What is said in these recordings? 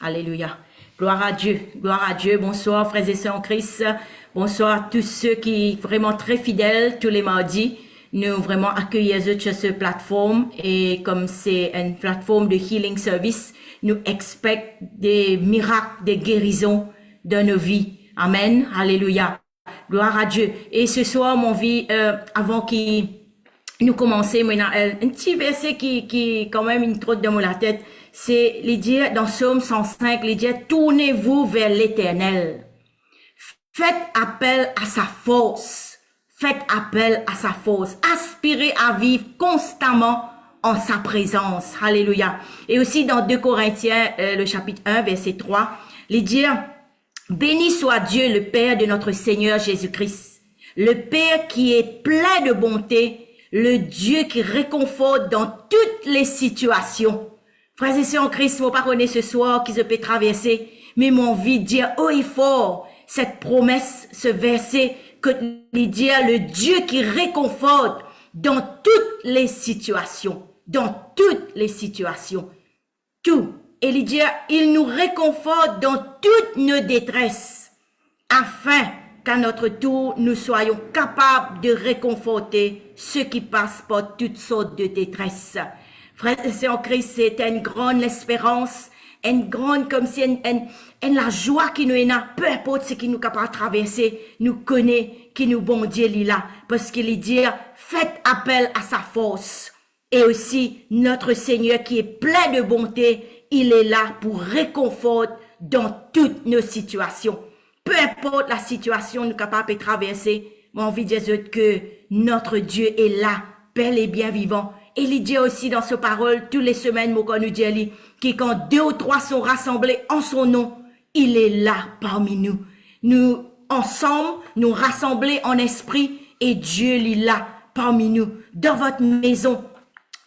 Alléluia. Gloire à Dieu. Gloire à Dieu. Bonsoir, frères et sœurs en Christ. Bonsoir à tous ceux qui sont vraiment très fidèles tous les mardis. Nous vraiment accueillons sur cette plateforme et comme c'est une plateforme de healing service, nous expectons des miracles, des guérisons dans nos vies. Amen. Alléluia. Gloire à Dieu. Et ce soir, mon vie, avant qu'il nous commencer maintenant un petit verset qui quand même une trotte dans la tête, c'est les dire dans Psaume 105, les dire tournez-vous vers l'Éternel, faites appel à sa force, faites appel à sa force, aspirez à vivre constamment en sa présence. Alléluia. Et aussi dans 2 Corinthiens le chapitre 1 verset 3, les dire béni soit Dieu le Père de notre Seigneur Jésus-Christ, le Père qui est plein de bonté, le Dieu qui réconforte dans toutes les situations. Frères et sœurs en Christ, mon pardonner ce soir qui se peut traverser, mais mon envie de dire haut et fort cette promesse, ce verset que il dit le Dieu qui réconforte dans toutes les situations, dans toutes les situations, tout. Et il dit, il nous réconforte dans toutes nos détresses, afin qu'à notre tour, nous soyons capables de réconforter ceux qui passent par toutes sortes de détresse. Frères et sœurs en Christ, c'est une grande espérance, une grande, comme si la joie qui nous est là, peu importe ce qui nous est capable de traverser, nous connaît, qui nous bon Dieu là, parce qu'il dit, faites appel à sa force. Et aussi, notre Seigneur qui est plein de bonté, il est là pour réconforter dans toutes nos situations. Peu importe la situation nous sommes capables de traverser, mon envie de dire que notre Dieu est là, bel et bien vivant. Et il dit aussi dans sa parole, toutes les semaines, nous dit, qui quand 2 ou 3 sont rassemblés en son nom, il est là parmi nous. Nous, ensemble, nous rassembler en esprit et Dieu est là parmi nous. Dans votre maison,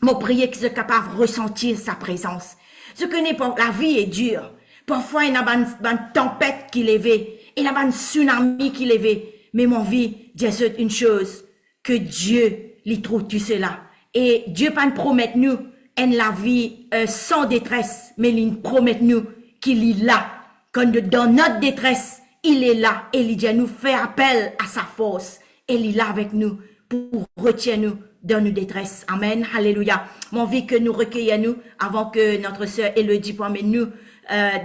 mon prière que vous êtes capable de ressentir sa présence. Ce que n'est pas, la vie est dure. Parfois, il y a une tempête qui lève. Il y a un tsunami qui lève. Mais mon vie, dis une chose, que Dieu lui trouve tout cela. Et Dieu pas nous promet nous la vie sans détresse, mais il nous promet nous qu'il est là. Quand dans notre détresse, il est là. Et il dit nous fait appel à sa force. Et il est là avec nous pour retirer nous dans nos détresses. Amen. Alléluia. Mon vie que nous recueillons nous avant que notre sœur Elodie promène nous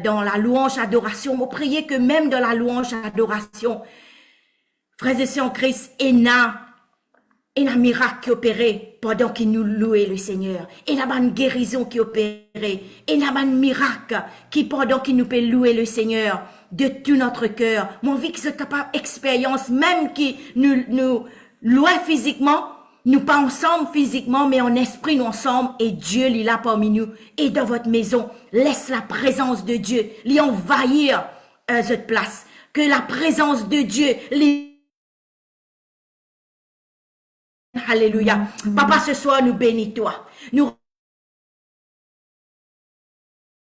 dans la louange adoration. Vous priez que même dans la louange adoration, frères et sœurs en Christ, il y a un miracle qui opéré pendant qu'il nous louait le Seigneur. Il y a une guérison qui opéré. Il y a un miracle qui pendant qu'il nous peut louer le Seigneur de tout notre cœur. Mon vie qui se capable expérience même qui nous loin physiquement, nous pas ensemble physiquement, mais en esprit nous ensemble et Dieu est là parmi nous. Et dans votre maison, laisse la présence de Dieu l'y envahir cette place. Que la présence de Dieu Alléluia. Papa, ce soir, nous bénis toi. Nous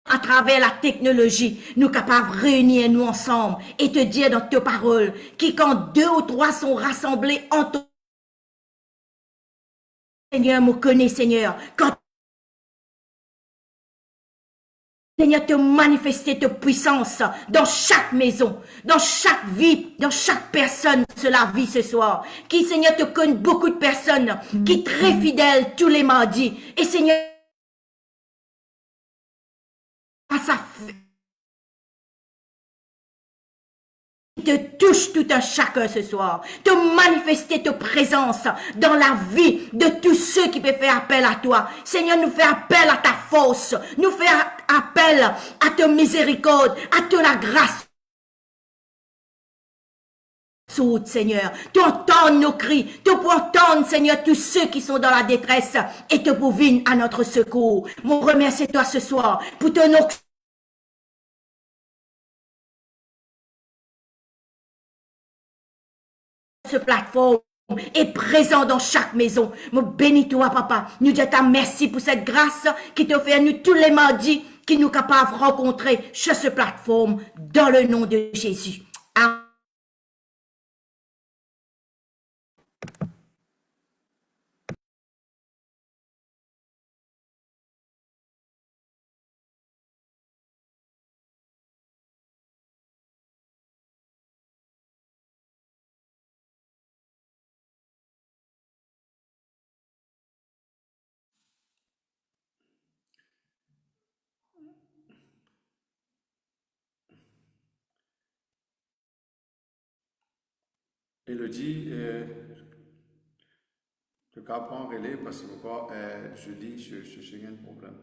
à travers la technologie, nous capables de réunir nous ensemble et te dire dans tes paroles, qui quand 2 ou 3 sont rassemblés en ton Seigneur, me connais, Seigneur, quand Seigneur, te manifester ta puissance dans chaque maison, dans chaque vie, dans chaque personne sur la vie ce soir. Qui, Seigneur, te connaît beaucoup de personnes, qui sont très fidèles tous les mardis. Et Seigneur, à sa te touche tout un chacun ce soir, te manifester ta présence dans la vie de tous ceux qui peuvent faire appel à toi. Seigneur, nous fait appel à ta force, nous fait appel à ta miséricorde, à ta grâce. Seigneur, tu entends nos cris, tu peux entendre, Seigneur, tous ceux qui sont dans la détresse et te pour venir à notre secours. Mon remercie toi ce soir pour ton ce plateforme est présent dans chaque maison. Me bénis-toi, papa. Nous disons ta merci pour cette grâce qui te fait à nous tous les mardis, qui nous capables de rencontrer sur ce plateforme dans le nom de Jésus. Amen. Elodie, le cas prend relais parce que quoi, je lis sur un problème.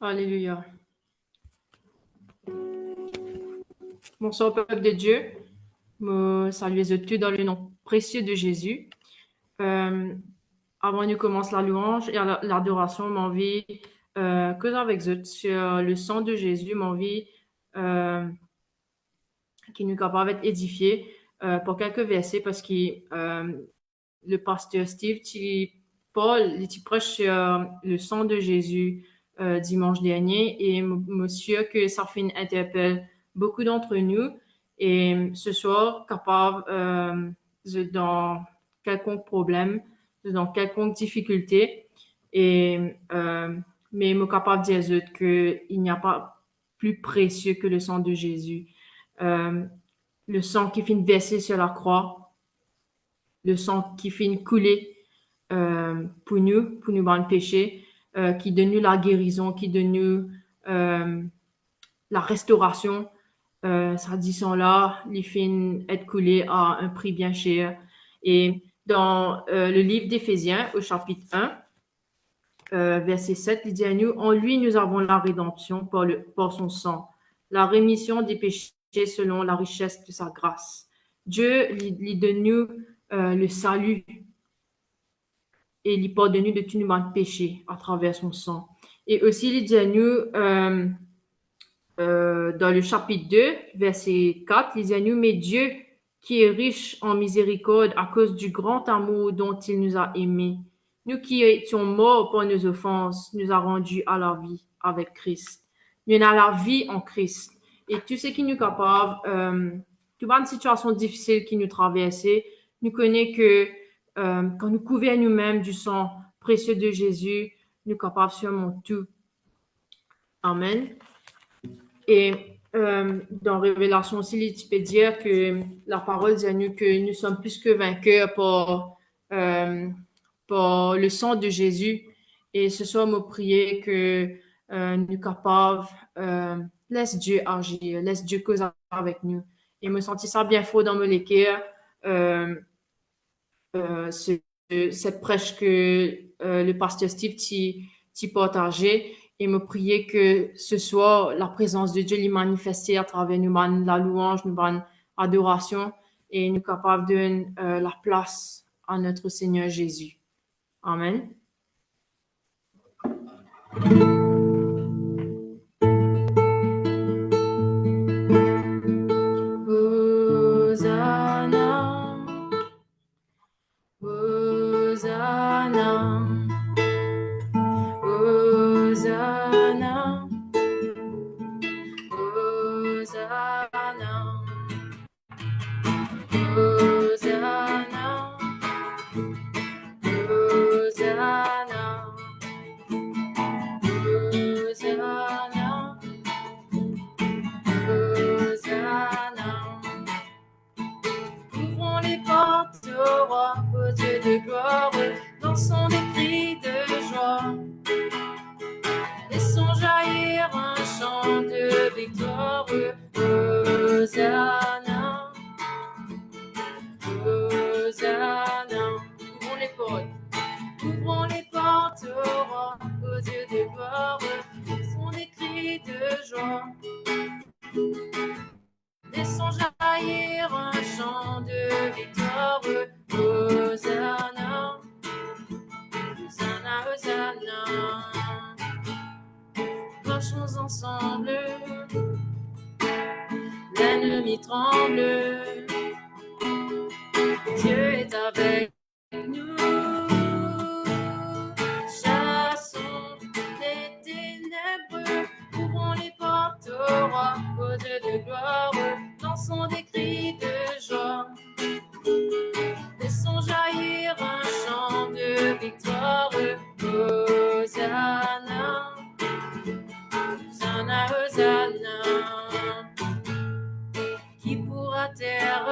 Alléluia. Bonsoir, peuple de Dieu. Me saluez tous dans le nom précieux de Jésus. Avant de commencer la louange et l'adoration, m'envie que avec eux sur le sang de Jésus, m'envie qui nous capable d'être édifié pour quelques versets parce que le pasteur Steve, Paul, il prêche sur le sang de Jésus dimanche dernier et monsieur que ça fait interpelle beaucoup d'entre nous et ce soir capable dans quelconque problème, dans quelconque difficulté et mais me capable de dire que il n'y a pas plus précieux que le sang de Jésus. Le sang qui finit verser sur la croix, le sang qui finit couler pour nous dans le péché, qui donne nous la guérison, qui donne nous la restauration. Ça dit son là, il finit être coulé à un prix bien cher. Et dans le livre d'Éphésiens, au chapitre 1, verset 7, il dit à nous, en lui, nous avons la rédemption par son sang, la rémission des péchés selon la richesse de sa grâce. Dieu lui donne nous le salut et il pardonne nous de tous nos péchés à travers son sang. Et aussi, il dit à nous, dans le chapitre 2, verset 4, il dit à nous, mais Dieu, qui est riche en miséricorde à cause du grand amour dont il nous a aimés, nous qui étions morts pour nos offenses, nous a rendus à la vie avec Christ. Nous avons la vie en Christ. Et tout ce qui nous est capable, toute une situation difficile qui nous traverse, nous connaissons que quand nous couvrons nous-mêmes du sang précieux de Jésus, nous sommes capables sûrement tout. Amen. Et dans Révélation aussi, tu peux dire que la parole dit à nous que nous sommes plus que vainqueurs par le sang de Jésus. Et ce soir, me prier que nous sommes capables, laisse Dieu agir, laisse Dieu causer avec nous. Et me sentir ça bien fort dans mon cœur, cette prêche que le pasteur Steve t'y partageait et me prier que ce soir, la présence de Dieu l'y manifester à travers nous, la louange, nous, adoration et nous capables de donner la place à notre Seigneur Jésus. Amen. Hosanna, Hosanna, Hosanna, Hosanna, Hosanna, Hosanna, Hosanna, Hosanna. Ouvrons les portes au roi, au Dieu de gloire, dansons des cris de joie. Laissons jaillir un chant de victoire. Hosanna, Hosanna. Ouvrons les portes au roi, au Dieu de gloire. Laissons des cris de joie. Laissons jaillir un chant de victoire. Hosanna, Hosanna, Hosanna. Marchons ensemble, l'ennemi tremble. Dieu est avec nous. Chassons les ténèbres, ouvrons les portes au roi, au Dieu de gloire. Dansons des cris la terre,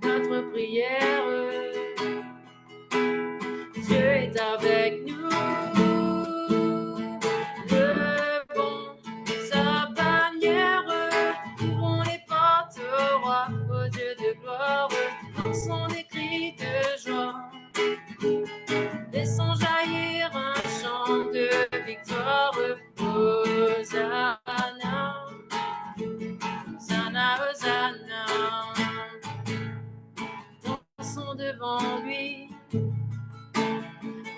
notre prière. Dieu est avec nous. Levons sa bannière, ouvrons les portes au roi, au Dieu de gloire, dansons des cris de joie. Laissons jaillir un chant de victoire. Hosanna, Hosanna, Hosanna. Dansons devant lui,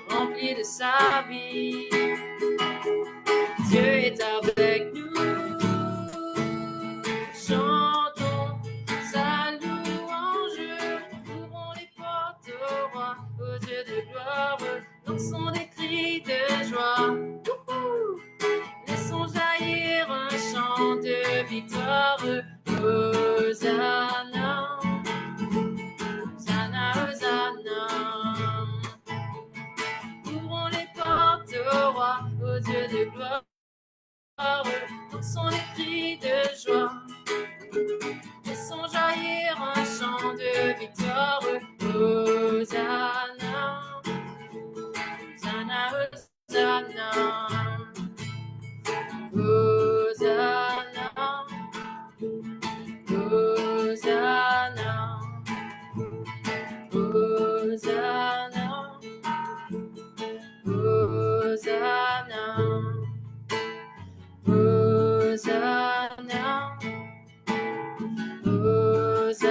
rempli de sa vie. Dieu est avec nous. Chantons sa louange. Ouvrons les portes au roi, au Dieu de gloire. Dansons des cris de joie. Laissons jaillir un chant de victoire. Hosanna, Hosanna, Hosanna. Ouvrons les portes au roi, au Dieu de gloire. Dansons les cris de joie. Laissons jaillir un chant de victoire. Hosanna, Hosanna, Hosanna. Hosanna, Hosanna, Hosanna, Hosanna, Hosanna,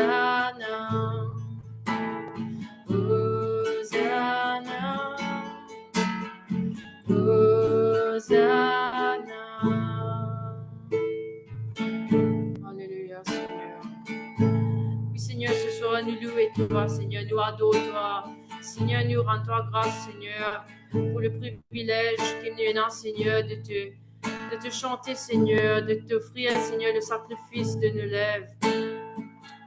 Hosanna, Hosanna, Hosanna. Alléluia, Seigneur. Oui, Seigneur, ce soir, nous louons toi, Seigneur, nous adorons toi. Seigneur, nous rendons toi grâce, Seigneur, pour le privilège qu'il nous donne, Seigneur, de te chanter, Seigneur, de t'offrir, Seigneur, le sacrifice de nos lèvres.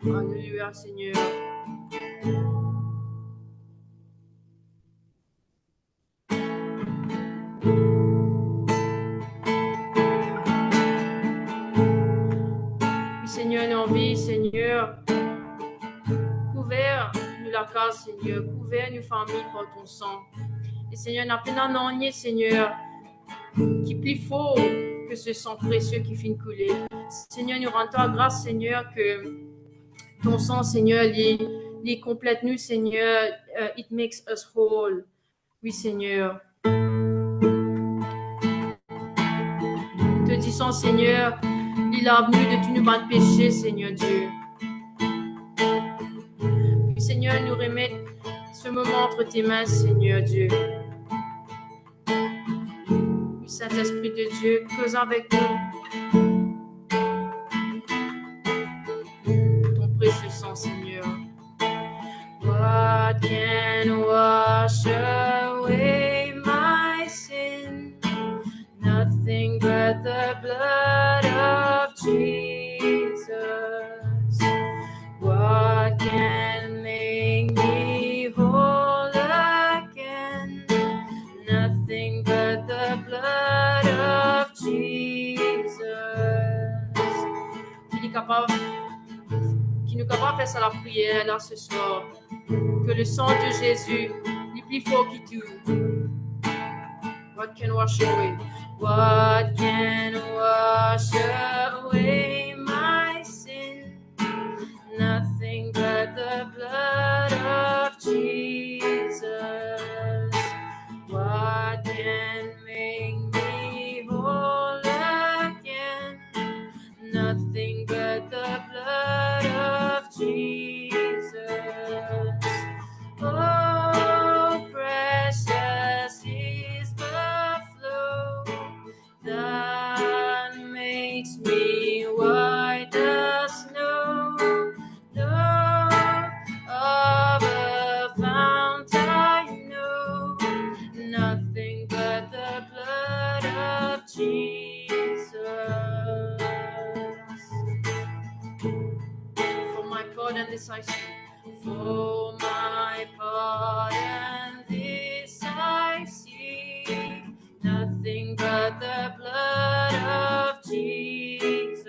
Alléluia, Seigneur. Oui, Seigneur, nous envie, Seigneur, couvert nous la case, Seigneur, couvert nos familles par ton sang. Et Seigneur, n'a pas un Seigneur, qui est plus fort que ce sang précieux qui finit de couler. Seigneur, nous rendons grâce, Seigneur, que ton sang, Seigneur, il complète nous, Seigneur. It makes us whole. Oui, Seigneur. Te disons, Seigneur, il lave nous de tous nos bas de péché, Seigneur Dieu. Oui, Seigneur, nous remettons ce moment entre tes mains, Seigneur Dieu. Oui, Saint-Esprit de Dieu, cause avec nous. Ton précieux sang, Seigneur. What can wash away my sin? Nothing but the blood of Jesus. What can make me whole again? Nothing but the blood of Jesus. Qui nous capable de faire ça la prière là ce soir. Que le sang de Jésus est plus fort que tout. What can wash away? What can wash away my sin? Nothing but the blood of Jesus. What can make me whole again? Nothing but the blood of Jesus. Oh, precious is the flow that makes me white as snow. No other fount I know, nothing but the blood of Jesus. For my pardon, this I speak. For my pardon, this I seek. Nothing but the blood of Jesus.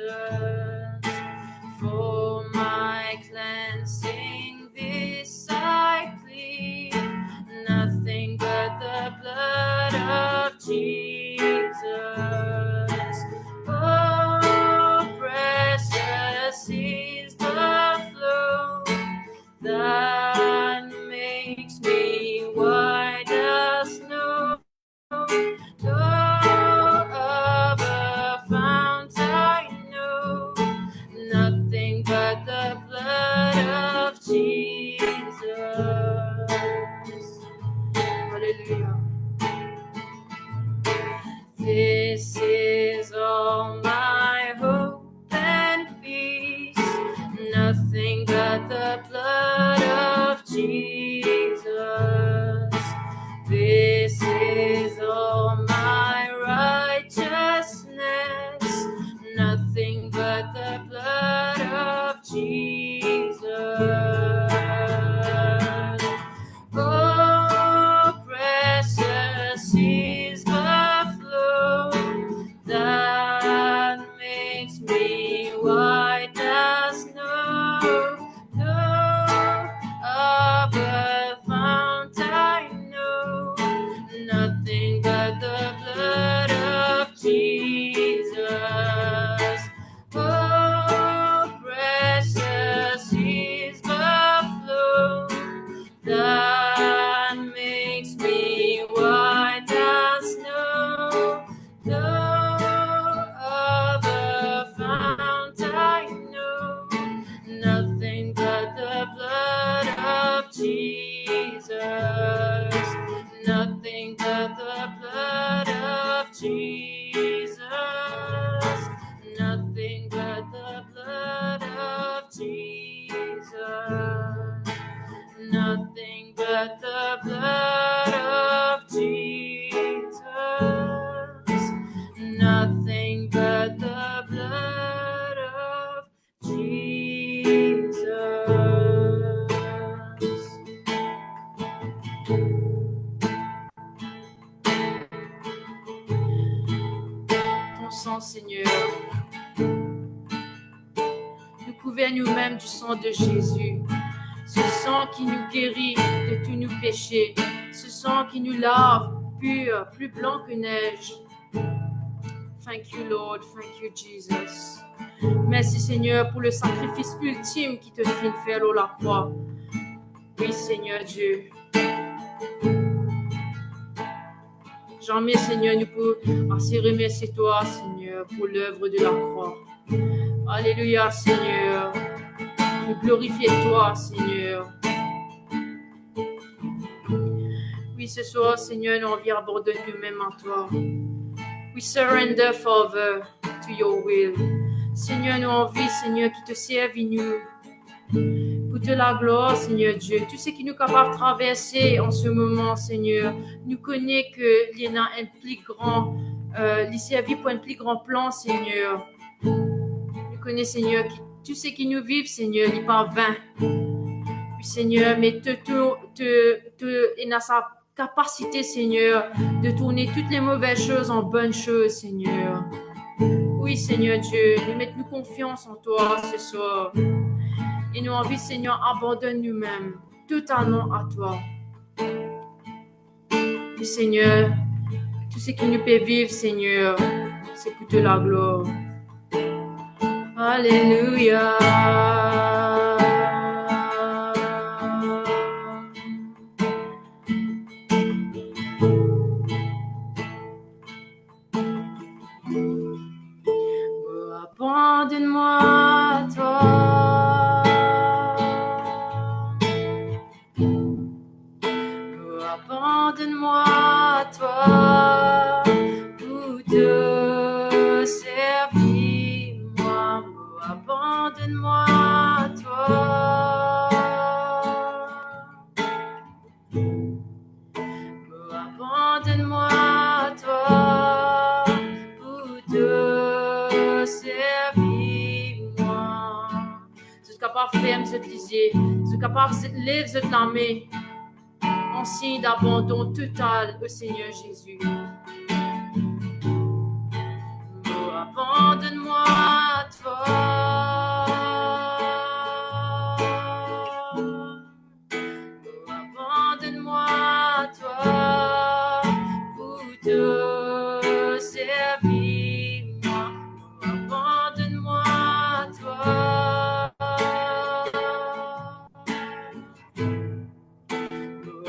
but the blood of Jesus. Hallelujah. This is all my hope and peace, nothing but the blood of Jesus. This is all my righteousness, nothing but the blood of Jesus. Oh, precious is the flow that makes me white as snow. No other fount I know, nothing but the blood of Jesus. Oh, precious is the flow that makes me white as snow. No other fount I know, nothing but the blood of Jesus. Nothing but the blood of Jesus. Nothing but the blood of Jesus. Nothing but the blood of Jesus. Nothing but the blood of Jesus. Ton sang, Seigneur, nous couvert nous-mêmes du sang de Jésus. Ce sang qui nous guérit de tous nos péchés. Ce sang qui nous lave pur, plus blanc que neige. Thank you, Lord. Thank you, Jesus. Merci, Seigneur, pour le sacrifice ultime qui te fit faire à la croix. Oui, Seigneur Dieu. Jamais, Seigneur, nous pouvons assez remercier toi, Seigneur, pour l'œuvre de la croix. Alléluia, Seigneur. Nous glorifions toi, Seigneur. Oui, ce soir, Seigneur, nous envie abandonner nous-mêmes en toi. We surrender, Father, to your will. Seigneur, nous envie, Seigneur, qui te serve nous. Pour te la gloire, Seigneur Dieu. Tout ce qui nous est capable de traverser en ce moment, Seigneur, nous connaît que il y en a un plus grand, il servit pour un plus grand plan, Seigneur. Nous connaissons, Seigneur, tout ce qui nous vivent, Seigneur, il n'est pas vain. Oui, Seigneur, mais il a sa capacité, Seigneur, de tourner toutes les mauvaises choses en bonnes choses, Seigneur. Oui, Seigneur Dieu, nous mettons confiance en toi ce soir. Et nous envie, Seigneur, abandonne nous-mêmes totalement à toi. Oui, Seigneur, tout ce qui nous peut vivre, Seigneur, c'est pour te la gloire. Alléluia. Abandonne-moi à toi. Abandonne-moi à toi pour te servir, moi. Abandonne-moi à toi. Abandonne-moi à toi pour te servir, moi. Je suis capable de faire ce plaisir. Je suis capable de lever cette main en signe d'abandon total au Seigneur Jésus. Abandonne-moi à toi. Abandonne-moi à toi pour te servir, moi. Abandonne-moi à toi.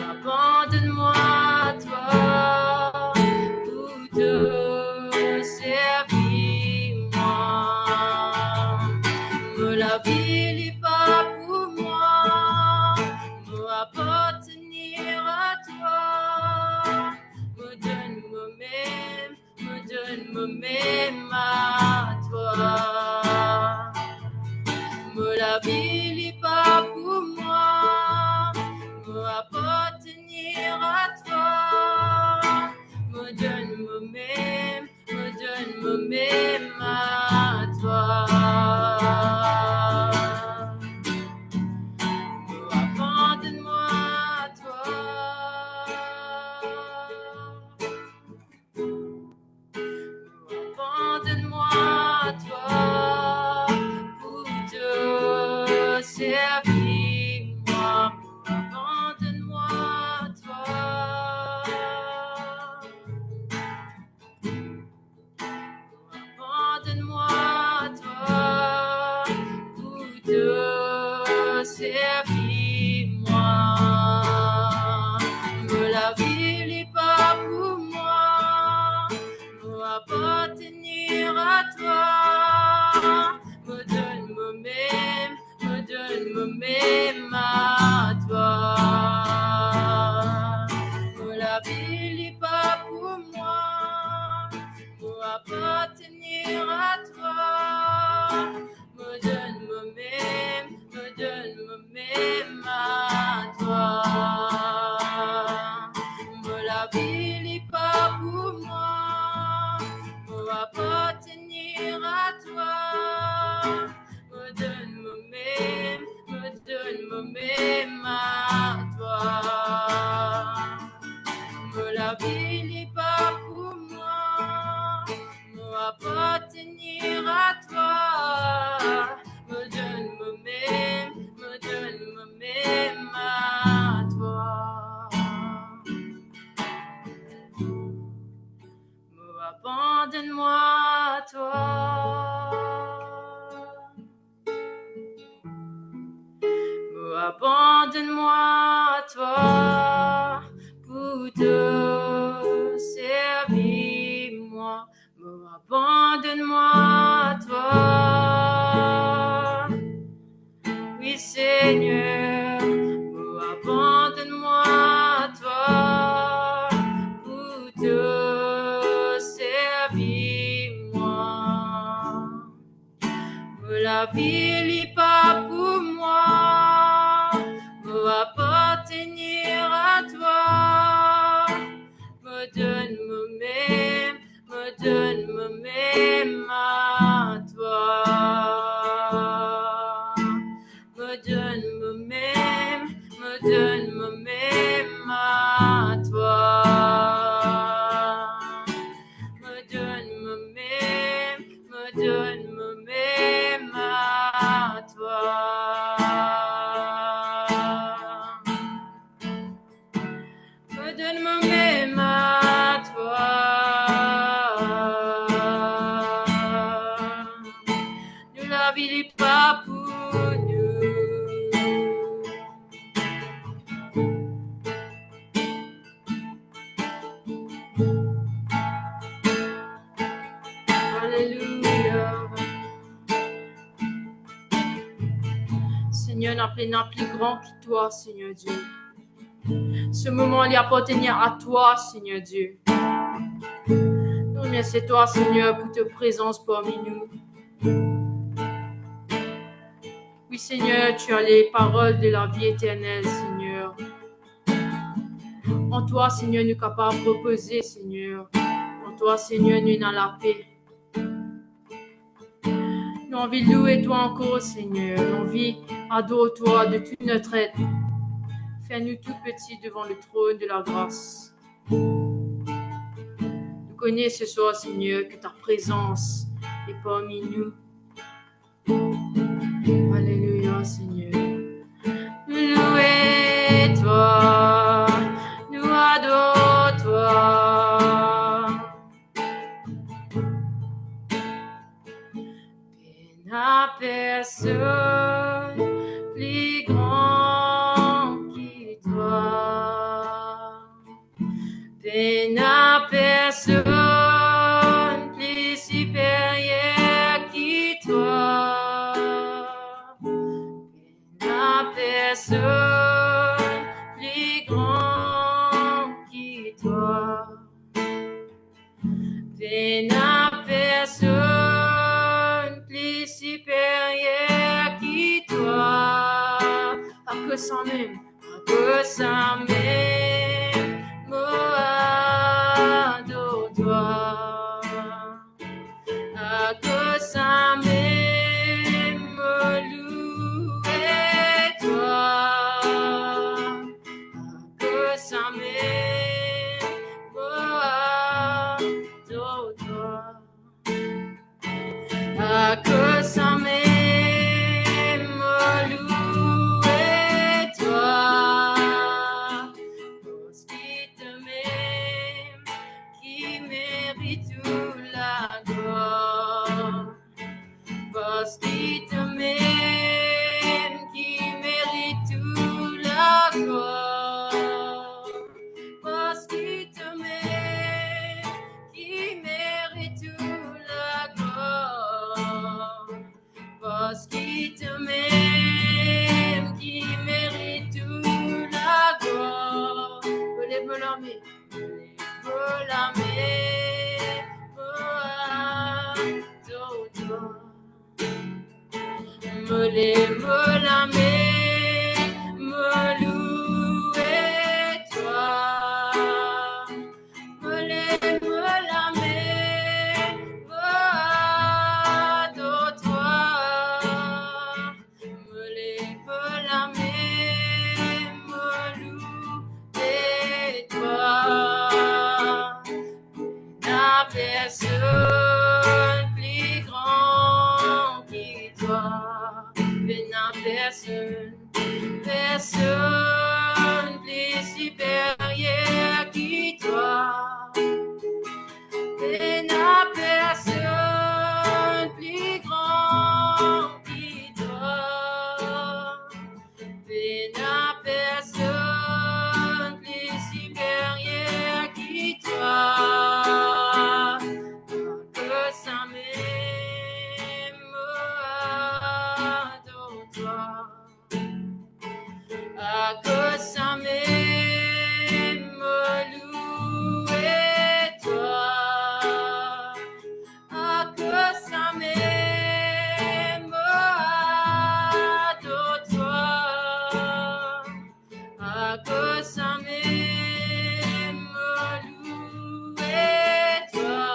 Abandonne-moi à toi pour te servir, moi. vie n'est pas pour moi, me appartenir à toi. Me donne moi-même à toi. Me la vie n'est pas pour moi, me appartenir à toi. Me donne moi-même à toi. Abandonne-moi à toi. Abandonne-moi à toi pour te servir, moi. Abandonne-moi à toi. Abandonne-moi à toi pour te servir, moi. Me la vie n'est pas pour moi, me appartenir à toi. Me donne moi-même à toi. Me la vie n'est pas pour moi, me appartenir à toi. Me donne moi-même à toi. Me la vie n'est pas pour moi, me appartenir à toi. Me donne moi-même à toi. Me la vie n'est pas pour moi, me appartenir à toi. Me donne moi-même à toi. Me abandonne-moi à toi. Me abandonne-moi à toi pour te servir, moi. Me abandonne-moi à toi. Oui, Seigneur, me abandonne-moi à toi pour te servir, moi. Me la vie n'est pas pour moi, me appartenir à toi. Me donne moi-même à toi. Me donne moi-même à toi. Me donne moi-même à toi. Me donne moi-même à toi. Nous la vie n'est pas pour nous. Alléluia. Seigneur, n'a plus grand que toi, Seigneur Dieu. Ce moment il appartenir à toi, Seigneur Dieu. Nous remercions toi, Seigneur, pour ta présence parmi nous. Oui, Seigneur, tu as les paroles de la vie éternelle, Seigneur. En toi, Seigneur, nous sommes capables de reposer, Seigneur. En toi, Seigneur, nous avons la paix. Nous avons envie de louer toi encore, Seigneur. Nous avons envie d'adorer toi de tout notre être. Fais-nous tout petits devant le trône de la grâce. Nous connaissons ce soir, Seigneur, que ta présence est parmi nous. Alléluia, Seigneur. Nous louons toi, nous adorons toi. Et n'a personne plus grand que toi. Et n'a personne plus supérieur que toi. personne plus grand que toi. Il n'y a personne plus supérieur que toi. À cause ça même, moi adore toi. À cause ça même, me louer toi. À cause ça même, moi adore toi. À cause ça même, me louer toi. Parce qu'il te m'aime, qui mérite toute la gloire. Parce qu'il te m'aime, qui mérite toute la gloire. Parce qu'il te m'aime, qui mérite toute la gloire. Parce qu'il te m'aime, qui mérite toute la gloire. Lève la main, lève la main, adore toi. Me lève la main, me louer toi. Me lève la main, adore toi. Me lève la main, me louer toi. La personne plus grand que toi. Personne plus supérieure que toi. Il n'y a personne plus grand que toi. Il n'y a personne plus supérieure que toi. Que ça m'aime, adore toi. À cause ça m'aime, louer toi. À cause ça m'aime, adore toi. À cause ça m'aime, louer toi.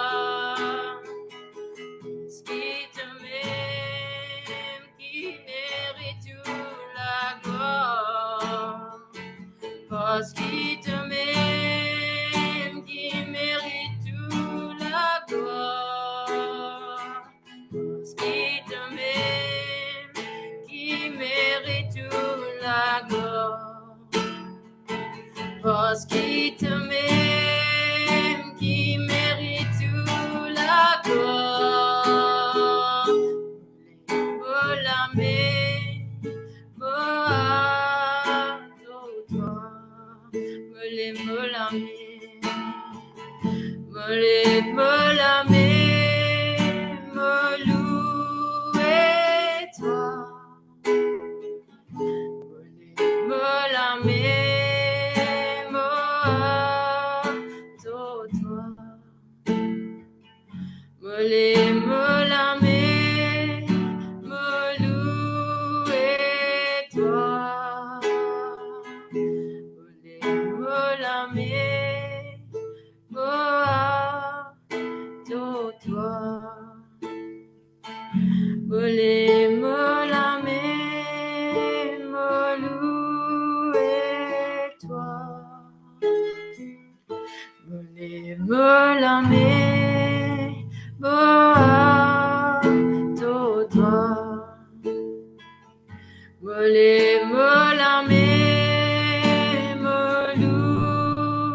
Ce qui te m'aime, qui mérite toute la gloire. Parce qu'il te m'aime, qui mérite toute la gloire. Parce qu'il te m'aime, qui mérite toute la gloire. Parce qu'il te m'aime, qui mérite toute la gloire. Me la main, adore toi. Me la main, me louer toi. Me la main, adore toi. Me la main, me louer toi. Me la main, adore toi. Me la main, me louer toi. Me la main, adore toi. Me la main, me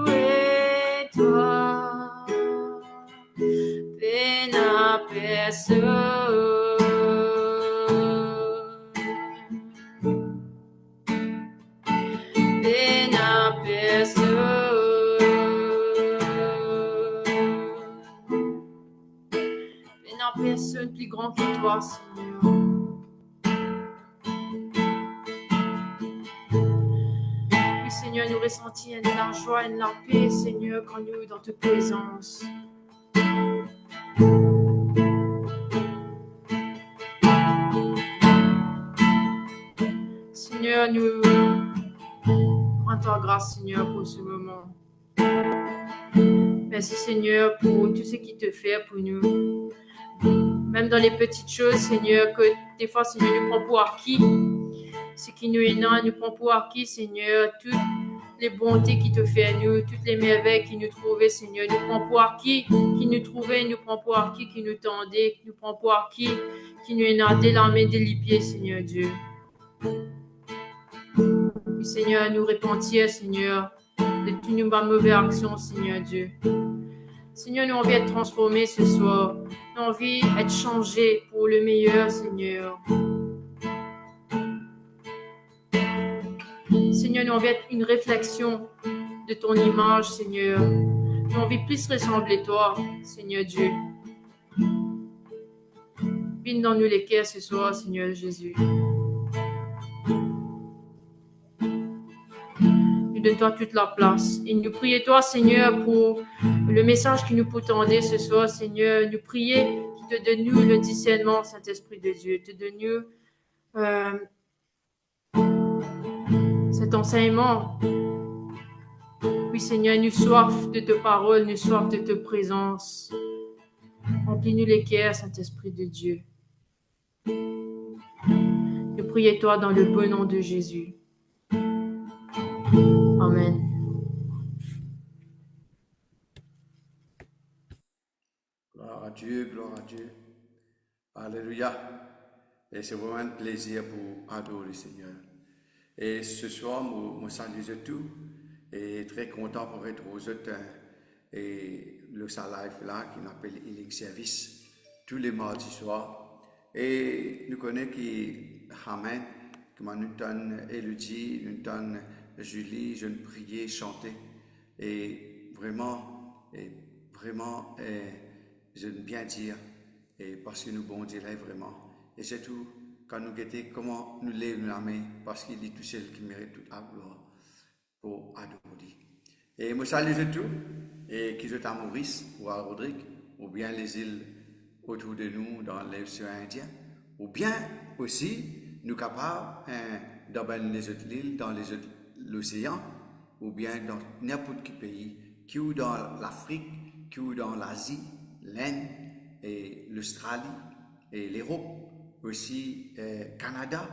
louer toi. Peine à personne. Peine à personne. Peine à personne plus grand que toi, Seigneur. Seigneur, nous ressentir de la joie et de la paix, Seigneur, quand nous dans ta présence. Seigneur, nous rendons grâce, Seigneur, pour ce moment. Merci, Seigneur, pour tout ce qui te fait pour nous. Même dans les petites choses, Seigneur, que des fois, Seigneur, nous prend pour acquis. Ce qui nous est non, nous prend pour acquis, Seigneur, toutes les bontés qui te fait à nous, toutes les merveilles qui nous trouvaient, Seigneur, nous prend pour acquis, qui nous trouvait, nous prend pour acquis, qui nous tendait, qui nous prend pour acquis, qui nous est non, dès la main, dès les pieds, Seigneur Dieu. Oui, Seigneur, nous repentir, Seigneur, de toutes nos mauvaises actions, Seigneur Dieu. Seigneur, nous avons envie d'être transformés ce soir. Nous avons envie d'être changés pour le meilleur, Seigneur. Seigneur, nous avons envie d'être une réflexion de ton image, Seigneur. Nous avons envie de plus ressembler à toi, Seigneur Dieu. Viens dans nous les cœurs ce soir, Seigneur Jésus. Nous donne-toi toute la place. Et nous prions toi, Seigneur, pour le message qui nous pourtendait ce soir, Seigneur. Nous prions qui te donne nous le discernement, Saint-Esprit de Dieu. Te donne nous cet enseignement. Oui, Seigneur, nous soif de ta parole, nous soif de ta présence. Remplis-nous les cœurs, Saint-Esprit de Dieu. Nous prions toi dans le bon nom de Jésus. Amen. Gloire à Dieu, gloire à Dieu. Alléluia. Et c'est vraiment un plaisir pour adorer le Seigneur. Et ce soir, je salue tout. Et très content pour être aux autres. Et le Life là, qui m'appelle Healing Service, tous les mardis soirs. Et nous connaissons qui, Amen, que nous donne Elodie, nous donne Julie, je nous priais, chanter. Et vraiment, je veux bien dire, et parce que nous bon Dieu là vraiment. Et c'est tout, quand nous guettons, comment nous lèvons la main, parce qu'il est tout seul qui mérite toute la gloire pour adorer. Et moi salue tout, et qui sont à Maurice ou à Rodrigue, ou bien les îles autour de nous dans l'océan Indien, ou bien aussi nous capables dans les autres îles, dans l'océan, ou bien dans n'importe quel pays, qui ou dans l'Afrique, qui ou dans l'Asie, l'Inde et l'Australie et l'Europe, aussi Canada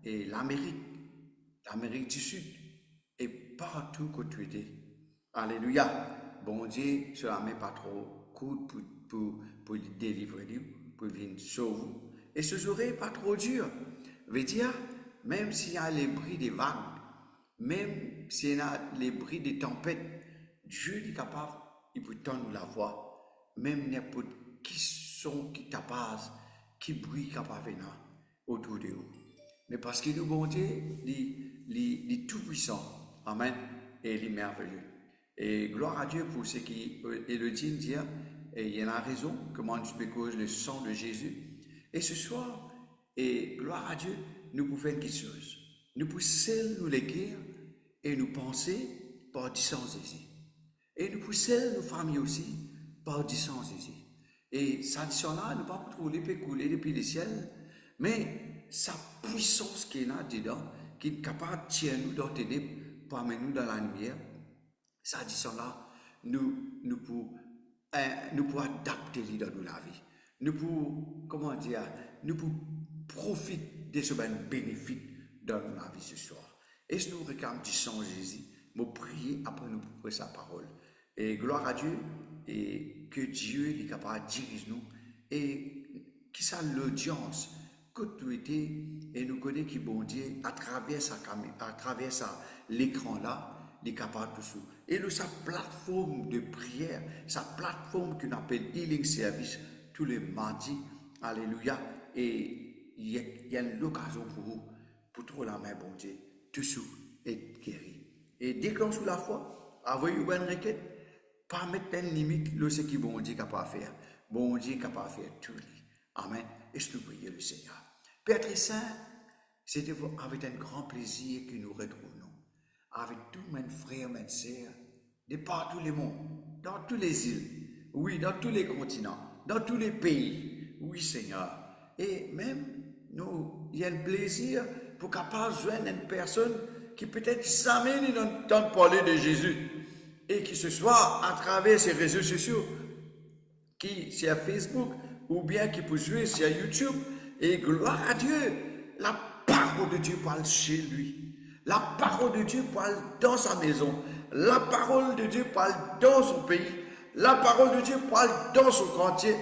et l'Amérique du Sud et partout que tu étais. Alléluia. Bon Dieu, cela ne met pas trop court pour délivrer nous, pour venir sauver. Et ce serait pas trop dur. Veut dire, même s'il y a les bruits des vagues, même s'il y a les bruits des tempêtes, Dieu est capable, il peut tendre la voix. Même n'importe qui son qui t'appasse, qui bruit capable venir autour de vous. Mais parce que nous, bon Dieu, il est tout puissant. Amen. Et il est merveilleux. Et gloire à Dieu pour ce qui Élodie dit, et il y en a raison, comment nous cause le sang de Jésus. Et ce soir, et gloire à Dieu, nous pouvons faire quelque chose. Nous pouvons sceller nous les cœurs et nous penser par du sang Jésus. Et nous pouvons sceller nos familles aussi par du sang Jésus. Et ça dit là, nous ne pouvons pas trouver l'épée couler depuis le ciel, mais sa puissance qui est là dedans, qui est capable de tirer nous dans les ténèbres pour amener nous dans la lumière, ça dit là, nous pouvons adapter dans la vie. Nous pouvons, comment dire, nous pouvons profiter de ce bénéfice dans la vie ce soir. Et si nous réclamons du sang de Jésus, nous prions après nous pour sa parole. Et gloire à Dieu, et que Dieu est capable de diriger nous, et qui ça l'audience que tu étais, et nous connaissons qui bon Dieu, à travers l'écran là, il est capable de tout ça. Et nous, sa plateforme de prière, sa plateforme qu'on appelle Healing Service, tous les mardis, alléluia, et il y a l'occasion pour vous, pour trouver la main, bon Dieu, tout ça est guéri. Et dès qu'on sous la foi, avoir une bonne requête, pas mettre une limite, là, ce qui bon Dieu est capable de faire. Bon Dieu est capable de faire tout. Amen. Et je te prie le Seigneur. Père très saint, c'était avec un grand plaisir que nous retrouvons. avec tous mes frères, mes sœurs, de partout le monde, dans toutes les îles, oui, dans tous les continents, dans tous les pays, oui Seigneur. Et même, nous, il y a un plaisir pour capable joindre une personne qui peut-être jamais n'entend parler de Jésus et qui ce soit à travers ces réseaux sociaux, qui sur Facebook ou bien qui peut jouer sur YouTube. Et gloire à Dieu, la parole de Dieu parle chez lui. La parole de Dieu parle dans sa maison. La parole de Dieu parle dans son pays. La parole de Dieu parle dans son quartier.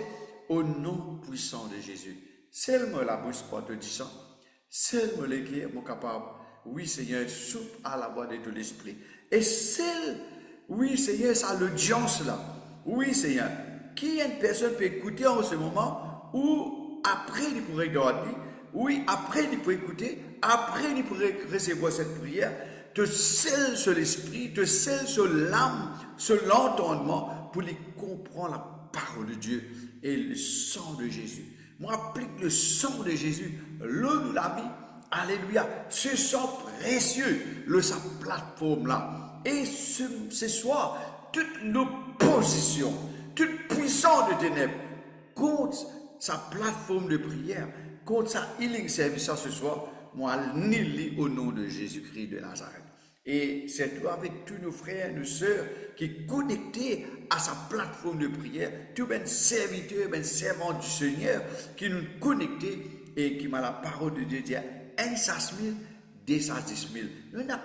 Au nom puissant de Jésus. Seulement la bouche pour te dire ça. Seulement les cœurs sont capables. Oui, Seigneur, soupe à la voix de tout l'esprit. Et celle, oui, Seigneur, ça l'audience là. Oui, Seigneur, qui une personne peut écouter en ce moment ou après il pourrait regarder. Oui, après il peut écouter. Après il pourrait recevoir cette prière. Te scelle sur l'esprit, te scelle sur l'âme, sur l'entendement pour les comprendre la parole de Dieu et le sang de Jésus. Moi, applique le sang de Jésus, l'eau de la vie. Alléluia. Ce sang précieux, sa plateforme là. Et ce soir, toute l'opposition, toute puissance de ténèbres contre sa plateforme de prière, contre sa healing service ce soir, moi, nul au nom de Jésus-Christ de Nazareth. Et c'est toi avec tous nos frères et nos sœurs qui sont connectés à sa plateforme de prière, tous les serviteurs, les servants du Seigneur qui nous connectent et qui m'a la parole de Dieu dit 1 000, 210 000. Il y a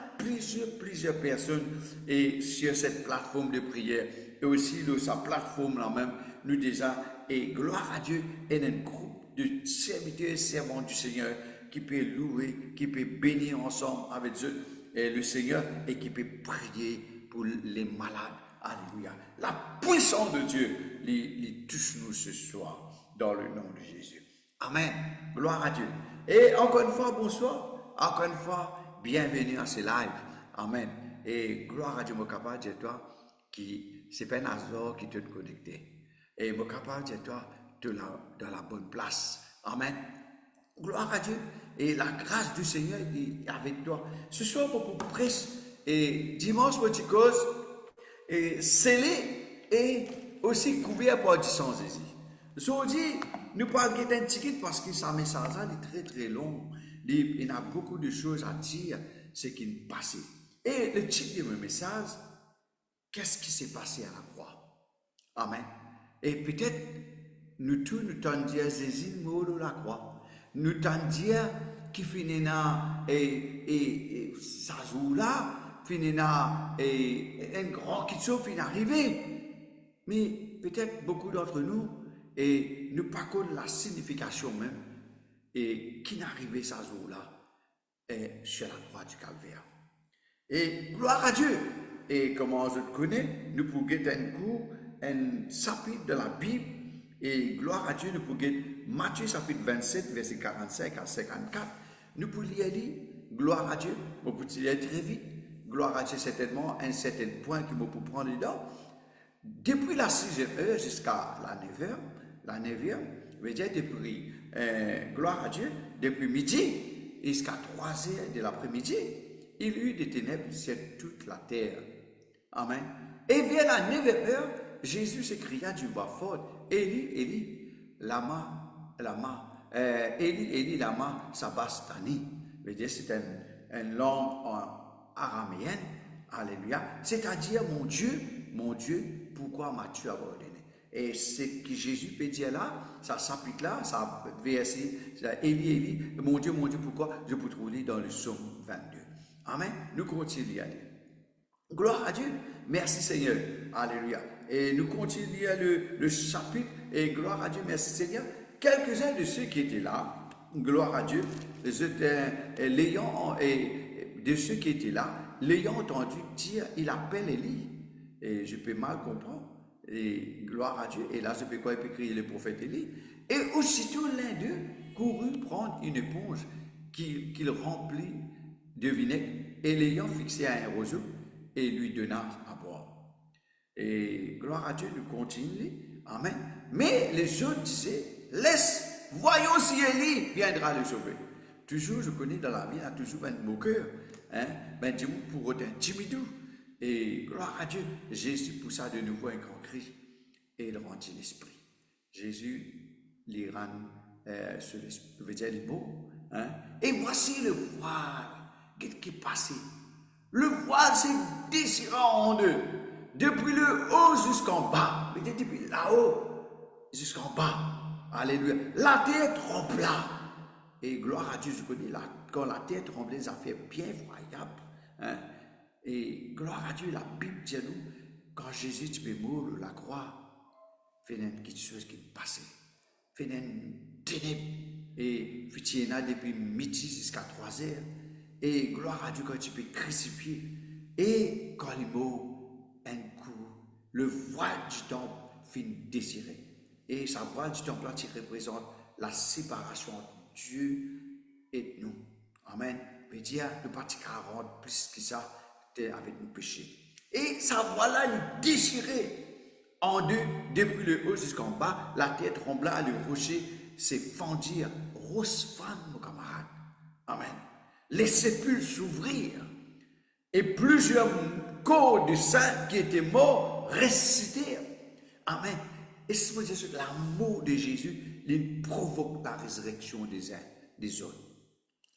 plusieurs personnes et sur cette plateforme de prière et aussi sur sa plateforme là même, nous déjà, et gloire à Dieu, et un groupe de serviteurs et servants du Seigneur qui peut louer, qui peut bénir ensemble avec eux et le Seigneur et qui peut prier pour les malades. Alléluia. La puissance de Dieu les touche nous ce soir dans le nom de Jésus. Amen. Gloire à Dieu. Et encore une fois, bonsoir. Encore une fois, bienvenue à ce live. Amen. Et gloire à Dieu, mon capable de toi qui, c'est pas un hasard qui te connecté. Et mon capable de toi, dans la bonne place. Amen. Gloire à Dieu. Et la grâce du Seigneur est avec toi. Ce soir, beaucoup prêche. Et dimanche, petit cause, et scellé et aussi couvert par du sang Jésus. Je vous dis, nous pas guetter un ticket parce que ça message est très très long. Il y a beaucoup de choses à dire, ce qui est passé. Et le titre de mon message, qu'est-ce qui s'est passé à la croix? Amen. Et peut-être, nous tous, nous t'en dire Jésus mort de la croix. Nous t'en dire qui finit là, et ça joue là, finit là, et un grand qui sauf, il est arrivé. Mais peut-être beaucoup d'entre nous, et nous pas connaissons la signification même, et qui n'est arrivé ça jour-là, sur la croix du Calvaire. Et gloire à Dieu. Et comment je te connais, nous pouvons guetter un cours, un chapitre de la Bible, et gloire à Dieu, nous pouvons guetter Matthieu chapitre 27, verset 45 à 54. Nous pouvons lire, gloire à Dieu, nous pouvons lire très vite. Gloire à Dieu, certainement, un certain point que nous pouvons prendre dedans. Depuis la 6e heure jusqu'à la 9e, veut dire depuis, gloire à Dieu, depuis midi jusqu'à 3 heures de l'après-midi, il y eut des ténèbres sur toute la terre. Amen. Et vers la 9e heure, Jésus s'écria d'une voix forte, Élie, Élie, Élie, Élie, lama sabachthani. Veut dire c'est une langue araméenne. Alléluia. C'est-à-dire, mon Dieu, pourquoi m'as-tu abandonné? Et ce que Jésus peut dire là, ça s'applique là, ça verset, Élie, Élie, mon Dieu, pourquoi je peux trouver dans le psaume 22. Amen. Nous continuons à lire. Gloire à Dieu. Merci Seigneur. Alléluia. Et nous continuons à lire le chapitre. Et gloire à Dieu. Merci Seigneur. Quelques-uns de ceux qui étaient là, gloire à Dieu, de ceux qui étaient là, l'ayant entendu dire, il appelle Élie. Et je peux mal comprendre. Et gloire à Dieu. Et là, je peux quoi? Il peut crier le prophète Élie. Et aussitôt, l'un d'eux courut prendre une éponge qu'il remplit de vinaigre et l'ayant fixé à un roseau et lui donna à boire. Et gloire à Dieu, nous continuons. Amen. Mais les autres disaient, laisse, voyons si Élie viendra le sauver. toujours, je connais dans la vie, il y a toujours un moqueur, hein, ben, du monde pour autant timidou. Et gloire à Dieu, Jésus poussa de nouveau un grand cri et il rendit l'esprit. Jésus les rend sur l'esprit, veut dire les mots, hein, et voici le voile qui est passé. Le voile s'est déchiré en deux, depuis le haut jusqu'en bas, mais depuis là-haut jusqu'en bas. Alléluia. La terre trembla. Et gloire à Dieu, je connais, quand la terre tremblait, ça fait bien effroyable. Hein? Et gloire à Dieu, la Bible dit à nous, quand Jésus tu peux mourir la croix, fait quelque chose qui est passé. Fait une ténèbre. Et tu es là depuis midi jusqu'à 3 heures. Et gloire à Dieu quand tu peux crucifier. Et quand il meurt, un coup, le voile du temple finit déchiré. Et sa voile du temple qui représente la séparation entre Dieu et nous. Amen. Veut dire, le parti 40, plus que ça, avec nos péchés. Et sa voile-là, il déchirée en deux, depuis le haut jusqu'en bas. La terre trembla, le rocher s'est fendu. Rose femme, mon camarade. Amen. Les sépulcres s'ouvrirent. Et plusieurs corps de saints qui étaient morts ressuscitèrent. Amen. Et c'est pour dire que l'amour de Jésus, il provoque la résurrection des hommes.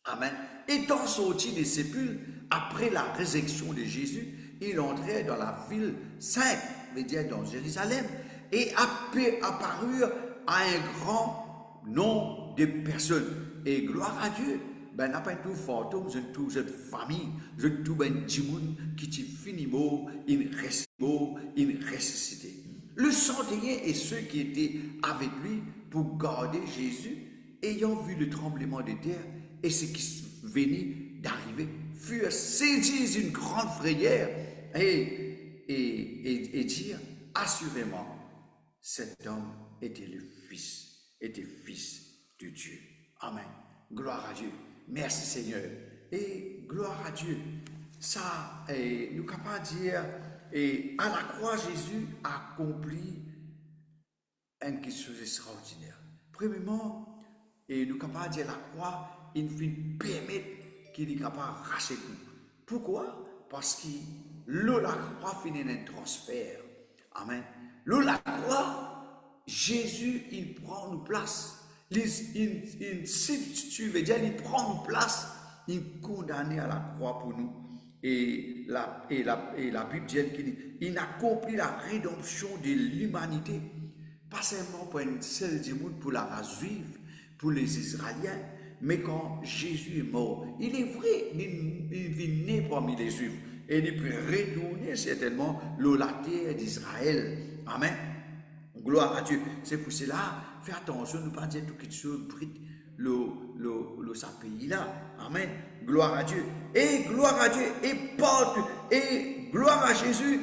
Amen. Étant sorti des sépulcres, après la résurrection de Jésus, il entrait dans la ville sainte, c'est-à-dire dans Jérusalem, et apparurent à un grand nombre de personnes. Et gloire à Dieu, ben n'a pas tout fantôme, c'est toute cette famille, c'est tout ben djimoun qui t'y finit beau, il reste beau, il ressuscité. Le centenier et ceux qui étaient avec lui pour garder Jésus, ayant vu le tremblement de terre et ce qui venait d'arriver, furent saisis d'une grande frayeur et dirent assurément, cet homme était fils de Dieu. Amen. Gloire à Dieu. Merci Seigneur. Et gloire à Dieu. Ça, nous capables de dire, et à la croix, Jésus a accompli quelque chose d'extraordinaire. Premièrement, et nous capables de dire, la croix, il permet qu'il est capable de racheter tout. Pourquoi? Parce que la croix finit un transfert. Amen. La croix, Jésus, il prend une place. Si tu veux dire, il prend une place, il est condamné à la croix pour nous. Et la Bible dit qu'il accomplit la rédemption de l'humanité, pas seulement pour un seul du monde, pour la race juive, pour les Israéliens, mais quand Jésus est mort, il est vrai, il est né parmi les Juifs, et il peut retourner certainement la terre d'Israël. Amen. Gloire à Dieu. C'est pour cela, fais attention, ne pas dire tout quelque chose, sa pays là. Amen. Gloire à Dieu. Et gloire à Dieu. Et porte. Et gloire à Jésus.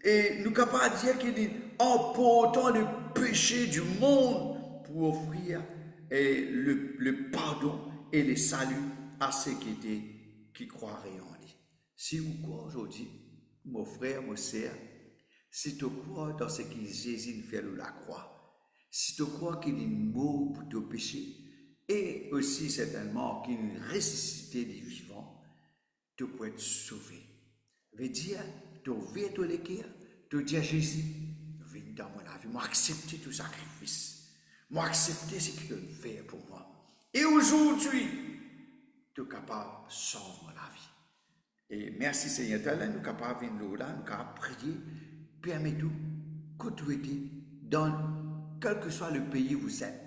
Et nous capables de dire qu'il est en portant le péché du monde pour offrir le pardon et le salut à ceux qui croiraient en lui. Si vous croyez aujourd'hui, mon frère, mon sœur, si tu crois dans ce que Jésus fait à la croix, si tu crois qu'il est mort pour tes péchés, et aussi certainement qu'il est ressuscité des vivants, tu peux être sauvé. Veut dire, tu veux te l'écrire, tu dis à Jésus, viens dans mon vie, moi accepter tout sacrifice, moi accepter ce qu'il fait pour moi. Et aujourd'hui, tu es capable de sauver la vie. Et merci Seigneur, nous sommes capables de venir là, nous sommes capables de prier, permettez-nous que tu étais dans quel que soit le pays où vous êtes,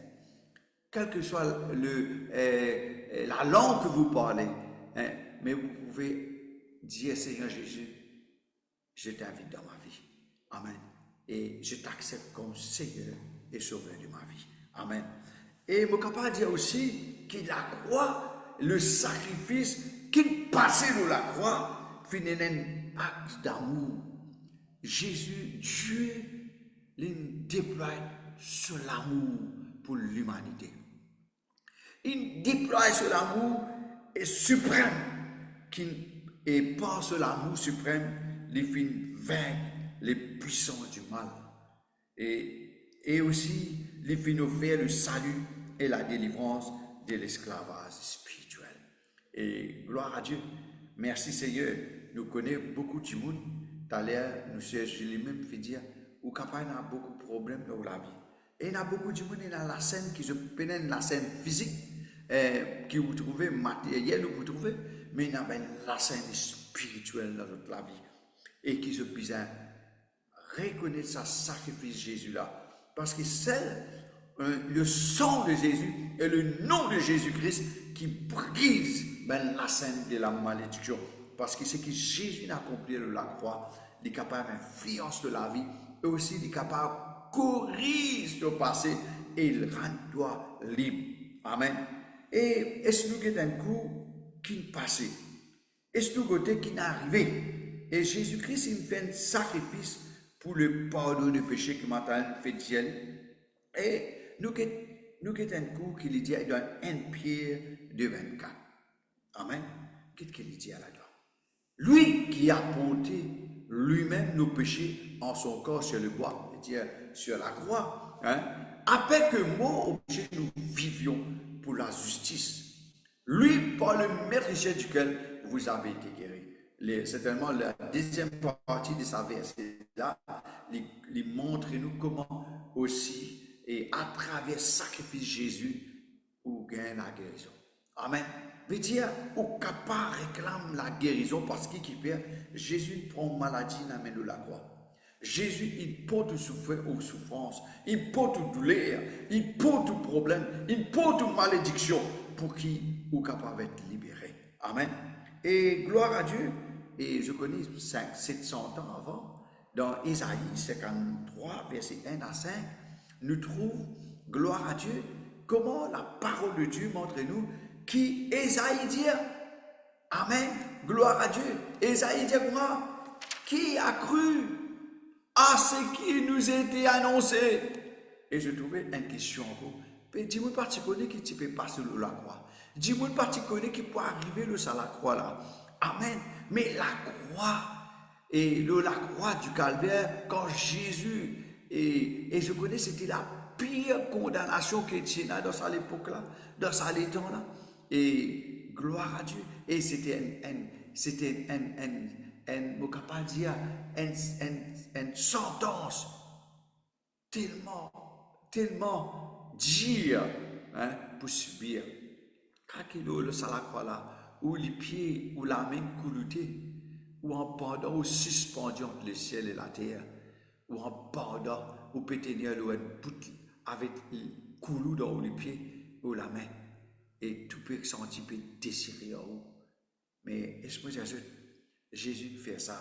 quelle que soit la langue que vous parlez, hein, mais vous pouvez dire Seigneur Jésus, je t'invite dans ma vie. Amen. Et je t'accepte comme Seigneur et Sauveur de ma vie. Amen. Et je suis capable de dire aussi que la croix, le sacrifice qu'il passait dans la croix, finit un acte d'amour. Jésus, Dieu, il déploie sur l'amour pour l'humanité. Il déploie sur l'amour suprême, et par ce l'amour suprême, il finit vaincre les puissants du mal. Et aussi, il finit offrir le salut et la délivrance de l'esclavage spirituel. Et gloire à Dieu. Merci Seigneur. Nous connaissons beaucoup de monde. Tout à l'heure, nous je l'ai même fait dire, ou capable a beaucoup de problèmes dans la vie. Et il y a beaucoup de monde dans la scène qui se pénètre la scène physique, qui vous trouvez matériel, vous trouvez, mais il y a la scène spirituelle dans notre la vie. Et qui se besoin reconnaître sa sacrifice Jésus là. Parce que c'est le sang de Jésus et le nom de Jésus-Christ qui brise la scène de la malédiction. Parce que ce que Jésus a accompli de la croix, il est capable d'influence de la vie et aussi il est capable de corriger le passé et il rend toi libre. Amen. Et est-ce que nous avons un coup qui est passé? Est-ce que nous avons qui est arrivé? Et Jésus-Christ, il fait un sacrifice pour le pardon des péchés que maintenant fait ciel. Et nous avons un coup qui dit dans 1 Pierre 2,24. Amen. Qu'est-ce qu'il dit là-dedans? Lui qui a porté lui-même nos péchés en son corps sur le bois, c'est-à-dire sur la croix, après que mort au péché nous vivions pour la justice. Lui, par le mérite duquel vous avez été guéris. Certainement, la deuxième partie de sa verset-là, il montre nous comment aussi, et à travers le sacrifice de Jésus, vous gagnez la guérison. Amen. Veut dire, au capable réclame la guérison parce qu'il perd. Jésus prend maladie dans la main de la croix. Jésus, il porte souffrance, il porte douleur, il porte problème, il porte malédiction pour qui est capable d'être libéré. Amen. Et gloire à Dieu. Et je connais 700 ans avant, dans Isaïe 53, verset 1 à 5, nous trouvons, gloire à Dieu, comment la parole de Dieu montre-nous qui Isaïe dit, Amen, gloire à Dieu. Isaïe dit quoi? Qui a cru à ce qui nous était annoncé? Et je trouvais une question encore. Dis-moi particulier qui tu peux passer la croix. Dis-moi particulier qui peut arriver le à la croix là. Amen. Mais la croix, et la croix du calvaire, quand Jésus, et je connais, c'était la pire condamnation chrétienne dans cette époque-là, dans ce temps-là. Et gloire à Dieu. Et c'était on peut pas dire, une sentence tellement dure pour subir. Quand il y a le salacroix là, où les pieds, ou la main couloutée, ou en pendant, ou suspendu entre le ciel et la terre, ou en pendant, ou pétenir le bout avec le coulou dans les pieds, ou la main. Et tout peut sentir peut déchirer en haut. Mais est-ce que Jésus fait ça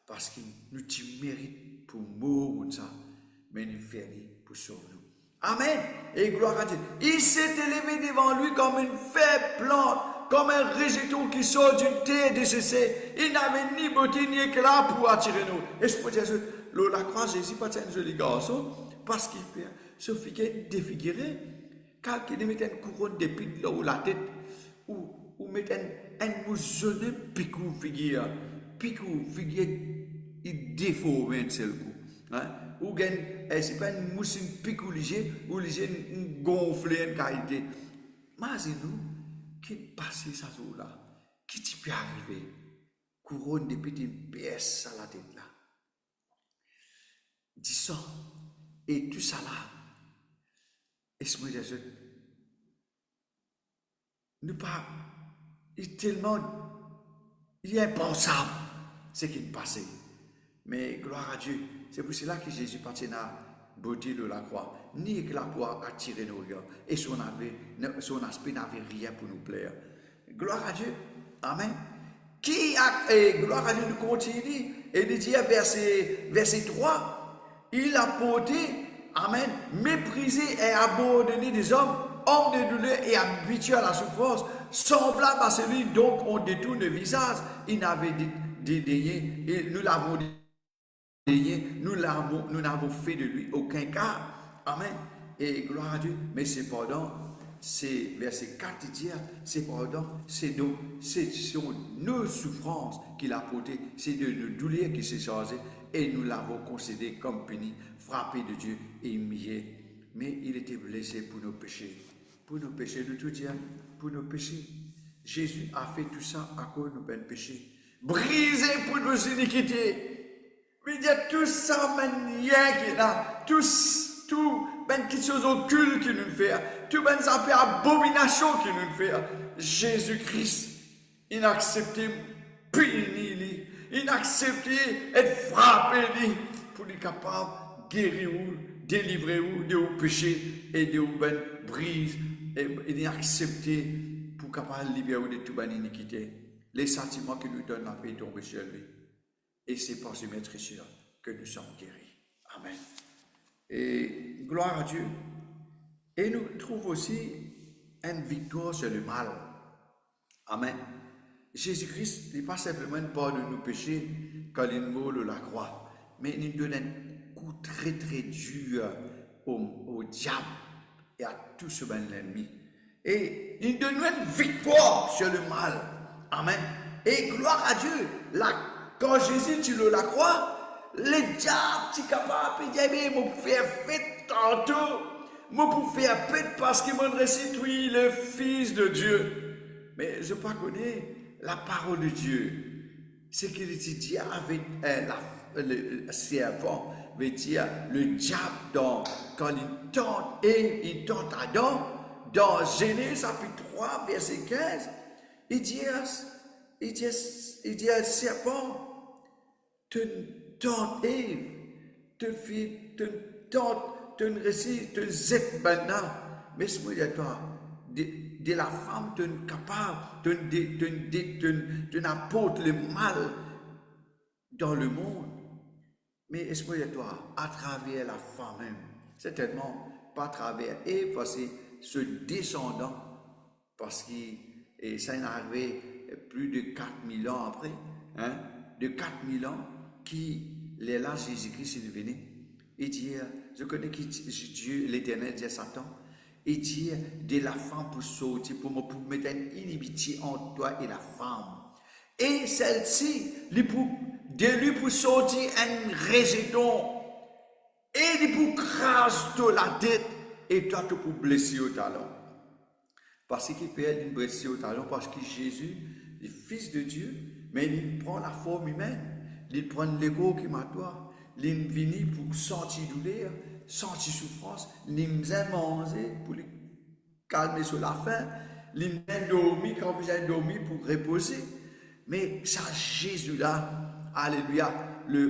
parce qu'il nous mérite pour mourir ça, mais il fait pour sauver nous. Amen. Et gloire à Dieu. Il s'est élevé devant lui comme une faible plante, comme un rejeton qui sort d'une terre desséchée. Il n'avait ni beauté ni éclat pour attirer nous. Est-ce que Jésus, la croix, Jésus, pas un joli garçon, parce qu'il se fait défigurer. Quand il met une couronne d'épines là où la tête, ou met un mousson picou figure, il déforme un seul coup. Ou bien, c'est pas une moussine picou léger, ou léger gonflé en qualité. Mais c'est nous qui passons ça là, qui peut arriver, couronne d'épines pièces à la tête là. Dis ça, et tout ça là. Est-ce que nous pas, il est impensable ce qui est passé. Mais gloire à Dieu, c'est pour cela que Jésus partit à beauté de la croix, ni que la croix attirer nos regards, et son aspect n'avait rien pour nous plaire. Gloire à Dieu, amen. Gloire à Dieu, nous continue, et il dit verset 3, il a porté, amen, méprisé et abandonné des hommes de douleur et habitué à la souffrance, semblable à celui dont on détourne le visage. Il n'avait dédaigné, et nous l'avons dédaigné, nous n'avons fait de lui aucun cas. Amen. Et gloire à Dieu. Mais cependant, c'est verset 4 qui dit, cependant, c'est sur nos souffrances qu'il a portées, c'est de nos douleurs qu'il s'est chargé, et nous l'avons considéré comme puni, frappé de Dieu et humilié. Mais il était blessé pour nos péchés. Pour nos péchés, de tout dire, pour nos péchés. Jésus a fait tout ça à cause de nos péchés. Brisé pour nos iniquités. Mais il y a tout ça, manière qui est là. Tout, quelque chose occulte qui nous fait. Tout, ça fait abomination qui nous fait. Jésus-Christ, il a accepté punir, il a accepté être frappé pour être capable de guérir ou délivrer ou de vos péchés et de vos brises. Et il a accepté pour capable de libérer de toute bonne iniquité. Les sentiments qui nous donnent la paix tombent sur lui. Et c'est par ce maître sûr que nous sommes guéris. Amen. Et gloire à Dieu. Et nous trouvons aussi une victoire sur le mal. Amen. Jésus-Christ n'est pas simplement pardonne nos péchés quand il mourut la croix, mais il nous donne un coup très très dur au diable et à tout ce bon ennemi. Et il donne une victoire sur le mal. Amen. Et gloire à Dieu. Là, quand Jésus tue la croix, les diables sont capables de dire, mais je vais faire fête tantôt. Je vais faire fête parce qu'il m'a restitué le Fils de Dieu. Mais je ne connais pas la parole de Dieu. Ce qu'il dit avec le serpent, veut dire le diable quand il tente et il tente Adam. Dans Genèse chapitre 3, verset 15, il dit à serpent, te tente Ève, te récit, te zette maintenant, mais ce moment toi, de la femme, te capable, te n'apporte le mal dans le monde, mais est-ce toi, à travers la femme même, certainement pas à travers Ève, parce que ce descendant, parce que ça est arrivé plus de 4000 ans après, de 4000 ans, qui est là, Jésus-Christ est venu, et dit, je connais que Dieu, l'Éternel, dit à Satan, et dit de la femme pour sortir, pour mettre une inimitié entre toi et la femme. Et celle-ci, de lui pour sortir un rejeton, et lui pour craser la tête, et toi, tu peux blesser au talon. Parce qu'il peut être blessé au talon, parce que Jésus, le Fils de Dieu, mais il prend la forme humaine, il prend l'ego qui m'a toi, il vient pour sentir douleur, sentir souffrance, il vient manger pour lui calmer sur la faim, il vient dormir quand vous avez dormi pour reposer. Mais ça, Jésus-là, alléluia,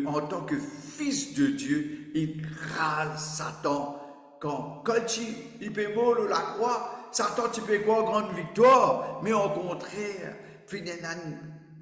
en tant que Fils de Dieu, il crase Satan. Quand il peut mourir la croix, Satan tu peux quoi grande victoire, mais au contraire, finalement,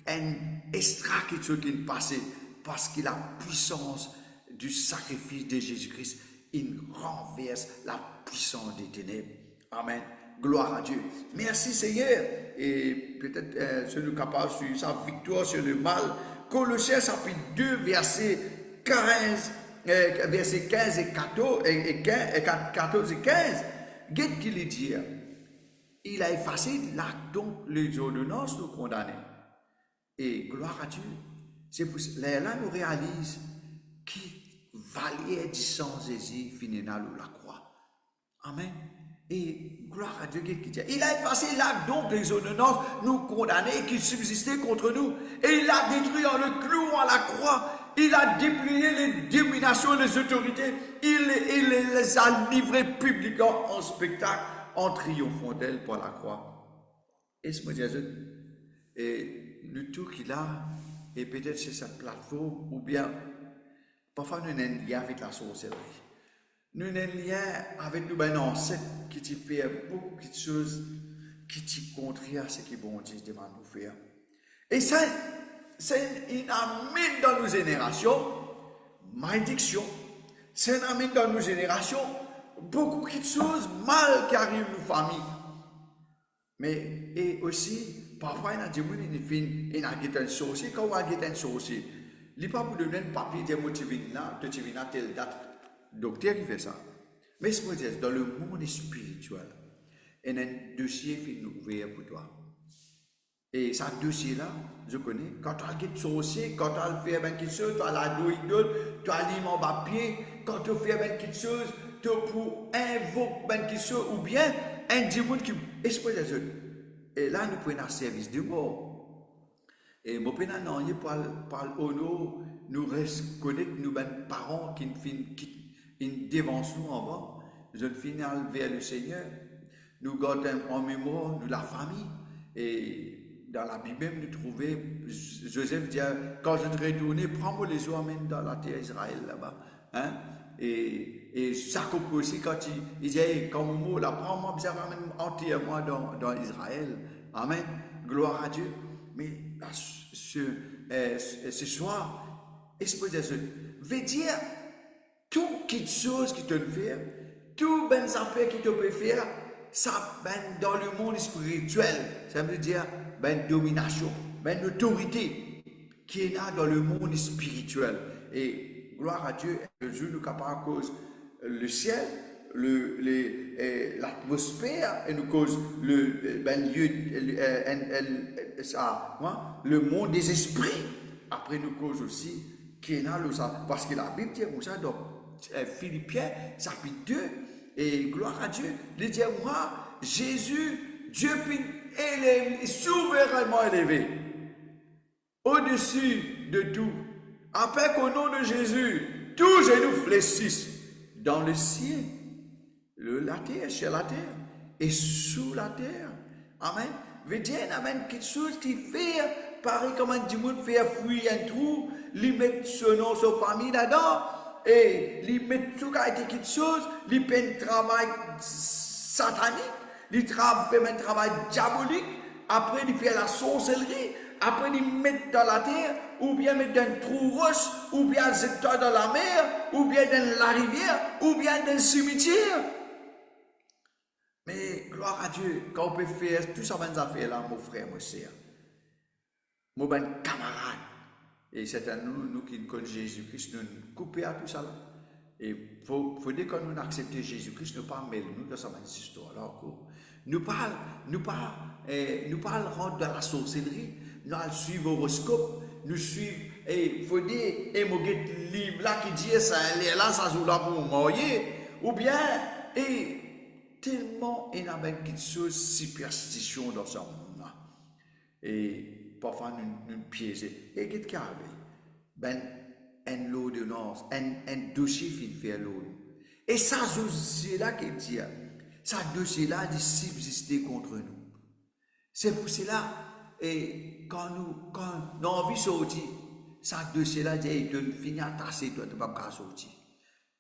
un extra qui est passé, parce que la puissance du sacrifice de Jésus-Christ, il renverse la puissance des ténèbres. Amen. Gloire à Dieu. Merci Seigneur. Et peut-être si nous sommes capables de suivre sa victoire sur le mal. Colossiens chapitre 2, verset 15. Verset 15 et 14 et 14 et 15, qu'est-ce qu'il dit? Il a effacé l'acte dont les ordonnances nous condamnaient. Et gloire à Dieu. C'est pour cela là nous réalise qui valait du sang Jésus final ou la croix. Amen. Et gloire à Dieu qui dit. Il a effacé l'acte dont les ordonnances nous condamnaient qui subsistaient contre nous. Et il l'a détruit en le clouant à la croix. Il a déplié les dominations, les autorités. Il les a livrées publiquement en spectacle, en triomphant d'elles par la croix. Et ce Jésus, et le tout qu'il a, et peut-être c'est sa plateforme, ou bien, parfois nous avons un lien avec la sorcellerie. Nous avons un lien avec nos ancêtres qui te fait beaucoup de choses qui te contraire à ce que bon Dieu demande de nous faire. Et ça, c'est une amène dans nos générations, malédiction, c'est une amène dans nos générations, beaucoup de choses mal qui arrivent dans nos familles. Mais, et aussi, parfois, il y a des gens qui ont un sorcier, quand on a un sorcier, il n'est pas pour donner un papier de motivina, de tivina telle date, docteur qui fait ça. Mais ce que je veux dire, dans le monde spirituel, il y a un dossier qui est ouvert pour toi. Et ce dossier-là, je connais, quand tu as un sorcier, quand tu as fait quelque chose, tu as la idole, tu as l'imam papier, quand tu fais quelque chose, tu pour invoquer quelque chose, ou bien un démon qui. Est-ce que et là, nous prenons un service de mort. Et mon père, non, il parle au nom, nous reconnaître, nous, ben, parents qui nous dévancent nous en bas, nous finissons vers le Seigneur, nous gardons en mémoire, nous, la famille, et dans la Bible, nous trouvons, Joseph dit, quand je te retourne, prends-moi les eaux, amène dans la terre d'Israël là-bas. Hein? Et Jacob aussi, quand il dit, hey, quand mon mot, là, prends-moi, ça ramène entièrement dans Israël. Amen. Gloire à Dieu. Mais ce soir, Esprit de Dieu veut dire toute chose qui te fait, tout ben affaire qui te peut faire, ça ben dans le monde spirituel, ça veut dire ben domination, ben autorité qui est là dans le monde spirituel. Et gloire à Dieu, Dieu nous capable à cause le ciel, l'atmosphère, et nous cause le monde des esprits. Après nous cause aussi qui est là, parce que la Bible dit comme ça dans Philippiens chapitre 2, et gloire à Dieu, il dit moi, Jésus, Dieu élevé, souverainement élevé, au-dessus de tout, après qu'au nom de Jésus, tous genoux fléchissent dans le ciel, la terre, sur la terre, et sous la terre. Amen. Veut dire, amen, quelque chose qui fait, pareil comme un démon fait fouiller un trou, lui mettre son nom, sa famille là-dedans, et lui mettre tout quelque chose, lui fait un travail satanique, lui fait un travail diabolique, après il fait la sorcellerie, après il met dans la terre, ou bien mettre dans un trou roche, ou bien jeter dans la mer, ou bien dans la rivière, ou bien dans le cimetière. Mais gloire à Dieu, quand on peut faire tout ça, on affaires là, mon frère, mon sœur, mon camarade, et c'est à nous qui connaissons Jésus-Christ, nous couper à tout ça là. Et il faut dire que nous acceptons Jésus-Christ, nous ne parlons pas nous dans cette histoire-là encore. Nous parlons rendre dans la sorcellerie, nous suivons l'horoscope, nous suivons, et il faut dire, et mon livre là qui dit ça, là, ça joue là pour marier, ou bien, et tellement il y a quelque chose de superstition dans ce monde-là. Et parfois nous piéger. Et qu'est-ce qui arrive? Ben, un l'ordonnance, un dossier fait l'eau. Et ça, c'est là qu'il dit, ça dossier-là de subsister contre nous. C'est pour cela, et quand nous avons envie de sortir, ça dossier-là dit, il donne fini à tasser, toi, tu ne peux pas sortir.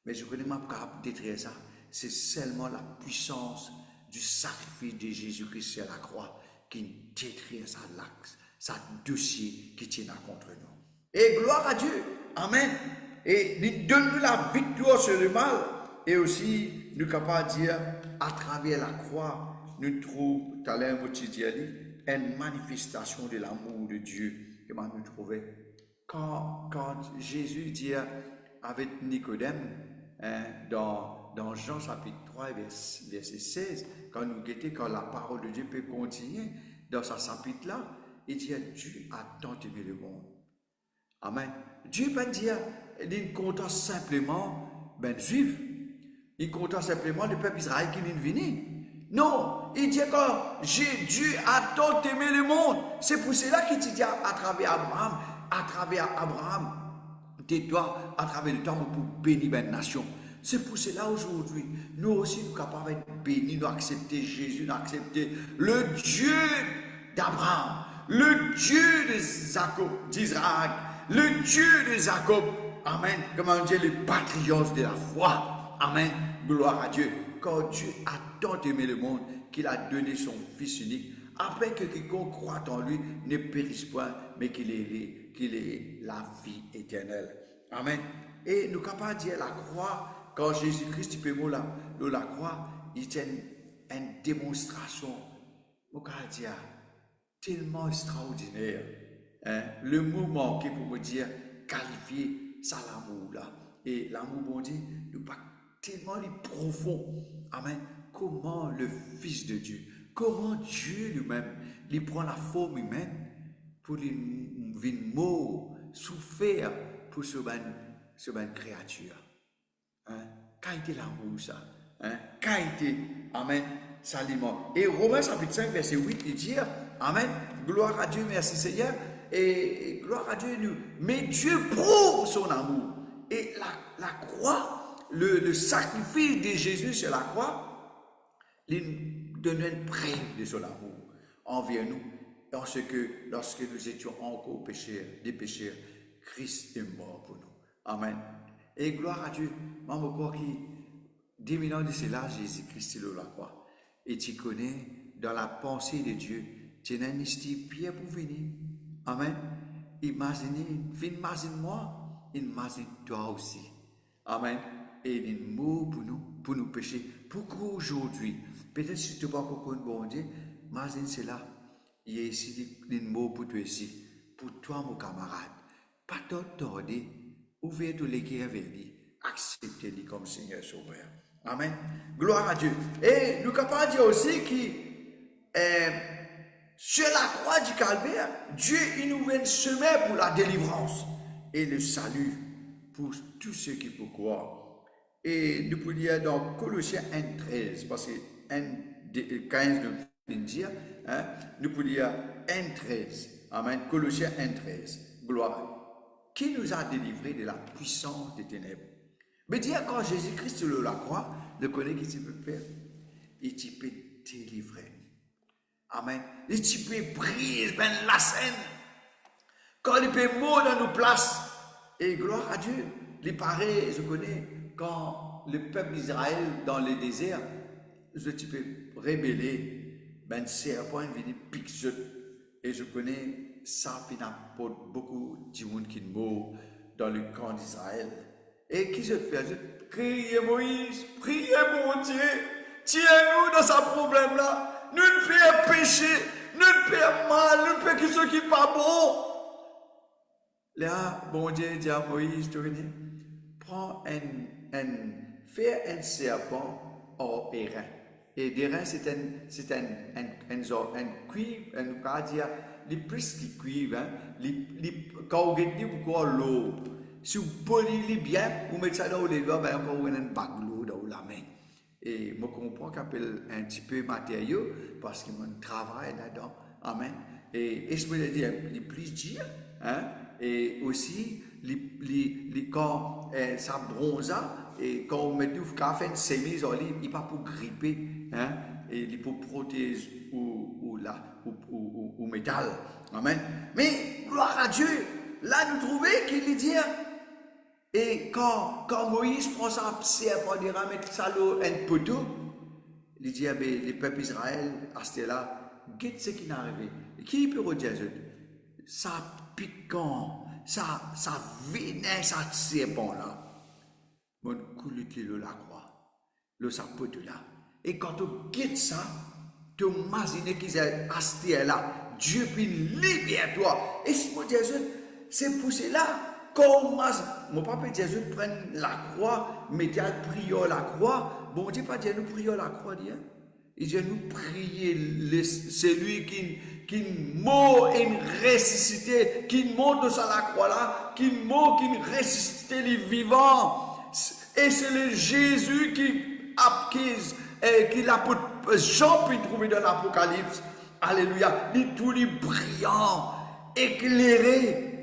Mais je connais ma capable de détruire ça. C'est seulement la puissance du sacrifice de Jésus-Christ sur la croix qui détruit ça dossier qui tient contre nous. Et gloire à Dieu. Amen. Et il donne-nous la victoire sur le mal. Et aussi, nous sommes capables de dire, à travers la croix, nous trouvons, tout à l'heure, une manifestation de l'amour de Dieu que nous trouvons. Quand Jésus dit avec Nicodème, dans Jean chapitre 3, verset 16, quand nous guettons, quand la parole de Dieu peut continuer dans ce chapitre-là, il dit Dieu a tant aimé le monde. Amen. Dieu ne peut pas dire, il compte simplement ben juif, il compte simplement le peuple Israël qui vient venir. Non, il dit que Dieu a tant aimé le monde. C'est pour cela qu'il dit à travers Abraham, tais-toi à travers le temps pour bénir la nation. C'est pour cela aujourd'hui, nous aussi nous sommes capables d'être bénis, nous accepter Jésus, nous accepter le Dieu d'Abraham, le Dieu d'Isaac, le Dieu de Jacob. Amen. Comme on dit, les patriotes de la foi. Amen. Gloire à Dieu. Quand Dieu a tant aimé le monde qu'il a donné son Fils unique, après que quiconque croit en lui ne périsse point, mais qu'il ait la vie éternelle. Amen. Et nous sommes capables de dire la croix, quand Jésus-Christ peut la croix, il tient une démonstration, nous sommes dire, tellement extraordinaire. Hein? Le mot manqué pour me dire, qualifier ça l'amour là. Et l'amour, bon Dieu, nous pas tellement profond. Amen. Comment le Fils de Dieu, comment Dieu lui-même, il prend la forme humaine pour venir mort, souffrir pour ce ban créature. Hein? Qu'a été l'amour ça? Hein? Qu'a été, amen, s'aliment. Et Romains chapitre 5, verset 8, il dit, Amen, gloire à Dieu, merci Seigneur, et gloire à Dieu, nous. Mais Dieu prouve son amour. Et la croix, le sacrifice de Jésus sur la croix, il donne une preuve de son amour envers nous. Parce que lorsque nous étions encore des pécheurs, Christ est mort pour nous. Amen. Et gloire à Dieu. Moi, je crois que 10 000 ans de cela, Jésus-Christ est sur la croix. Et tu connais, dans la pensée de Dieu, tu as une histoire Pierre pour venir. Amen. Imagine-moi, imagine-toi aussi. Amen. Et il est mort pour nous pécher. Pourquoi aujourd'hui, peut-être si tu n'as pas encore connu bon Dieu, imagine cela. Il est ici, il est mort pour toi ici. Pour toi, mon camarade. Pas t'attarder. Ouvrir tous les cœurs vers lui. Acceptez-le comme Seigneur Sauveur. Amen. Gloire à Dieu. Et nous sommes capables de dire aussi que sur la croix du Calvaire, Dieu il nous met un chemin pour la délivrance et le salut pour tous ceux qui peuvent croire. Et nous pouvons lire dans Colossiens 1,13, parce que 1,15 nous dire, nous pouvons lire 1,13. Amen. Colossiens 1,13. Gloire. Qui nous a délivrés de la puissance des ténèbres. Mais dire quand Jésus-Christ sur la croix, le connaît qui tu peux faire, et tu peux délivrer. Amen. Et tu peux briser la scène. Quand il peut mourir dans nos places. Et gloire à Dieu. Il paraît, je connais, quand le peuple d'Israël dans le désert, je peux rébeller, ben serpent vient piquer. Et je connais ça qui n'apporte beaucoup de monde qui meurt dans le camp d'Israël. Et qui se fait? Je crie Moïse, priez mon Dieu, tiens-nous dans ce problème-là. Nous ne faisons péché, nous ne faisons mal, nous ne faisons ce qui n'est pas bon. Là, bon Dieu dit à Moïse, prends fais un serpent en airain. Et d'airain, c'est un cuivre, on va dire, les plus qui cuivre, quand vous mettez beaucoup l'eau, si vous polissez bien, vous mettez ça dans les doigts, ben encore vous avez une bague d'eau dans la main. Et je comprends qu'on appelle un petit peu matériaux, parce qu'il y a un travail là-dedans. Amen. Et je peux le dire, les plus dire, et aussi, quand ça bronze, et quand vous mettez une chemise, il n'est pas pour gripper, et il est pour protéger ou métal. Amen. Mais, gloire à Dieu, là nous trouvons qu'il dit, et quand Moïse prend sa serpent, il ramène ça dans un poteau, il dit, les peuples d'Israël, à ce là, qu'est ce qui est arrivé? Qui peut redire ça piquant, ça vénère, ça serpent là. Mon coule qui le la croix, le sapote là. Et quand tu quittes ça, tu imagines qu'ils est asté là. Dieu puis libère toi. Et si mon Jésus, c'est pour cela qu'on mon papa Jésus prend la croix, mettez à prier la croix. Bon Dieu pas dire nous prions la croix, dit. Il dit nous prier celui qui mort et ressuscité, qui monte sur la croix là, qui mort, qui ressuscité les vivants. Et c'est le Jésus qui l'apôtre Jean peut trouver dans l'Apocalypse. Alléluia. Il est tout brillant, éclairé.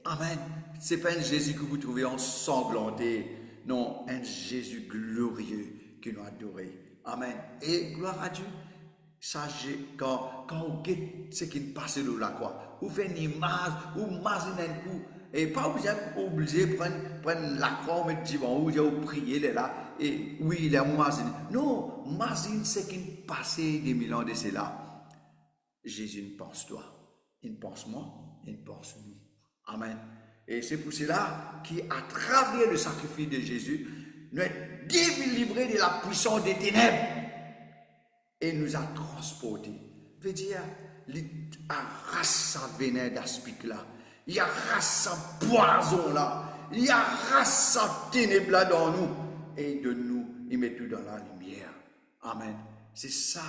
Amen. Ce n'est pas un Jésus que vous trouvez ensanglanté. Non, un Jésus glorieux que nous adorons. Amen. Et gloire à Dieu. Sachez quand vous guettez ce qui passe dans la croix, vous faites une image, vous imaginez un coup. Et pas obligé de prendre la croix, mettre devant vous, vous prier là. Et oui, il est imagine. Non, imagine ce qui passe des 1000 ans de cela. Jésus ne pense toi, il pense moi, il pense nous. Amen. Et c'est pour cela qu'à travers le sacrifice de Jésus, nous sommes délivrés de la puissance des ténèbres et nous a transportés. Veut dire, il arrache sa vénère d'aspic là, il arrache sa poison là, il arrache sa ténèbre là dans nous et de nous, il met tout dans la lumière. Amen. C'est ça,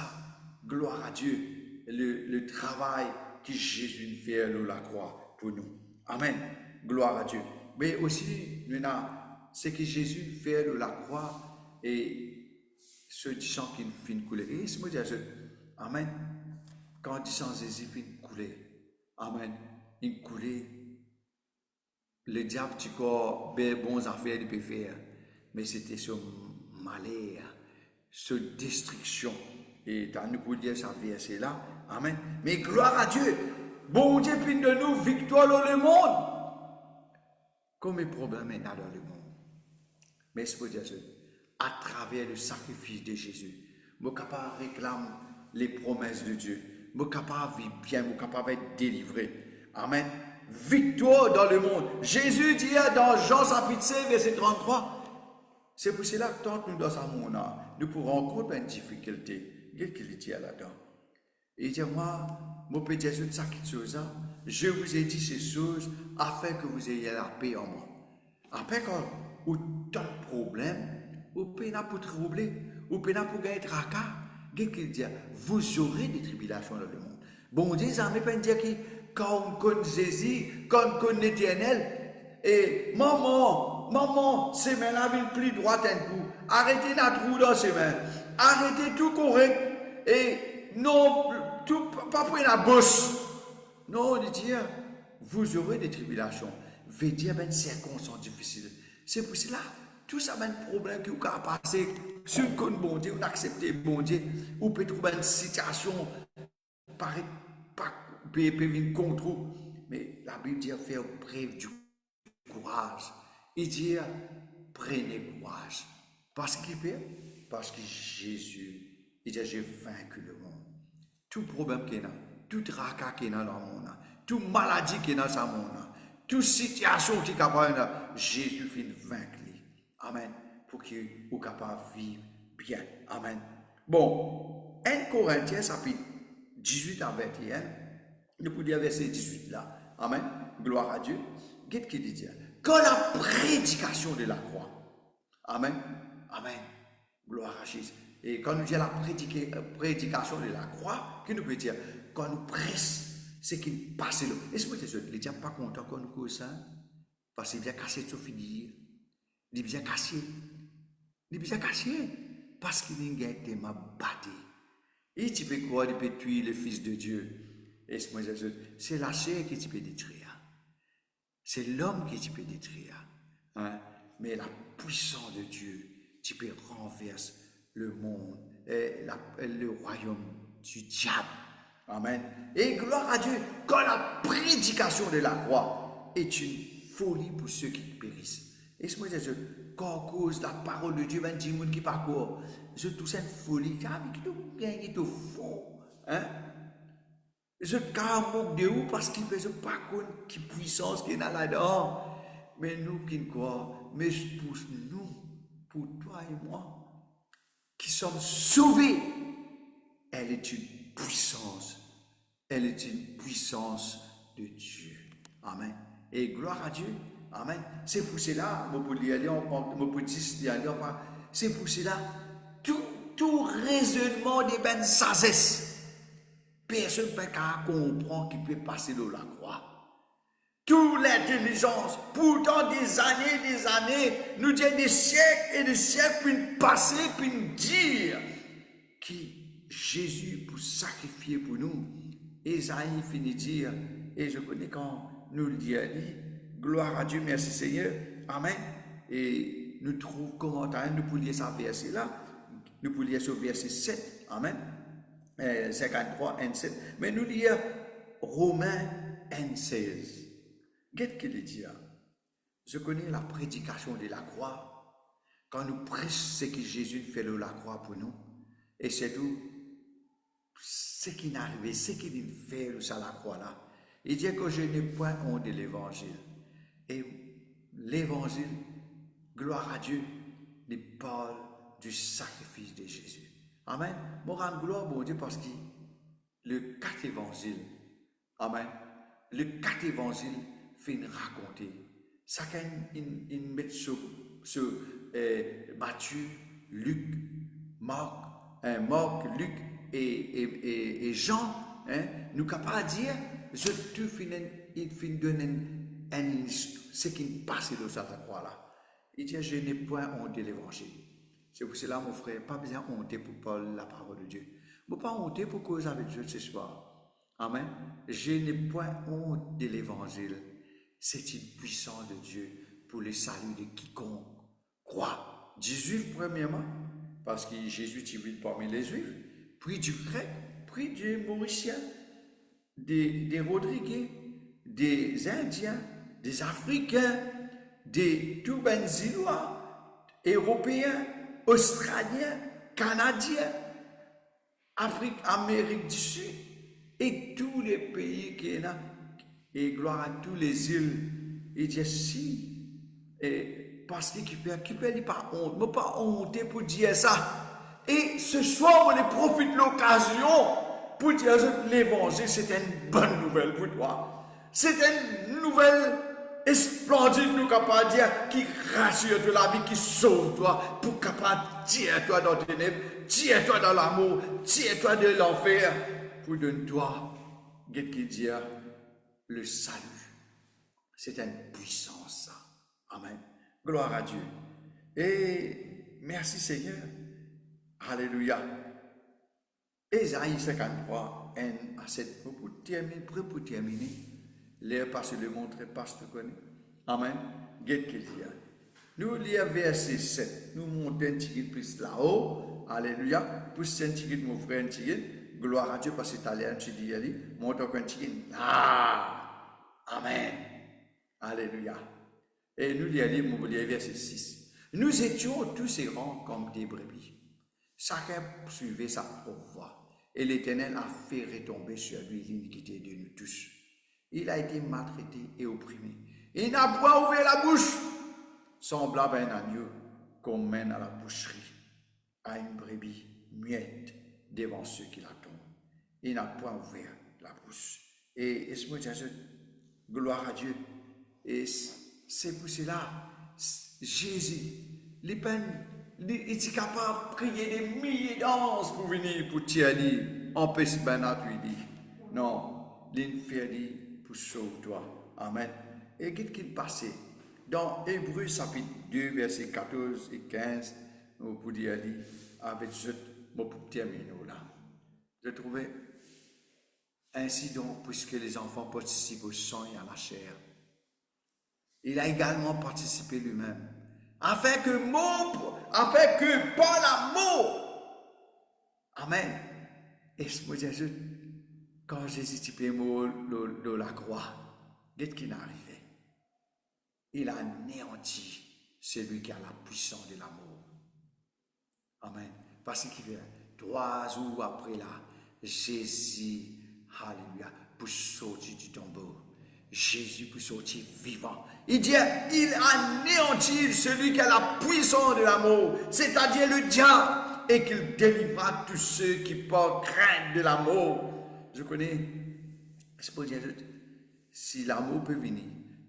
gloire à Dieu, le travail que Jésus fait à la croix pour nous. Amen. Gloire à Dieu. Mais aussi, nous avons ce que Jésus fait de la croix et ce du sang qui finit de couler. Et c'est moi dire, amen. Quand du sang Jésus finit de couler, amen, il coulait. Le diable, tu crois, des bons affaires, il peut faire. Mais c'était ce malheur, ce destruction. Et dans nous pour dire ça verset là, amen. Mais gloire à Dieu, bon Dieu puis de nous victoire dans le monde. Comme les problèmes est dans le monde. Mais c'est pour dire ça, à travers le sacrifice de Jésus, je suis capable de réclamer les promesses de Dieu. Je suis capable de vivre bien, je suis capable d'être délivré. Amen. Victoire dans le monde. Jésus dit dans Jean chapitre 5, verset 33, c'est pour cela que tant que nous dans ce monde, nous pourrons rencontrer une difficulté. Qu'est-ce qu'il dit là-dedans? Il dit, moi, mon Père Jésus, ça qui chose, je vous ai dit ces choses afin que vous ayez la paix en moi. Après, quand vous avez tant de problèmes, vous pouvez pas pour troubler, vous pouvez pas pour gagner tracas. Qu'est-ce qu'il dit? Vous aurez des tribulations dans le monde. Bon Dieu, ça ne veut pas dire que quand on connaît Jésus, quand on connaît l'Éternel, et maman, ses mains là viennent plus droite un coup. Arrêtez la trou dans ses mains. Arrêtez tout correct. Et non, tout, pas pour la bosse. Non, on dit, vous aurez des tribulations. Veut dire, ben, circonstances difficiles. C'est pour cela, tout ça, ben, problème qui vous a passé, sur le compte bon Dieu, on accepte bon Dieu, ou peut trouver une situation, paraît pas, peut venir contre vous. Mais la Bible dit, faire preuve du courage. Il dit, prenez courage. Parce qu'il peut, parce que Jésus, il dit, j'ai vaincu le monde. Tout problème qu'il y a, tout tracas qu'il y a dans le monde, toute maladie qu'il y a dans ce monde, toute situation qui est capable, Jésus finit vaincre. Amen. Pour qu'il soit capable de vivre bien. Amen. Bon, 1 Corinthiens, chapitre 18 à 21, nous pouvons dire verset 18 là. Amen. Gloire à Dieu. Qu'est-ce qu'il dit? Quand la prédication de la croix. Amen. Amen. Gloire à Jésus. Et quand nous disons la prédication de la croix, qu'est-ce que nous peut dire? Quand nous pressons, c'est qu'il passe là. Et c'est pour ça que les gens ne sont pas contents quand nous cause ça. Parce qu'il vient casser tout finir. Il vient casser. Il vient casser. Parce qu'il vient tellement battu. Et tu peux croire, il peut tuer le Fils de Dieu. Et c'est la chair qui peut détruire. C'est l'homme qui peut détruire. Hein? Mais la puissance de Dieu, tu peux renverser le monde, le royaume du diable. Amen. Et gloire à Dieu, quand la prédication de la croix est une folie pour ceux qui périssent. Et ce que je quand cause la parole de Dieu, ben, dit monde qui parcourt, je touche une folie, qui nous gagne au fond. Hein? Je carme de où parce qu'il ne peut pas connaître qui puissance qui est là-dedans. Mais nous qui ne croyons, mais pour nous, pour toi et moi, qui sommes sauvés, elle est une puissance. Elle est une puissance de Dieu. Amen. Et gloire à Dieu. Amen. C'est pour cela, c'est pour cela, tout raisonnement de ben sagesse, personne ne peut comprendre qui peut passer de la croix. Toute l'intelligence, pourtant des années, nous disons des siècles et des siècles, puis nous passer, puis nous dire que Jésus pour sacrifier pour nous. Esaïe finit de dire, et je connais quand nous le dit, gloire à Dieu, merci Seigneur, amen. Et nous trouvons commentaire, nous pouvons lire ce verset-là, nous pouvons lire ce verset 7, amen, 53, 7, mais nous lisons Romains 16. Qu'est-ce qu'il dit? Je connais la prédication de la croix, quand nous prêchons ce que Jésus fait de la croix pour nous, et c'est tout ce qui est arrivé, ce qu'il fait sur la croix là. Il dit que je n'ai point honte de l'évangile. Et l'évangile, gloire à Dieu, il parle du sacrifice de Jésus. Amen. Moi, rends gloire à Dieu parce que le 4 évangiles, amen, le 4 évangiles fait raconter. Chacun, il met sur Matthieu, Luc, Marc, Luc et Jean, hein, nous capables de dire, il finit donner ce qui passe dans cette croix là. Il dit, je n'ai point honte de l'évangile. C'est pour cela, mon frère, pas besoin de honter pour parler la parole de Dieu. Je ne pas honter pour cause avec Dieu ce soir. Amen. Je n'ai point honte de l'évangile. C'est une puissance de Dieu pour le salut de quiconque croit. Du juif, premièrement, parce que Jésus est parmi les juifs, puis du grec, puis du mauricien, des Rodriguais, des Indiens, des Africains, des Toubenzinois, Européens, Australiens, Canadiens, Amérique du Sud, et tous les pays qui sont là, et gloire à tous les îles. Et Dieu si, et parce qu'il n'est pas honte, mais pas honte pour dire ça. Et ce soir, on profite de l'occasion pour dire que l'évangile, c'est une bonne nouvelle pour toi. C'est une nouvelle splendide, nous capable de dire, qui rassure de la vie, qui sauve toi, pour capable de dire toi dans les ténèbres, dire toi dans l'amour, dire toi de l'enfer, pour donner toi, qu'est-ce qu'il dit, le salut. C'est une puissance, ça. Amen. Gloire à Dieu. Et merci Seigneur. Alléluia. Ésaïe 53, 1 à 7, pour terminer, l'air passe le montrer, passe le connaît. Amen. Qu'est-ce qu'il dit? Nous lisons verset 7. Nous montons un petit plus là-haut. Alléluia. Pour un petit mon frère, un petit. Gloire à Dieu parce que tu as l'air un petit dit, montons un petit. Ah. Amen. Alléluia. Et nous lisons verset 6. Nous étions tous errants comme des brebis. Chacun suivait sa propre voie. Et l'Éternel a fait retomber sur lui l'iniquité de nous tous. Il a été maltraité et opprimé. Il n'a point ouvert la bouche, semblable à un agneau qu'on mène à la boucherie, à une brebis muette devant ceux qui l'attendent. Il n'a point ouvert la bouche. Et ce mot gloire à Dieu. Et c'est pour cela, Jésus, il est capable de prier des milliers d'anges pour venir pour tirer, empêcher ben lui dit. Non, l'infini pour sauver toi. Amen. Et qu'est-ce qui passe? Dans Hébreux chapitre 2, versets 14 et 15, vous pouvez dire, avec ce mot pour terminer là. Je trouvais ainsi donc, puisque les enfants participent au sang et à la chair, il a également participé lui-même, afin que par l'amour, amen, et ce que Jésus, quand Jésus typé mot de la croix, qu'est-ce qui est arrivé? Il a anéanti celui qui a la puissance de l'amour. Amen. Parce qu'il vient 3 jours après là, Jésus, alléluia, pour sortir du tombeau. Jésus peut sortir vivant. Il dit, il anéantit celui qui a la puissance de l'amour, c'est-à-dire le diable, et qu'il délivra tous ceux qui portent crainte de l'amour. Je connais, c'est pour dire, si l'amour peut venir,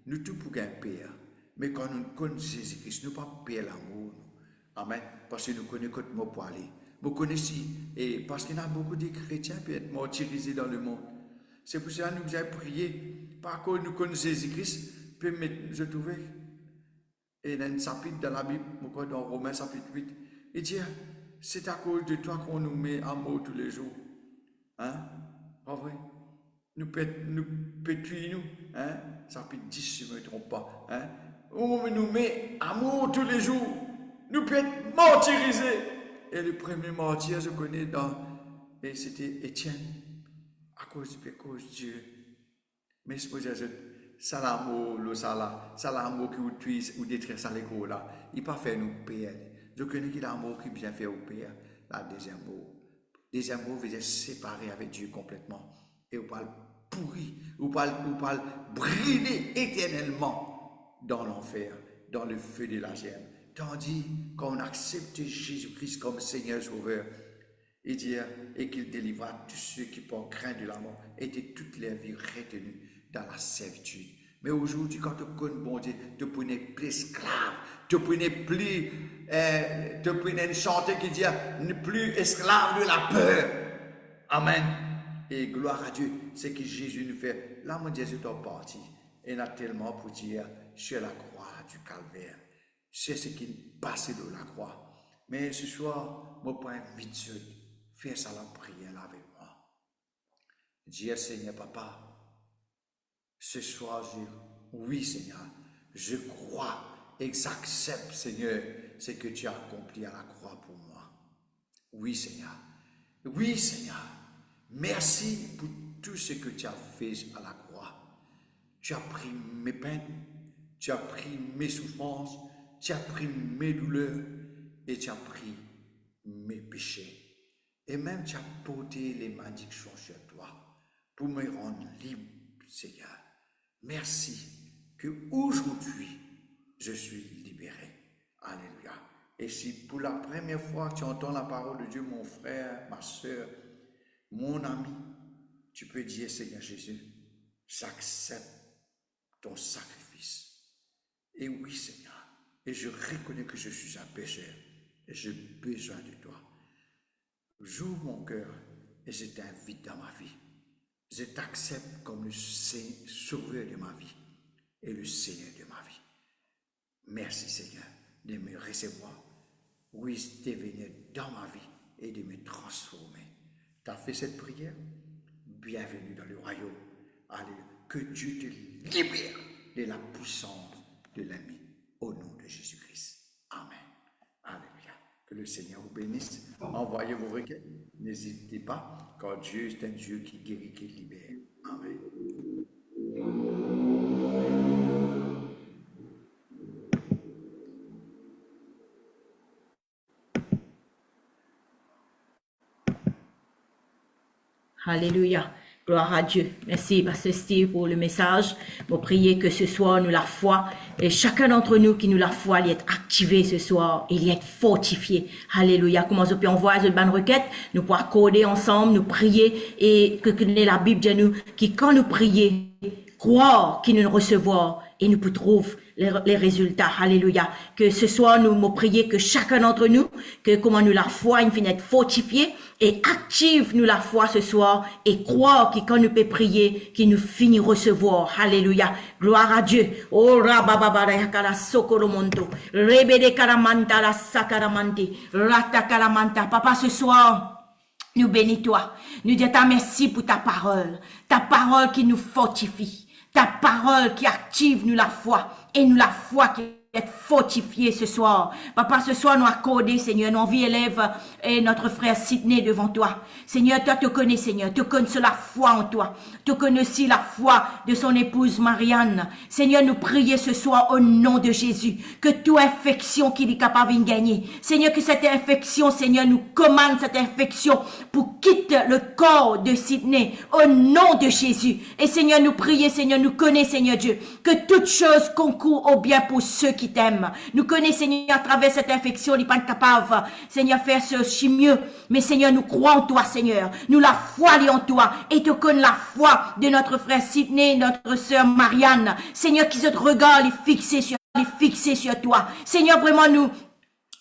nous tout pour un père, mais quand nous connaissons Jésus-Christ, nous ne pas perdre l'amour. Amen. Parce que nous connaissons notre mot pour aller. Vous connaissez, et parce qu'il y a beaucoup de chrétiens qui peuvent être martyrisés dans le monde. C'est pour cela que nous avons prié. Par contre, nous connaissons Jésus-Christ, je trouvais, et dans un chapitre dans la Bible, dans Romains chapitre 8, il dit, c'est à cause de toi qu'on nous met à mort tous les jours. Hein? En vrai? Nous pétuons, nous. Hein? Chapitre 10, si je ne me trompe pas. Hein? On nous met à mort tous les jours. Nous peut être martyrisés. Et le premier martyr, je connais et c'était Étienne. À cause du péché de Dieu. Mais je peux dire, Salamo, le Salamo qui vous tue ou détresse à l'école là, il n'a pas fait nous payer. Je connais qu'il a un mot qui bien fait au père. La deuxième mot. Deuxième mot veut dire séparer avec Dieu complètement. Et vous parlez pourri, vous parlez brûler éternellement dans l'enfer, dans le feu de la gemme. Tandis qu'on accepte Jésus-Christ comme Seigneur Sauveur, et dire, et qu'il délivra tous ceux qui par crainte de la mort étaient toute leur vie retenus dans la servitude. Mais aujourd'hui, quand tu connais bon Dieu, tu prenais plus esclave, tu prenais plus, tu prenais chanter qui dit, ne plus esclave de la peur. Amen. Et gloire à Dieu, c'est que Jésus nous fait. Là, mon Dieu, c'est en partie. Et il a tellement pour dire, sur la croix du calvaire. C'est ce qui est passé de la croix. Mais ce soir, moi, pas invite Dieu, faire ça la prière avec moi. Dire, Seigneur, papa, ce soir, oui, Seigneur, je crois et j'accepte, Seigneur, ce que tu as accompli à la croix pour moi. Oui, Seigneur. Oui, Seigneur. Merci pour tout ce que tu as fait à la croix. Tu as pris mes peines, tu as pris mes souffrances, tu as pris mes douleurs et tu as pris mes péchés. Et même tu as porté les malédictions sur toi pour me rendre libre, Seigneur. Merci que aujourd'hui je suis libéré. Alléluia. Et si pour la première fois tu entends la parole de Dieu, mon frère, ma soeur, mon ami, tu peux dire, Seigneur Jésus, j'accepte ton sacrifice. Et oui, Seigneur, et je reconnais que je suis un pécheur et j'ai besoin de toi. J'ouvre mon cœur et je t'invite dans ma vie. Je t'accepte comme le sauveur de ma vie et le Seigneur de ma vie. Merci, Seigneur, de me recevoir. Oui, de venir dans ma vie et de me transformer. Tu as fait cette prière? Bienvenue dans le royaume. Alléluia. Que Dieu te libère de la puissance de l'ennemi. Au nom de Jésus-Christ. Amen. Alléluia. Que le Seigneur vous bénisse. Envoyez vos requêtes. N'hésitez pas, car Dieu est un Dieu qui guérit, qui libère. Amen. Alléluia. Gloire à Dieu. Merci, Pasteur Steve, pour le message. Pour prier que ce soir, nous la foi, et chacun d'entre nous qui nous la foi, il est activé ce soir, il est fortifié. Alléluia. Comment on peut envoyer cette bonne requête? Nous pouvons accorder ensemble, nous prier, et que la Bible dit nous, qui quand nous prions, croire qu'il nous recevoir, et nous pouvons trouver les résultats. Alléluia. Que ce soir, nous prions que chacun d'entre nous, que comment nous la foi, il finit être fortifié, et active nous la foi ce soir, et croire que quand nous peut prier, qu'il nous finit recevoir. Alléluia. Gloire à Dieu. Oh, rabababara yakala sokoromonto. Rebede karamanta la sakaramante. Rata karamanta. Papa, ce soir, nous bénis toi. Nous disons merci pour ta parole. Ta parole qui nous fortifie. Ta parole qui active nous la foi. Et nous la foi qui est fortifiée ce soir. Papa, ce soir, nous accordons, Seigneur, nos vies élève et notre frère Sidney devant toi. Seigneur, toi te connais, Seigneur. Tu connais la foi en toi. Tu connais aussi la foi de son épouse Marianne. Seigneur, nous prions ce soir au nom de Jésus. Que toute infection qu'il est capable de gagner. Seigneur, que cette infection, Seigneur, nous commande cette infection pour quitter le corps de Sidney au nom de Jésus. Et Seigneur, nous prions, Seigneur, nous connais, Seigneur Dieu, que toute chose concourt au bien pour ceux qui t'aiment. Nous connaissons, Seigneur, à travers cette infection, il n'est pas capable, Seigneur, faire ce mieux. Mais Seigneur, nous croyons en toi, Seigneur. Nous la foi en toi. Et tu connais la foi de notre frère Sidney, notre sœur Marianne. Seigneur, qui se regarde et fixé sur toi. Seigneur, vraiment, nous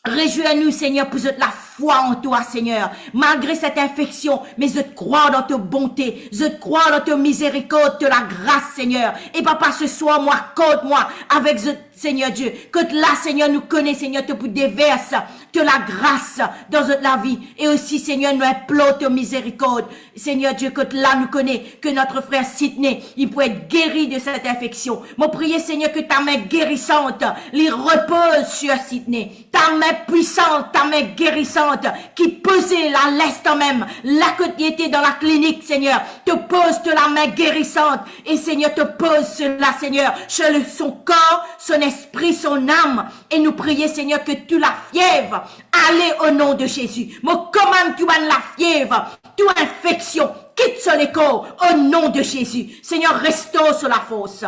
réjouis-nous, Seigneur, pour la foi en toi, Seigneur. Malgré cette infection, mais je te crois dans ta bonté. Je te crois dans ta miséricorde, de la grâce, Seigneur. Et papa, ce soir, moi, accorde-moi avec Seigneur Dieu, que là, Seigneur, nous connaît, Seigneur, te déverse de la grâce dans la vie. Et aussi, Seigneur, nous implore ta miséricorde. Seigneur Dieu, que là, nous connaît, que notre frère Sidney, il peut être guéri de cette infection. Moi, prier, Seigneur, que ta main guérissante, les repose sur Sidney. Ta main puissante, ta main guérissante, qui pesait la l'instant même, là que tu étais dans la clinique, Seigneur, te pose de la main guérissante. Et Seigneur, te pose cela, Seigneur, sur son corps, son esprit, son âme. Et nous prions, Seigneur, que tu la fièvre, allez au nom de Jésus. Moi, commande tu vas la fièvre, toute infection, quitte sur les corps, au nom de Jésus. Seigneur, restaure sur la fosse,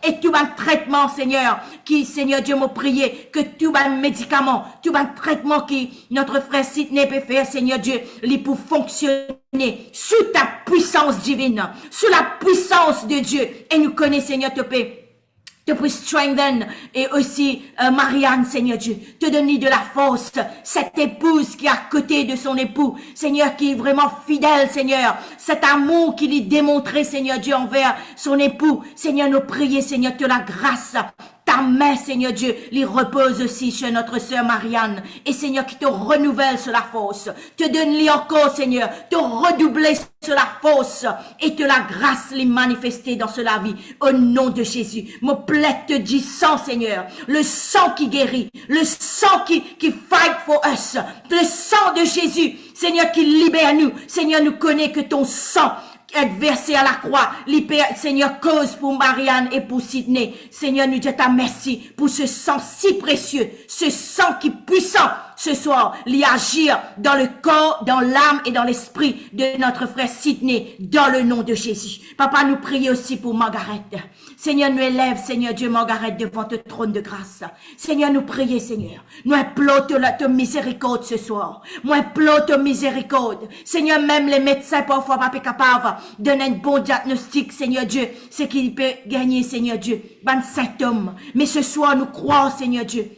et tout un traitement, Seigneur, qui, Seigneur Dieu, m'a prié, que tout un médicament, tout un traitement qui, notre frère Sidney peut faire, Seigneur Dieu, lui pour fonctionner sous ta puissance divine, sous la puissance de Dieu. Et nous connaissons, Seigneur, te puisse strengthen, et aussi Marianne, Seigneur Dieu, te donner de la force, cette épouse qui est à côté de son époux, Seigneur, qui est vraiment fidèle, Seigneur, cet amour qu'il est démontré, Seigneur Dieu, envers son époux, Seigneur, nous prions, Seigneur, de la grâce, ta ta main, Seigneur Dieu, les repose aussi chez notre sœur Marianne. Et Seigneur, qui te renouvelle sur la force. Te donne-lui encore, Seigneur, te redoubler sur la force et te la grâce les manifester dans cela vie. Au nom de Jésus. Mon plaide te dit sang, Seigneur. Le sang qui guérit. Le sang qui fight for us. Le sang de Jésus. Seigneur, qui libère nous. Seigneur, nous connaît que ton sang être versé à la croix, Seigneur, cause pour Marianne et pour Sydney. Seigneur, nous disons ta merci pour ce sang si précieux, ce sang qui est puissant ce soir, l'y agir dans le corps, dans l'âme et dans l'esprit de notre frère Sydney, dans le nom de Jésus. Papa, nous prions aussi pour Margaret. Seigneur, nous élève, Seigneur Dieu, Margaret, devant ton trône de grâce. Seigneur, nous prions, Seigneur. Nous implorons ta miséricorde ce soir. Nous implorons ta miséricorde. Seigneur, même les médecins, parfois, pas capables de donner un bon diagnostic, Seigneur Dieu, ce qu'il peut gagner, Seigneur Dieu, ban symptômes. Mais ce soir, nous croyons, Seigneur Dieu,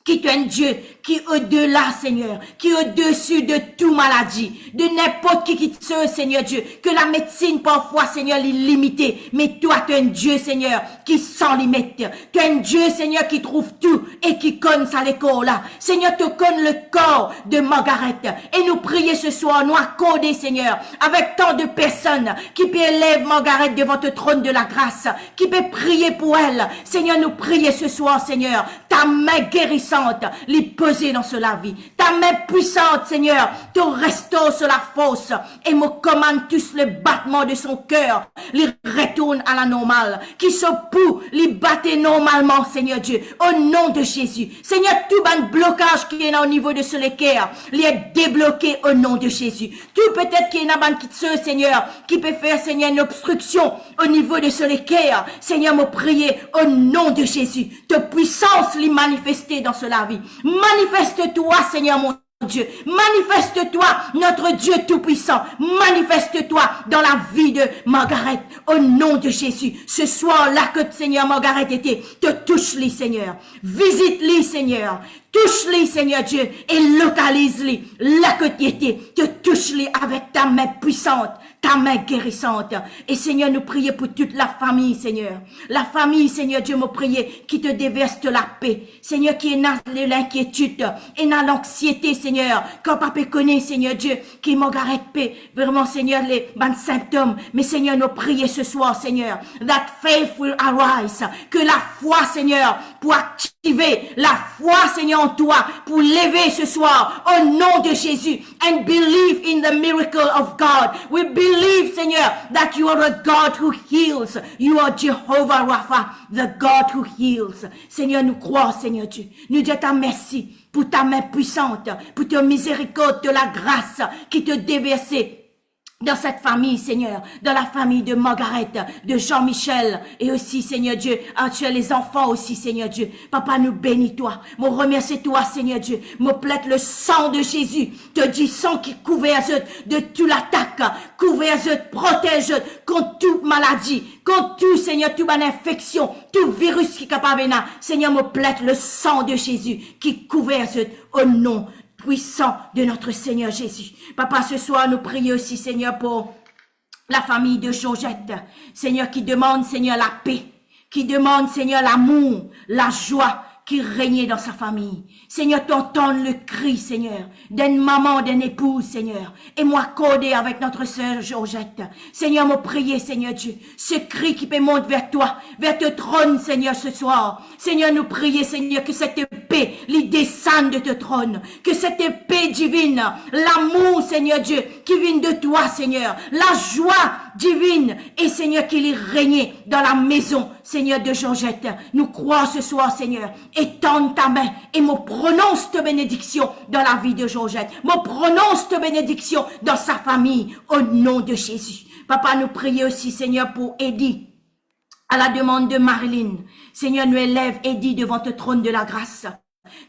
qui est un Dieu qui est au-delà, Seigneur, qui est au-dessus de toute maladie, de n'importe qui te Seigneur Dieu, que la médecine parfois, Seigneur, est limitée, mais toi, tu es un Dieu, Seigneur, qui sans limite, tu es un Dieu, Seigneur, qui trouve tout et qui connaît ça l'école là. Seigneur, tu connais le corps de Margaret et nous prions ce soir, nous accorder, Seigneur, avec tant de personnes qui peuvent élever Margaret devant ton trône de la grâce, qui peuvent prier pour elle. Seigneur, nous prions ce soir, Seigneur, ta main guérissante, les poser dans cela vie. Ta main puissante, Seigneur, te restaure sur la force et me commande tous le battement de son cœur, les retourne à la normale, qui se pour les battre normalement, Seigneur Dieu, au nom de Jésus. Seigneur, tout ban blocage qui est là au niveau de ce l'équerre, les débloqué au nom de Jésus. Tout peut-être qui est là ban qui te Seigneur, qui peut faire, Seigneur, une obstruction au niveau de ce l'équerre. Seigneur, me prier au nom de Jésus. Ta puissance les manifester dans cela vie. Manifeste-toi, Seigneur mon Dieu. Manifeste-toi, notre Dieu tout-puissant. Manifeste-toi dans la vie de Margaret. Au nom de Jésus. Ce soir-là que Seigneur Margaret était, te touche-les, Seigneur. Visite-les, Seigneur. Touche-les, Seigneur Dieu, et localise-les. Là que tu étais, te touche-les avec ta main puissante, ta main guérissante. Et Seigneur, nous prions pour toute la famille, Seigneur. La famille, Seigneur Dieu, nous prions qui te déverse de la paix. Seigneur, qui est dans l'inquiétude et dans l'anxiété, Seigneur. Quand papa connaît, Seigneur Dieu, qui Margaret paix. Vraiment, Seigneur, les bons symptômes. Mais Seigneur, nous prions ce soir, Seigneur, that faith will arise. Que la foi, Seigneur, pour activer la foi, Seigneur, en toi, pour lever ce soir, au nom de Jésus, and believe in the miracle of God. We believe, Seigneur, that you are a God who heals. You are Jehovah Rapha, the God who heals. Seigneur, nous croyons, Seigneur Dieu. Nous disons ta merci pour ta main puissante, pour ta miséricorde, de la grâce qui te déversait dans cette famille, Seigneur, dans la famille de Margaret, de Jean-Michel, et aussi, Seigneur Dieu, tu as les enfants aussi, Seigneur Dieu. Papa, nous bénis-toi. Nous remercie-toi, Seigneur Dieu. Me plaide le sang de Jésus. Te dis sang qui couvert de toute l'attaque, couvert, protège contre toute maladie, contre tout, Seigneur, toute infection, tout virus qui est capable de Seigneur, me plaide le sang de Jésus qui couvert au nom puissant de notre Seigneur Jésus. Papa, ce soir, nous prions aussi, Seigneur, pour la famille de Georgette. Seigneur, qui demande, Seigneur, la paix, qui demande, Seigneur, l'amour, la joie qui régnait dans sa famille. Seigneur, t'entends le cri, Seigneur, d'une maman, d'une épouse, Seigneur. Et moi, accordé avec notre sœur Georgette. Seigneur, me prier, Seigneur Dieu, ce cri qui peut monter vers toi, vers ton trône, Seigneur, ce soir. Seigneur, nous prier, Seigneur, que cette paix, les descende de ton trône. Que cette paix divine, l'amour, Seigneur Dieu, qui vient de toi, Seigneur. La joie divine, et Seigneur, qu'il y règne dans la maison, Seigneur, de Georgette. Nous croyons ce soir, Seigneur. Étends ta main et me prononce ta bénédiction dans la vie de Georgette. Me prononce ta bénédiction dans sa famille au nom de Jésus. Papa, nous prions aussi, Seigneur, pour Eddie. À la demande de Marilyn. Seigneur, nous élève Eddie devant ton trône de la grâce.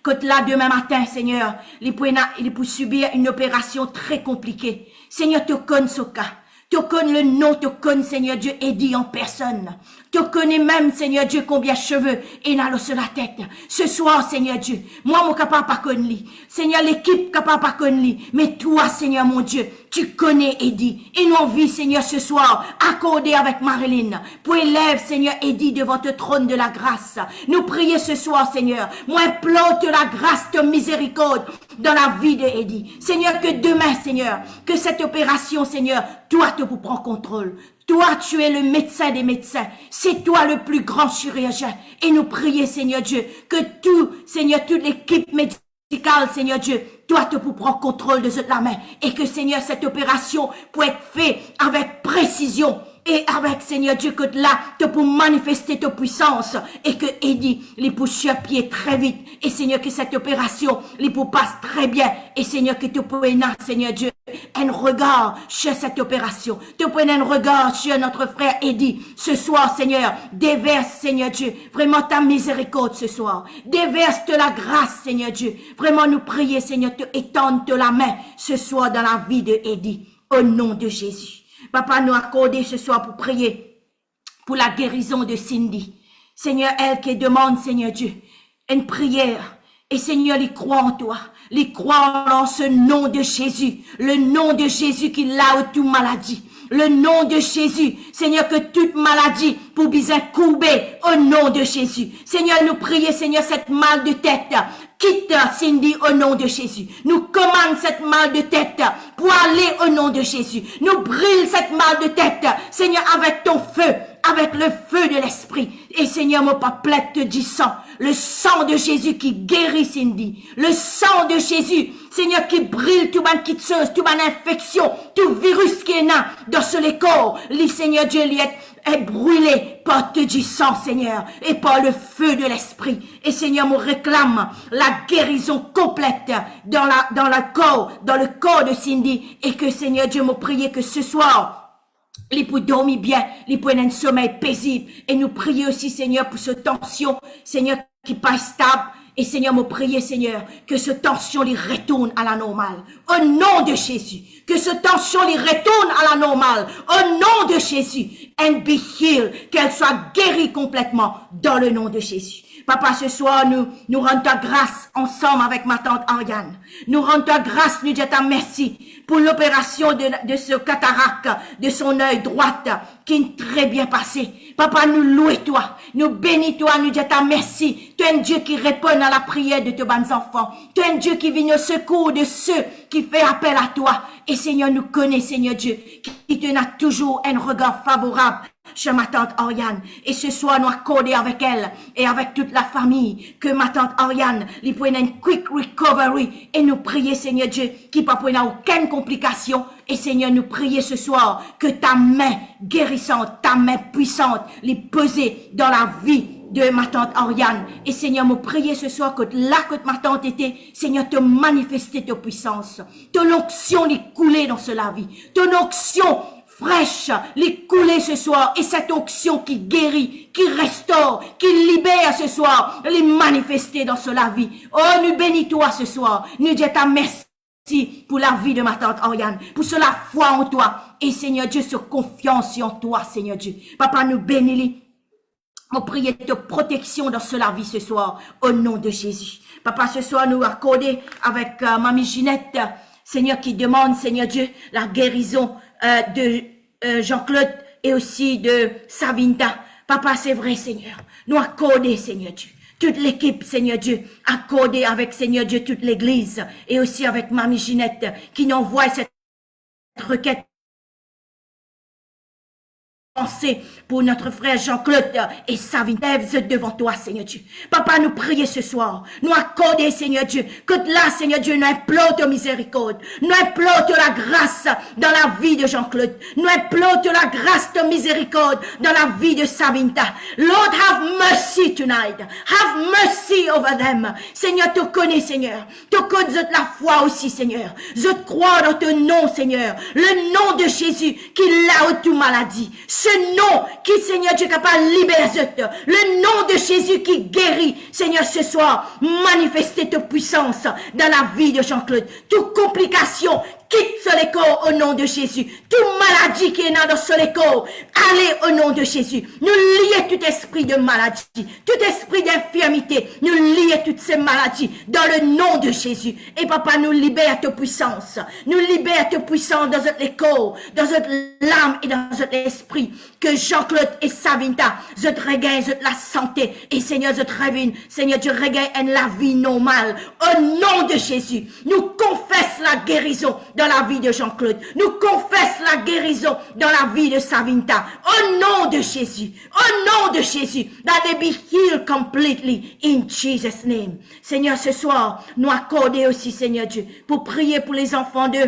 Quand là, demain matin, Seigneur, il peut subir une opération très compliquée. Seigneur, te connais ce cas. Tu connais le nom, tu connais, Seigneur Dieu, Eddie en personne. Tu connais même, Seigneur Dieu, combien de cheveux et n'a sur la tête. Ce soir, Seigneur Dieu, moi, mon capable pas connaître. Seigneur, l'équipe capable pas connaître. Mais toi, Seigneur, mon Dieu, tu connais Eddie. Et nous envie, Seigneur, ce soir, accorder avec Marilyn. Pour élève, Seigneur, Eddie, devant le trône de la grâce. Nous prions ce soir, Seigneur. Moi, implore la grâce, de miséricorde dans la vie de Eddie. Seigneur, que demain, Seigneur, que cette opération, Seigneur, toi, tu pour prendre contrôle. Toi, tu es le médecin des médecins. C'est toi le plus grand chirurgien. Et nous prions, Seigneur Dieu, que tout, Seigneur, toute l'équipe médicale, Seigneur Dieu, toi, tu pour prendre contrôle de la main. Et que, Seigneur, cette opération peut être faite avec précision. Et avec, Seigneur Dieu, que là, tu pour manifester ta puissance. Et que Eddie, les pousse sur pied très vite. Et Seigneur, que cette opération, les pour passe très bien. Et Seigneur, que tu peux, Seigneur Dieu, un regard sur cette opération. Tu peux un regard sur notre frère Eddie. Ce soir, Seigneur, déverse, Seigneur Dieu, vraiment ta miséricorde ce soir. Déverse de la grâce, Seigneur Dieu. Vraiment nous prier, Seigneur, te étendre de la main ce soir dans la vie de Eddie. Au nom de Jésus. Papa, nous accorder ce soir pour prier pour la guérison de Cindy. Seigneur, elle qui demande, Seigneur Dieu, une prière. Et Seigneur, il croit en toi. Il croit en ce nom de Jésus. Le nom de Jésus qui l'a toute maladie. Le nom de Jésus. Seigneur, que toute maladie pour bien courber au nom de Jésus. Seigneur, nous prions, Seigneur, cette mal de tête. Quitte Cindy au nom de Jésus. Nous commandons cette mal de tête pour aller au nom de Jésus. Nous brûlons cette mal de tête, Seigneur, avec ton feu, avec le feu de l'esprit. Et Seigneur, mon papa, te dit sang. Le sang de Jésus qui guérit Cindy. Le sang de Jésus, Seigneur, qui brûle toute bonne quitteuse, toute bonne infection, tout virus qui est là dans ce corps. Le Seigneur Dieu, est brûlé par du sang, Seigneur, et par le feu de l'esprit. Et Seigneur, me réclame la guérison complète dans le corps de Cindy. Et que Seigneur Dieu, me prie que ce soir, il peut dormir bien, il peut avoir un sommeil paisible. Et nous prions aussi, Seigneur, pour cette tension, Seigneur, qui pas stable. Et Seigneur, me prier, Seigneur, que ce tension lui retourne à la normale. Au nom de Jésus. Que ce tension lui retourne à la normale. Au nom de Jésus. And be healed. Qu'elle soit guérie complètement dans le nom de Jésus. Papa, ce soir, nous rendons ta grâce ensemble avec ma tante Ariane. Nous rendons ta grâce, nous disons ta merci pour l'opération de ce cataracte, de son œil droit, qui est très bien passé. Papa, nous louons toi, nous bénis toi, nous disons ta merci. Tu es un Dieu qui répond à la prière de tes bonnes enfants. Tu es un Dieu qui vient au secours de ceux qui font appel à toi. Et Seigneur, nous connaît, Seigneur Dieu, qui te n'a toujours un regard favorable chez ma tante Ariane. Et ce soir, nous accordons avec elle et avec toute la famille que ma tante Ariane lui prenne une quick recovery. Et nous prions, Seigneur Dieu, qui ne prenne aucune complication. Et Seigneur, nous prions ce soir que ta main guérissante, ta main puissante, les peser dans la vie de ma tante Ariane. Et Seigneur, me prier ce soir que là que ma tante était, Seigneur, te manifester ta puissance. Ton onction les couler dans cela vie. Ton onction fraîche, les couler ce soir, et cette onction qui guérit, qui restaure, qui libère ce soir, les manifester dans cela vie. Oh, nous bénis-toi ce soir. Nous disons ta merci pour la vie de ma tante Ariane, pour cela foi en toi. Et Seigneur Dieu, ce confiance en toi, Seigneur Dieu. Papa, nous bénis-les. On prie de protection dans cela vie ce soir, au nom de Jésus. Papa, ce soir, nous accorder avec Mamie Ginette, Seigneur, qui demande, Seigneur Dieu, la guérison de Jean-Claude et aussi de Savinta. Papa, c'est vrai, Seigneur. Nous accorder, Seigneur Dieu. Toute l'équipe, Seigneur Dieu, accorder avec, Seigneur Dieu, toute l'église et aussi avec Mamie Ginette qui nous envoie cette requête. Pensez pour notre frère Jean-Claude et Savinta devant toi, Seigneur Dieu. Papa, nous prions ce soir. Nous accorder, Seigneur Dieu, que là, Seigneur Dieu, nous implore ta miséricorde. Nous implore la grâce dans la vie de Jean-Claude. Nous implore la grâce, ta miséricorde dans la vie de Savinta. Lord, have mercy tonight. Have mercy over them. Seigneur, te connais, Seigneur. Te connais la foi aussi, Seigneur. Je te crois dans ton nom, Seigneur. Le nom de Jésus qui l'a toute maladie. Ce nom qui, Seigneur Dieu, capable de libérer, le nom de Jésus qui guérit, Seigneur, ce soir, manifester ta puissance dans la vie de Jean-Claude. Toute complication quitte ce corps au nom de Jésus. Toute maladie qui est dans ce corps, allez au nom de Jésus. Nous lions tout esprit de maladie, tout esprit d'infirmité. Nous lions toutes ces maladies dans le nom de Jésus. Et papa, nous libère ta puissance. Nous libère ta puissance dans notre corps, dans notre l'âme et dans notre esprit. Que Jean-Claude et Savinta, je te regagne la santé. Et Seigneur, je te reviens. Seigneur, tu regagnes la vie normale. Au nom de Jésus, nous confessons la guérison dans la vie de Jean-Claude. Nous confessons la guérison dans la vie de Savinta. Au nom de Jésus. Au nom de Jésus. That they be healed completely in Jesus' name. Seigneur, ce soir, nous accorder aussi, Seigneur Dieu, pour prier pour les enfants de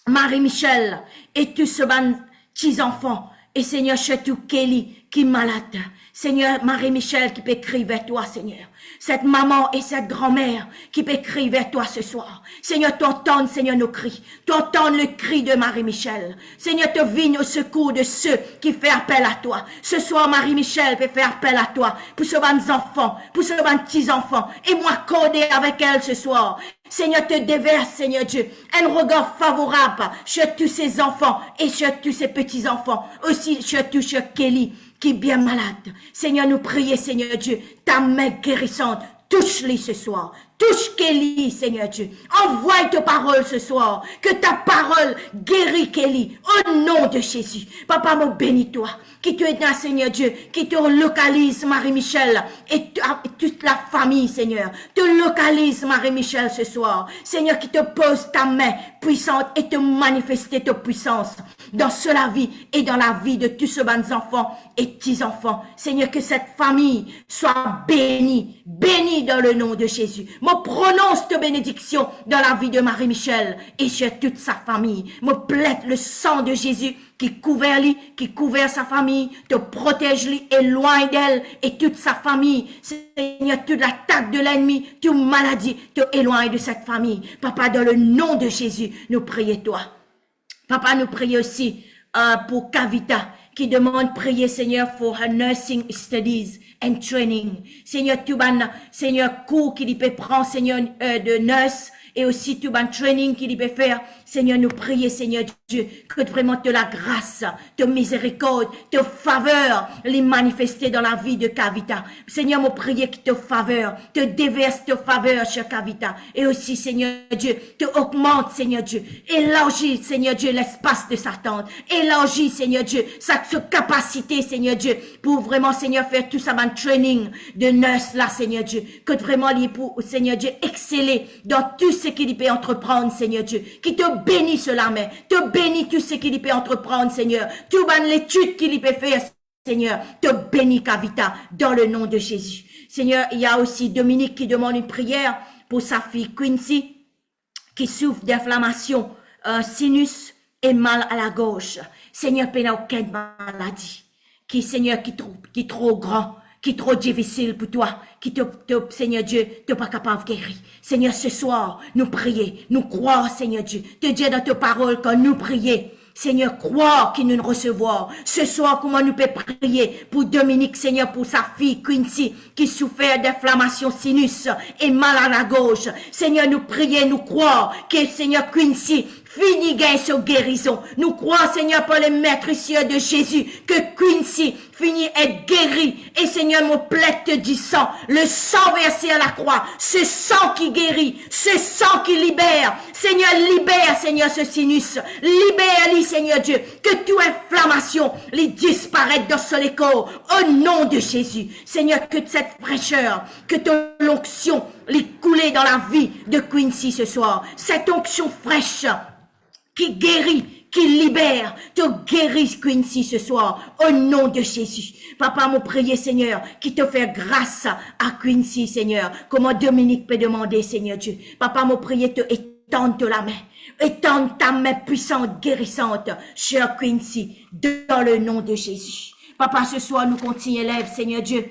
Marie-Michel et tous ces petits enfants. Et Seigneur, surtout Kelly qui est malade. Seigneur, Marie-Michel qui peut crier vers toi, Seigneur. Cette maman et cette grand-mère qui peut crier vers toi ce soir. Seigneur, t'entends, Seigneur, nos cris. T'entends le cri de Marie-Michel. Seigneur, te vigne au secours de ceux qui font appel à toi. Ce soir, Marie-Michel peut faire appel à toi pour ce enfants, pour ce petits-enfants. Et moi, accorder avec elle ce soir. Seigneur, te déverse, Seigneur Dieu, un regard favorable sur tous ces enfants et sur tous ces petits-enfants. Aussi, surtout sur Kelly, qui est bien malade. Seigneur, nous prions, Seigneur Dieu, ta main guérissante, touche-les ce soir. Touche Kelly, Seigneur Dieu. Envoie ta parole ce soir. Que ta parole guérit Kelly. Au nom de Jésus. Papa, me bénis-toi. Qui te aide, Seigneur Dieu. Qui te localise, Marie-Michel. Et toute la famille, Seigneur. Te localise, Marie-Michel, ce soir. Seigneur, qui te pose ta main puissante et te manifester ta puissance dans cela vie et dans la vie de tous ces enfants et petits-enfants. Seigneur, que cette famille soit bénie. Bénie dans le nom de Jésus. Me prononce ta bénédiction dans la vie de Marie-Michel et sur toute sa famille. Me plaide le sang de Jésus qui couvert lui, qui couvert sa famille, te protège lui, éloigne d'elle et toute sa famille. Seigneur, toute l'attaque de l'ennemi, toute maladie, te éloigne de cette famille. Papa, dans le nom de Jésus, nous prions toi. Papa, nous prions aussi pour Kavita, qui demande prier, Seigneur, for her nursing studies and training. Seigneur, tout ban, Seigneur, cours qu'il peut prendre, Seigneur, de nurse, et aussi tout ban training qu'il peut faire. Seigneur, nous prions, Seigneur Dieu, que vraiment de la grâce, de miséricorde, de faveur, les manifester dans la vie de Kavita. Seigneur, nous prions que te faveur, te déverse te faveur sur Kavita. Et aussi, Seigneur Dieu, te augmente, Seigneur Dieu. Élargis, Seigneur Dieu, l'espace de sa tente. Élargis, Seigneur Dieu, sa capacité, Seigneur Dieu, pour vraiment, Seigneur, faire tout ça, un training de nurse là, Seigneur Dieu. Que vraiment, lui, pour, Seigneur Dieu, exceller dans tout ce qu'il peut entreprendre, Seigneur Dieu. Qui te bénit cela, mais te bénis tout ce qu'il peut entreprendre, Seigneur. Tout ban l'étude qu'il peut faire, Seigneur. Te bénis, Kavita, dans le nom de Jésus. Seigneur, il y a aussi Dominique qui demande une prière pour sa fille Quincy, qui souffre d'inflammation, sinus et mal à la gorge. Seigneur, il n'y a aucune maladie. Qui, Seigneur, qui est trop grand, qui est trop difficile pour toi, qui Seigneur Dieu, tu n'es pas capable de guérir. Seigneur, ce soir, nous prions, nous croyons, Seigneur Dieu, te dire dans ta parole quand nous prions. Seigneur, croire qu'il nous recevoir. Ce soir, comment nous pouvons prier pour Dominique, Seigneur, pour sa fille Quincy, qui souffert d'inflammation sinus et mal à la gorge. Seigneur, nous prions, nous croire que Seigneur Quincy fini gagne sa guérison. Nous croyons, Seigneur, par le maître cieux de Jésus, que Quincy finit être guéri. Et Seigneur, mon plaide te dit sang, le sang versé à la croix, ce sang qui guérit, ce sang qui libère. Seigneur, libère, Seigneur, ce sinus. Libère-lui, Seigneur Dieu, que toute inflammation lui disparaisse dans ce corps, au nom de Jésus. Seigneur, que cette fraîcheur, que ton onction lui coule dans la vie de Quincy ce soir. Cette onction fraîche, qui guérit, qui libère, te guérit Quincy ce soir, au nom de Jésus. Papa, mon prier, Seigneur, qui te fait grâce à Quincy, Seigneur, comment Dominique peut demander, Seigneur Dieu. Papa, mon prier, te étendre la main, étendre ta main puissante, guérissante, sur Quincy, dans le nom de Jésus. Papa, ce soir, nous continuons, élève, Seigneur Dieu,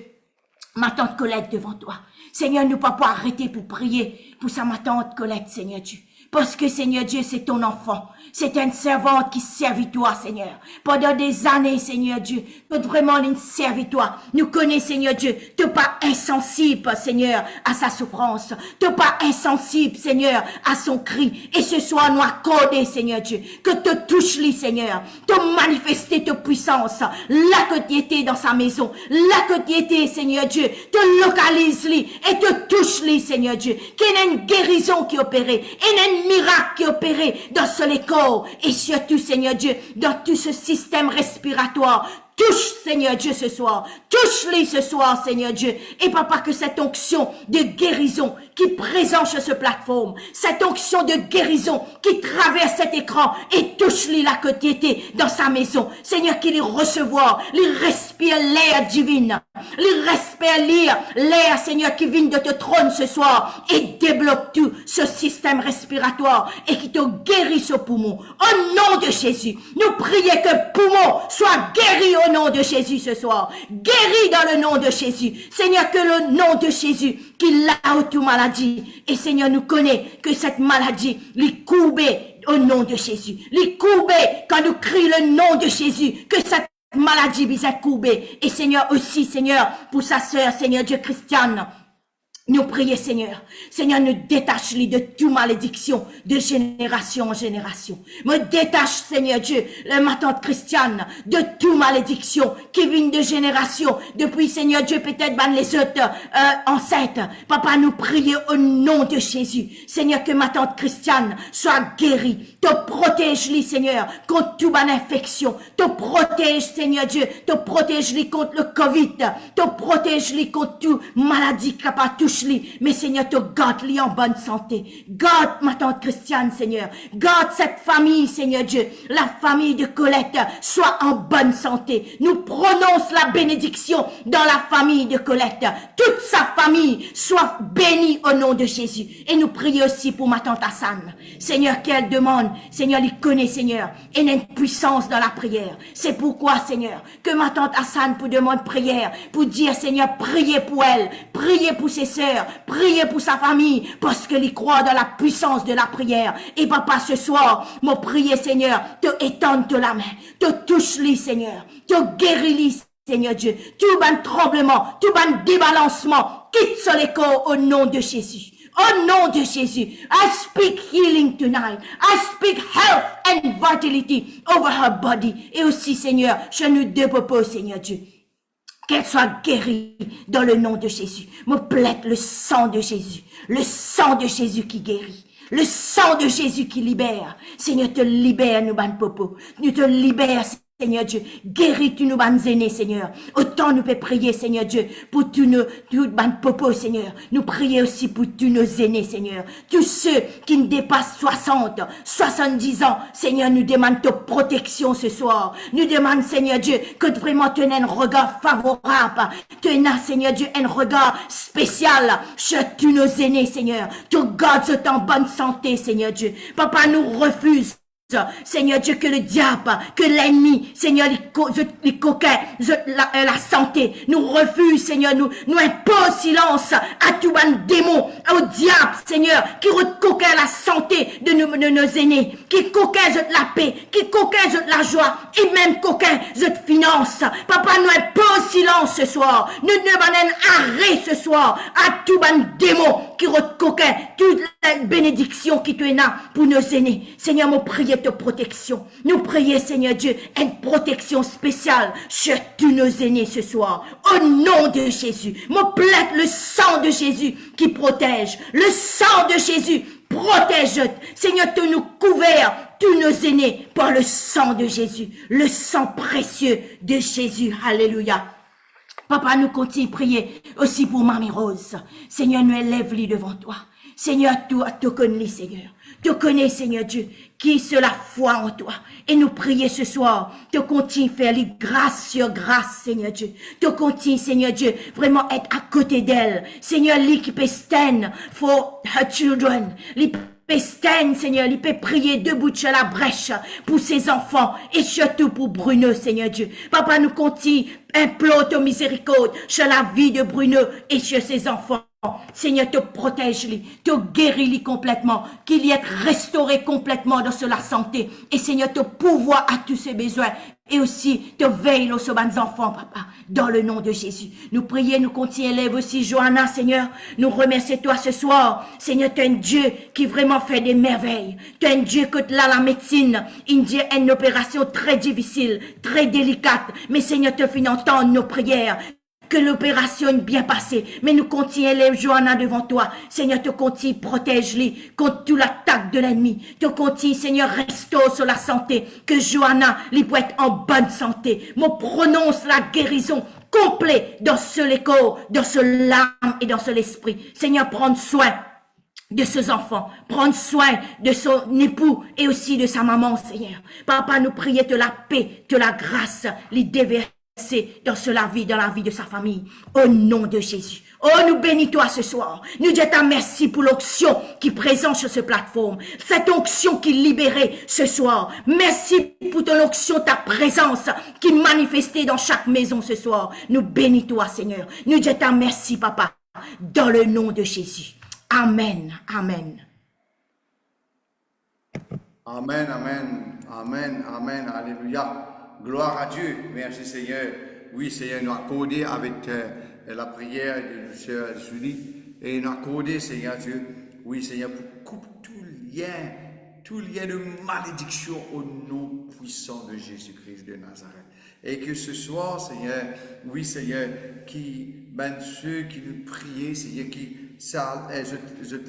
ma tante Colette devant toi. Seigneur, nous ne pouvons pas arrêter pour prier pour sa ma tante Colette, Seigneur Dieu. parce que Seigneur Dieu, c'est ton enfant. C'est une servante qui servit toi, Seigneur. Pendant des années, Seigneur Dieu, que vraiment une servit toi. Nous connais, Seigneur Dieu, t'es pas insensible, Seigneur, à sa souffrance. T'es pas insensible, Seigneur, à son cri. Et ce soir, nous accorder, Seigneur Dieu, que te touche-lui, Seigneur. Te manifester ta puissance. Là que tu étais dans sa maison. Là que tu étais, Seigneur Dieu. Te localise-lui et te touche-lui, Seigneur Dieu. Qu'il y ait une guérison qui opérait. Et un miracle qui opérait dans ce corps. Et surtout, Seigneur Dieu, dans tout ce système respiratoire. Touche, Seigneur Dieu, ce soir. Touche-les ce soir, Seigneur Dieu. Et papa, que cette onction de guérison qui présente sur ce plateforme, cette onction de guérison qui traverse cet écran et touche-les là que tu étais dans sa maison. Seigneur, qu'il y recevoir, il respire l'air divine. Il respire l'air, Seigneur, qui vient de te trône ce soir et débloque tout ce système respiratoire et qui te guérit ce poumon. Au nom de Jésus, nous prions que poumon soit guéri au nom de Jésus ce soir. Guéri dans le nom de Jésus. Seigneur, que le nom de Jésus qui l'a toute maladie. Et Seigneur, nous connaît que cette maladie, lui courbée au nom de Jésus. Lui courbée quand nous crions le nom de Jésus. Que cette maladie vise à courber. Et Seigneur aussi, Seigneur, pour sa sœur, Seigneur Dieu Christiane. Nous prions, Seigneur. Seigneur, nous détache-les de toute malédiction, de génération en génération. Me détache, Seigneur Dieu, ma tante Christiane, de toute malédiction qui vient de génération. Depuis, Seigneur Dieu, peut-être les autres ancêtres. Papa, nous prions au nom de Jésus. Seigneur, que ma tante Christiane soit guérie. Te protège-les, Seigneur, contre toute infection. Te protège, Seigneur Dieu. Te protège-les contre le Covid. Te protège-les contre toute maladie qui pas touché. Mais Seigneur, te garde-les en bonne santé. Garde ma tante Christiane, Seigneur. Garde cette famille, Seigneur Dieu. La famille de Colette soit en bonne santé. Nous prononçons la bénédiction dans la famille de Colette. Toute sa famille soit bénie au nom de Jésus. Et nous prions aussi pour ma tante Hassan. Seigneur, qu'elle demande. Seigneur, il connaît, Seigneur. Et il y a une puissance dans la prière. C'est pourquoi, Seigneur, que ma tante Hassan pour demander prière. Pour dire, Seigneur, priez pour elle. Priez pour ses sœurs. Priez pour sa famille, parce qu'elle y croit dans la puissance de la prière. Et papa, ce soir, mon prier, Seigneur, te étende de la main, te touche-les, Seigneur, te guéris-les, Seigneur Dieu, tout ban tremblement, tout ban débalancement, quitte sur les corps au nom de Jésus. Au nom de Jésus, I speak healing tonight. I speak health and vitality over her body. Et aussi, Seigneur, je nous dépose, Seigneur Dieu. Qu'elle soit guérie dans le nom de Jésus. Me plaide le sang de Jésus. Le sang de Jésus qui guérit. Le sang de Jésus qui libère. Seigneur, te libère, nous ban popo. Nous te libère, Seigneur Dieu. Guéris tu nous ban aînés, Seigneur. Autant nous peut prier, Seigneur Dieu, pour tous nos ban popo, Seigneur. Nous prions aussi pour tous nos aînés, Seigneur. Tous ceux qui nous dépassent 60, 70 ans, Seigneur, nous demandons ta protection ce soir. Nous demandons, Seigneur Dieu, que vraiment tu aies un regard favorable. Tu aies, Seigneur Dieu, un regard spécial sur tous nos aînés, Seigneur. Tu gardes en bonne santé, Seigneur Dieu. Papa, nous refuse. Seigneur Dieu, que le diable, que l'ennemi, Seigneur, les coquins, la santé, nous refuse, Seigneur, nous impose silence à tout un démon, au diable, Seigneur, qui recoquin la santé de nos aînés, qui coquin la paix, qui coquin la joie, et même coquin finance. Papa, nous impose silence ce soir, nous demandons arrêt ce soir à tout un démon qui recoquin toute la bénédiction qui te est là pour nos aînés. Seigneur, mon prière de protection. Nous prions, Seigneur Dieu, une protection spéciale sur tous nos aînés ce soir. Au nom de Jésus. Mon plaide le sang de Jésus qui protège. Le sang de Jésus protège. Seigneur, tu nous couverts, tous nos aînés, par le sang de Jésus. Le sang précieux de Jésus. Alléluia. Papa, nous continuons à prier aussi pour Mamie Rose. Seigneur, nous élève-les devant toi. Seigneur, tu te connais, Seigneur. Tu connais, Seigneur Dieu, qui c'est la foi en toi. Et nous prions ce soir, te continue faire les grâce sur grâce, Seigneur Dieu. Te continue, Seigneur Dieu, vraiment être à côté d'elle. Seigneur, lui qui peut stand for her children. Lui peut stand, Seigneur, lui peut prier debout sur la brèche pour ses enfants et surtout pour Bruno, Seigneur Dieu. Papa, nous continue, implore ton miséricorde sur la vie de Bruno et sur ses enfants. Seigneur, te protège-les, te guéris-les complètement, qu'il y ait restauré complètement dans la santé. Et Seigneur, te pourvois à tous ses besoins. Et aussi, te veille sur nos enfants, papa, dans le nom de Jésus. Nous prions, nous continuons, élève aussi Johanna, Seigneur. Nous remercions toi ce soir. Seigneur, tu es un Dieu qui vraiment fait des merveilles. Tu es un Dieu que là, la médecine, il dit une opération très difficile, très délicate. Mais Seigneur, te fais entendre nos prières. Que l'opération est bien passée. Mais nous continuons les Johanna devant toi. Seigneur, te continue, protège-les contre toute l'attaque de l'ennemi. Te continue, Seigneur, restaure sur la santé. Que Johanna, lui peut être en bonne santé. Me prononce la guérison complète dans ce corps, dans ce l'âme et dans ce l'esprit. Seigneur, prends soin de ses enfants, prendre soin de son époux et aussi de sa maman, Seigneur. Papa, nous prions de la paix, de la grâce, les déverser dans la vie de sa famille, au nom de Jésus. Oh, nous bénis-toi ce soir. Nous disons ta merci pour l'onction qui est présente sur cette plateforme. Cette onction qui est libérée ce soir. Merci pour ton onction, ta présence qui est manifestée dans chaque maison ce soir. Nous bénis-toi, Seigneur. Nous disons ta merci, Papa, dans le nom de Jésus. Amen. Amen. Amen, amen, amen, amen, alléluia. Gloire à Dieu. Merci Seigneur. Oui, Seigneur, nous accordé avec la prière de Sœur Julie et nous accordé, Seigneur Dieu. Oui, Seigneur, pour couper tout lien de malédiction au nom puissant de Jésus-Christ de Nazareth. Et que ce soir, Seigneur, oui, Seigneur, ceux qui nous prient, Seigneur,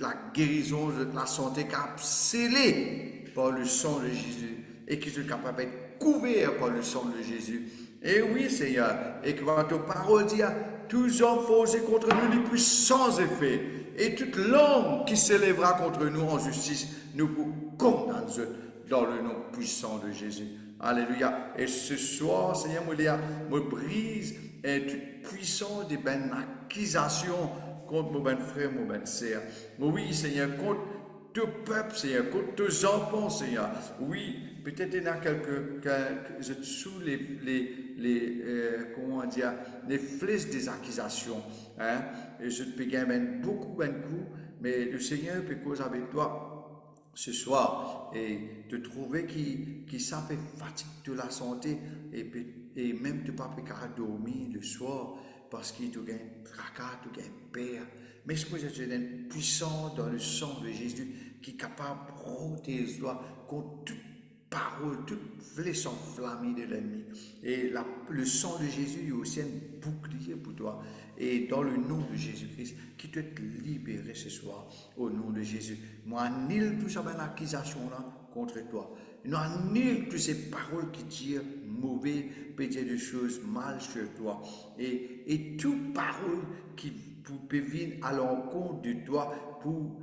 la guérison, la santé, qui a scellé par le sang de Jésus et qui sont capables d'être couverts par le sang de Jésus. Et oui, Seigneur, et que ta parole dit, tous hommes forcés contre nous les plus sans effet, et toute langue qui s'élèvera contre nous en justice, nous condamnons dans le nom puissant de Jésus. Alléluia. Et ce soir, Seigneur, me brise toute puissance des bonnes accusations contre mon bon frère, mon bonne sœur. Oui, Seigneur, contre tout peuple, Seigneur, contre tes enfants, Seigneur. Oui, peut-être il y en a quelques sous comment dire, les flèches des accusations. Hein? Et je te gagne beaucoup de coups, mais le Seigneur peut causer avec toi ce soir et te trouver qui ça fait fatigue de la santé et même tu ne peux pas dormir le soir parce qu'il te gagne tracas, tu gagnes peur. Mais je pense que tu es puissant dans le sang de Jésus qui est capable de protéger toi contre toute parole, toute flèche enflammée de l'ennemi. Et le sang de Jésus est aussi un bouclier pour toi. Et dans le nom de Jésus-Christ, qui te libérer ce soir, au nom de Jésus. Moi, annule tout ça, l'accusation-là contre toi. Nous annule toutes ces paroles qui tirent mauvais, peut-être des choses mal sur toi. Et toute parole qui peut venir à l'encontre de toi pour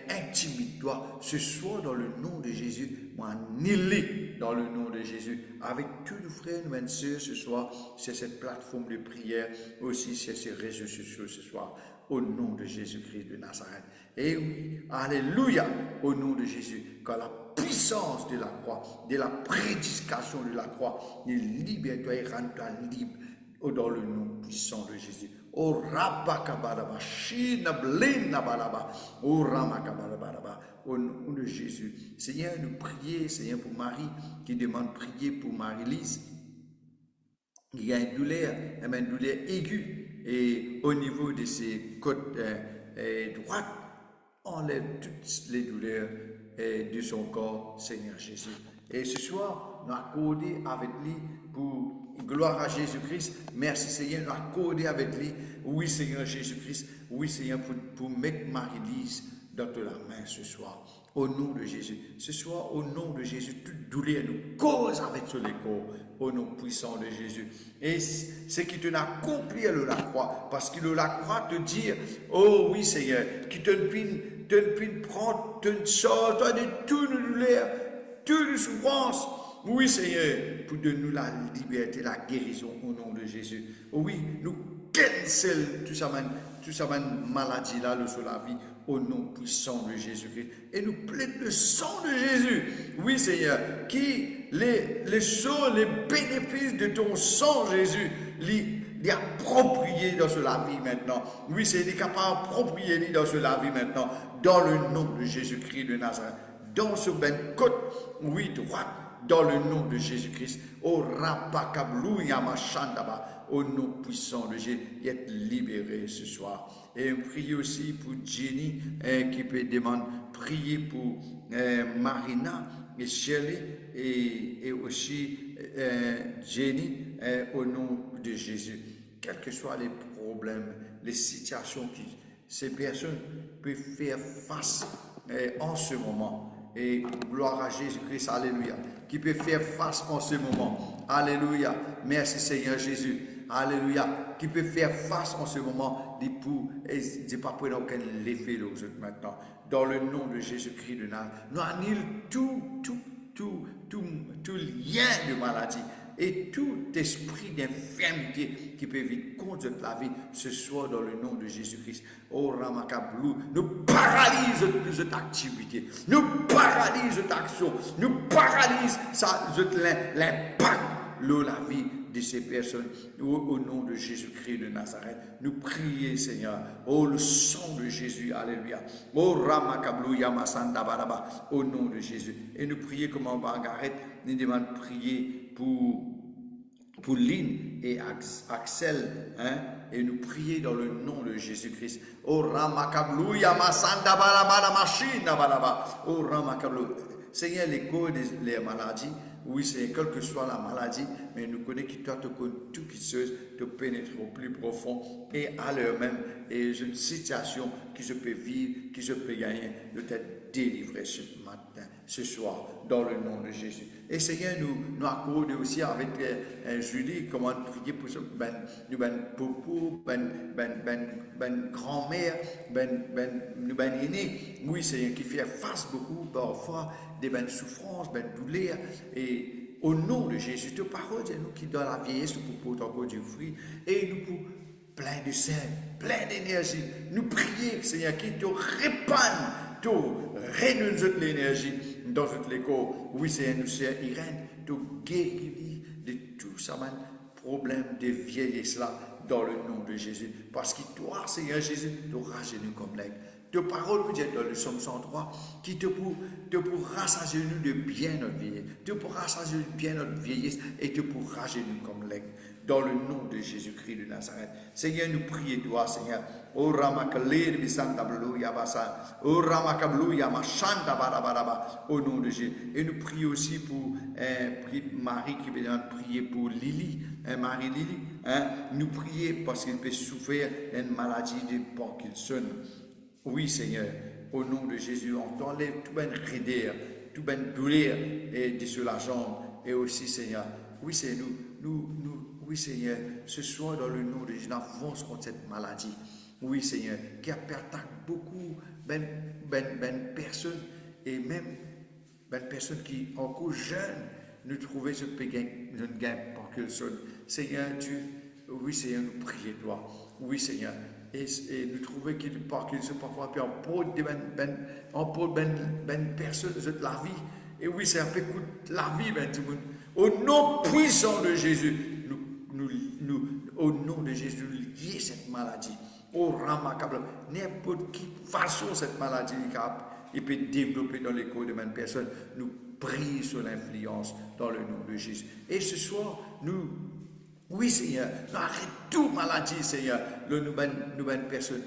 intimider toi, ce soir dans le nom de Jésus, moi annulé dans le nom de Jésus. Avec tous nos frères, nos sœurs ce soir, c'est cette plateforme de prière, aussi c'est ces réseaux sociaux ce soir, au nom de Jésus-Christ de Nazareth. Et oui, alléluia, au nom de Jésus, quand la puissance de la croix, de la prédication de la croix, il libère toi et rend toi libre dans le nom puissant de Jésus. Oh Rabakabaraba, Shina Blina Baraba, oh Ramakabaraba, au nom de Jésus. Seigneur, nous prions, Seigneur, pour Marie qui demande prier pour Marie-Lise. Il y a une douleur aiguë et au niveau de ses côtes droites, enlève toutes les douleurs de son corps, Seigneur Jésus. Et ce soir, nous accordons avec lui pour gloire à Jésus-Christ. Merci Seigneur, nous accordons avec lui. Oui Seigneur Jésus-Christ. Oui Seigneur, pour mettre Marie-Lise dans la main ce soir. Au nom de Jésus. Ce soir, au nom de Jésus, toute douleur nous cause avec sur les corps. Au nom puissant de Jésus. Et c'est qui te l'a accompli à la croix. Parce que la croix te dit, oh oui Seigneur, qui te prendre, te sort de toute douleur, toute souffrance. Oui Seigneur, pour donner la liberté, la guérison au nom de Jésus. Oui, nous cancel tout ça maladie là sur la vie au nom puissant de Jésus-Christ. Et nous plaidons le sang de Jésus. Oui Seigneur, qui les bénéfices de ton sang Jésus, les approprier approprier dans la vie maintenant. Oui, c'est capable d'approprier dans la vie maintenant. Dans le nom de Jésus-Christ de Nazareth. Dans ce ben côte, oui, droite, dans le nom de Jésus-Christ. Au Rapakablou Yamashandaba, au nom puissant de Jésus, être libéré ce soir. Et priez aussi pour Jenny qui peut demander, prier pour Marina et Shirley et aussi Jenny au nom de Jésus. Quels que soient les problèmes, les situations que ces personnes peuvent faire face en ce moment. Et gloire à Jésus-Christ, alléluia, qui peut faire face en ce moment. Alléluia. Merci Seigneur Jésus. Alléluia. Qui peut faire face en ce moment des pour et je pas pour aucun effet maintenant. Dans le nom de Jésus-Christ de Nazareth, nous annulons tout lien de maladie et tout esprit d'infirmité qui peut vite conduire la vie ce soir dans le nom de Jésus-Christ. Oh Ramakablou, nous paralyse toute cette activité, nous paralyse cette action, nous paralyse l'impact de la vie de ces personnes au nom de Jésus-Christ de Nazareth. Nous prions, Seigneur, oh le sang de Jésus, alléluia. Oh Ramakablou Yamasanda Baraba, au nom de Jésus. Et nous prions comme en Margaret, nous demandons de prier pour Lynn et Axel, hein, et nous prions dans le nom de Jésus-Christ. Oh Ramakablou Yamasanda Baraba, Machina Baraba, oh Ramakablou. Seigneur, les causes des maladies, oui, c'est quelle que soit la maladie, mais nous connaissons qui toi te connais tout qui se te pénètre au plus profond et à l'heure même, et une situation qui se peut vivre, qui se peut gagner, de t'être délivré ce matin, ce soir, dans le nom de Jésus. Et Seigneur, nous accordons aussi avec Julie comment prier pour poupou, grand-mère, aîné. Oui, Seigneur, qui fait face beaucoup parfois des souffrances, douleurs. Et au nom de Jésus, ta parole, c'est nous qui dans la vieillesse, nous pouvons encore du fruit. Et nous pouvons plein de sel, plein d'énergie. Nous prions, Seigneur, qui te répand, te renouvelle l'énergie dans toutes les corps. Oui, Seigneur, nous sœur Irène, te guérir de tout ça, problème de vieillesse là, dans le nom de Jésus. Parce que toi, Seigneur Jésus, te rajeunir comme l'aigle. Ta parole nous dit dans le psaume 103 qui te pour rassasier nous de bien notre vieillesse, te pour rassasier de bien notre vieillesse et te pour rajeunir comme l'aigle. Dans le nom de Jésus-Christ de Nazareth. Seigneur, nous prions toi, Seigneur. O Ramakalir Bisandablu Yabasa. O Ramakablu Yamashanda Barabaraba. Au nom de Jésus. Et nous prions aussi pour Marie qui vient prier pour Lily. Marie-Lily. Nous prions parce qu'elle peut souffrir d'une maladie de Parkinson. Oui, Seigneur, au nom de Jésus, on t'enlève tout ben raideur, tout ben douleur et de sur la jambe. Et aussi, Seigneur, oui, c'est oui, Seigneur, ce soir, dans le nom de Jésus, nous avance contre cette maladie. Oui, Seigneur, qui a perdu beaucoup de personnes et même de personnes qui, encore jeunes, nous trouvaient ce gain Parkinson. Seigneur, oui, Seigneur, nous prions toi. Oui, Seigneur. Et nous trouvons qu'il Parkinson parfois, puis on peut personne de la vie. Et oui, c'est un peu la vie, tout le monde. Au nom puissant de Jésus, au nom de Jésus, nous lions cette maladie. Au Ramakabla, n'importe qui façon cette maladie, il peut développer dans les corps de même personne. Nous prions sur l'influence dans le nom de Jésus. Et ce soir, oui, Seigneur, nous arrêtons toute maladie, Seigneur. Nous personne,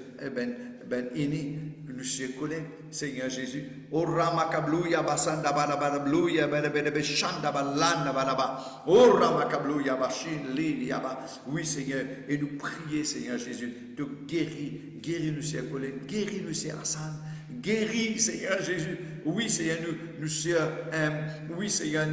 aîné, nous sommes collègues, Seigneur Jésus. O Ramakablouya basanda barabarablouya berebeshanda balanda baraba. O Ramakablouya bashin liliaba. Oui, Seigneur, et nous prions, Seigneur Jésus, de guéris nous, chers collègues, guéris nous, chers Hassan. Guéris, Seigneur Jésus. Oui, Seigneur, nous Seigneur, oui, Seigneur,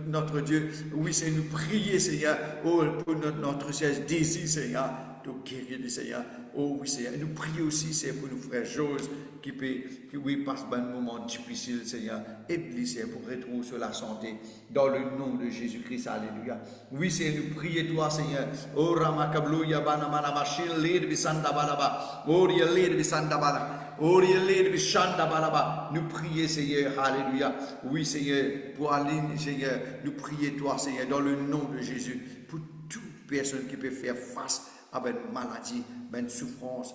notre Dieu. Oui, Seigneur, nous prions, Seigneur, pour notre désir, Seigneur, de guérir, Seigneur. Oh, oui, Seigneur. Et nous prions aussi, Seigneur, pour nos frères Jose, qui passent un moment difficile, Seigneur. Aide-les, Seigneur, pour retrouver sur la santé, dans le nom de Jésus-Christ. Alléluia. Oui, Seigneur, nous prions, toi, Seigneur. Oh, Ramakablouya, Banamana, Machil, Lid, Bisanda, Balaba. Oh, Lid, Bisanda, Balaba. Nous prions, Seigneur, alléluia. Oui, Seigneur, pour Aline, Seigneur, nous prions toi, Seigneur, dans le nom de Jésus, pour toute personne qui peut faire face avec maladie, avec souffrance.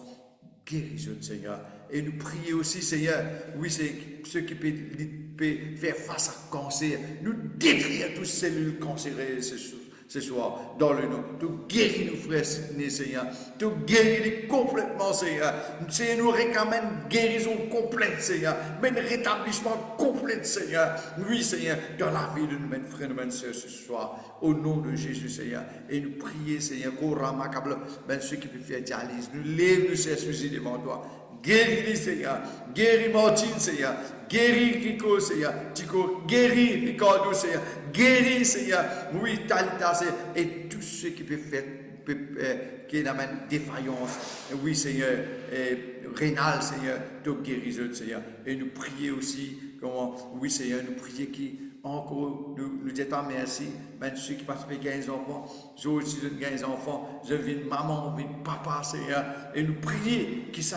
Guéris-eux, Seigneur. Et nous prions aussi, Seigneur, oui, c'est ceux qui peuvent faire face à cancer, nous détruire toutes ces cellules cancéreuses ce soir, dans le nom. Tu guéris nous, frères, Seigneur. Tu guéris complètement, Seigneur. Seigneur, nous réclamons une guérison complète, Seigneur. Mais un rétablissement complet, Seigneur. Oui, Seigneur, dans la vie de nos frères et nos sœurs ce soir, au nom de Jésus, Seigneur. Et nous prions, Seigneur, qu'on remarquable, ben ceux qui peuvent faire dialyse, nous lève nous ces soucis devant toi. Guéris, Seigneur. Guéris Martine, Seigneur. Guéris Rico, Seigneur. Tico, guéris Ricardo, Seigneur. Guéris, Seigneur. Oui, Talita, Seigneur. Et tous ceux qui peuvent faire, qui amènent défaillance. Oui, Seigneur. Rénal, Seigneur. Tu guéris eux, Seigneur. Et nous prions aussi, comment, oui, Seigneur, nous prions qui encore, nous disons merci, même ceux qui passent 15 enfants, j'ai aussi 15 enfants, je vis maman, je vis papa, Seigneur, et nous prions qu'ils s'en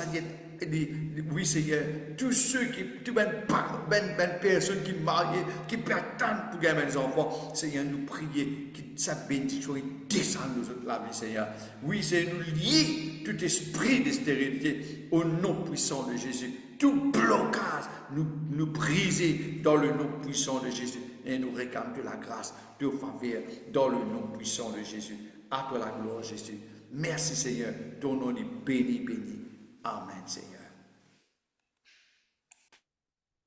oui, Seigneur, tous ceux qui, toutes les personnes qui marient, qui prétendent pour gagner des enfants, Seigneur, nous prions que sa bénédiction descende nous autres la vie, Seigneur. Oui, Seigneur, nous lier tout esprit de stérilité au nom puissant de Jésus. Tout blocage, nous briser dans le nom puissant de Jésus. Et nous réclamons de la grâce, de faveur dans le nom puissant de Jésus. À toi la gloire, Jésus. Merci, Seigneur. Ton nom est béni, béni. Amen, Seigneur.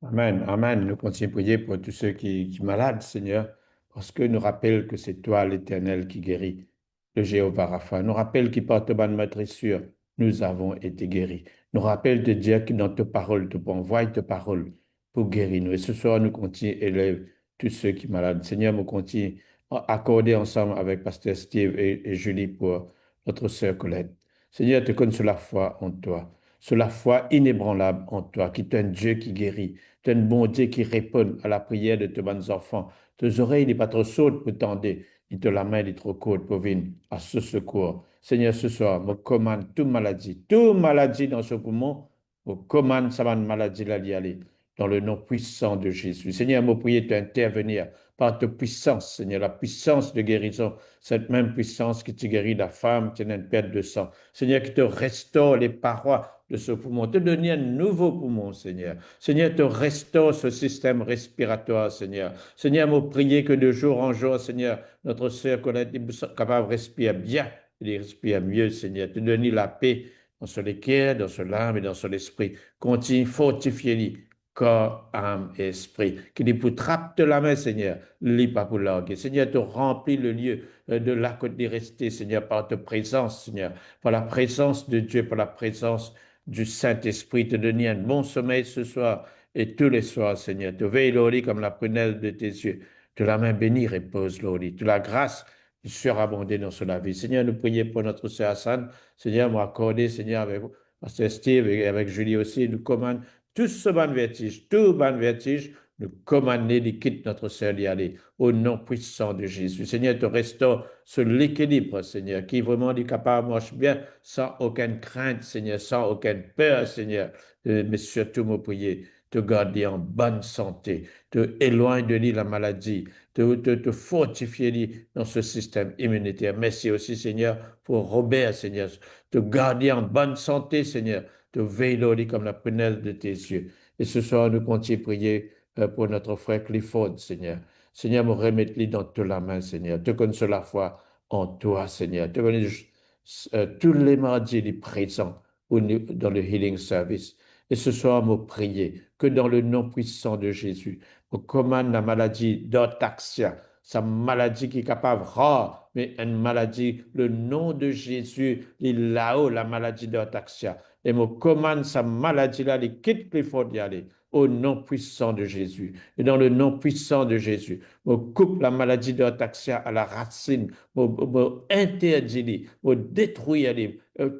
Amen, amen. Nous continuons à prier pour tous ceux qui sont malades, Seigneur, parce que nous rappelle que c'est toi, l'Éternel, qui guérit, le Jéhovah Rapha. Nous rappelle qui par ta bonne maîtressure, nous avons été guéris. Nous rappelle de dire que dans ta parole, tu peux envoyer ta parole pour guérir nous. Et ce soir, nous continuons à élever tous ceux qui sont malades. Seigneur, nous continuons à accorder ensemble avec Pasteur Steve et Julie pour notre sœur Colette. Seigneur, te connais sur la foi en toi, sur la foi inébranlable en toi, qui est un Dieu qui guérit. Tu es un bon Dieu qui répond à la prière de tes bons enfants. Tes oreilles ne sont pas trop sourdes pour tendre, et te la main est trop courte pour venir à ce secours. Seigneur, ce soir, me commande toute maladie dans ce poumon, me commande sa maladie là d'y aller, dans le nom puissant de Jésus. Seigneur, me prie d'intervenir par ta puissance, Seigneur, la puissance de guérison, cette même puissance qui te guérit la femme qui a une perte de sang. Seigneur, qui te restaure les parois de ce poumon, te donner un nouveau poumon, Seigneur. Seigneur, te restaure ce système respiratoire, Seigneur. Seigneur, me prier que de jour en jour, Seigneur, notre sœur Colette est capable de respirer bien, de respirer mieux, Seigneur. Te donner la paix dans son cœur, dans son âme et dans son esprit. Continue, fortifier-les, corps, âme et esprit. Qu'il pour trappe de la main, Seigneur, lis pas pour larguer. Seigneur, te remplis le lieu de la côte d'y rester, Seigneur, par ta présence, Seigneur, par la présence de Dieu, par la présence du Saint-Esprit, te donner un bon sommeil ce soir et tous les soirs, Seigneur. Te veille, Lord, comme la prunelle de tes yeux. De la main bénie repose, Lord. De la grâce surabonder dans la vie. Seigneur, nous prions pour notre sœur Hassan. Seigneur, m'accorder, Seigneur, avec Pasteur Steve et avec Julie aussi, nous commande tout ce ban vertige, nous commander de quitter notre sœur d'y aller, au nom puissant de Jésus. Seigneur, te restaure sur l'équilibre, Seigneur, qui vraiment est capable de marcher bien, sans aucune crainte, Seigneur, sans aucune peur, Seigneur. Mais surtout, me prier, te garder en bonne santé, te éloigner de lui la maladie, te fortifier dans ce système immunitaire. Merci aussi, Seigneur, pour Robert, Seigneur, te garder en bonne santé, Seigneur, te veiller comme la prunelle de tes yeux. Et ce soir, nous continuons à prier pour notre frère Clifford, Seigneur. Seigneur, me remettre-les dans toute la main, Seigneur. Te connais la foi en toi, Seigneur. Te connais tous les mardis, les présents dans le healing service. Et ce soir, me prier que dans le nom puissant de Jésus, me commande la maladie d'Ortaxia, sa maladie qui est capable, rare, mais une maladie, le nom de Jésus, il est là-haut, la maladie d'Ortaxia. Et me commande sa maladie-là, les quitte Clifford d'y aller, au nom puissant de Jésus. Et dans le nom puissant de Jésus, me coupe la maladie d'Ortaxia à la racine, me interdit, me détruit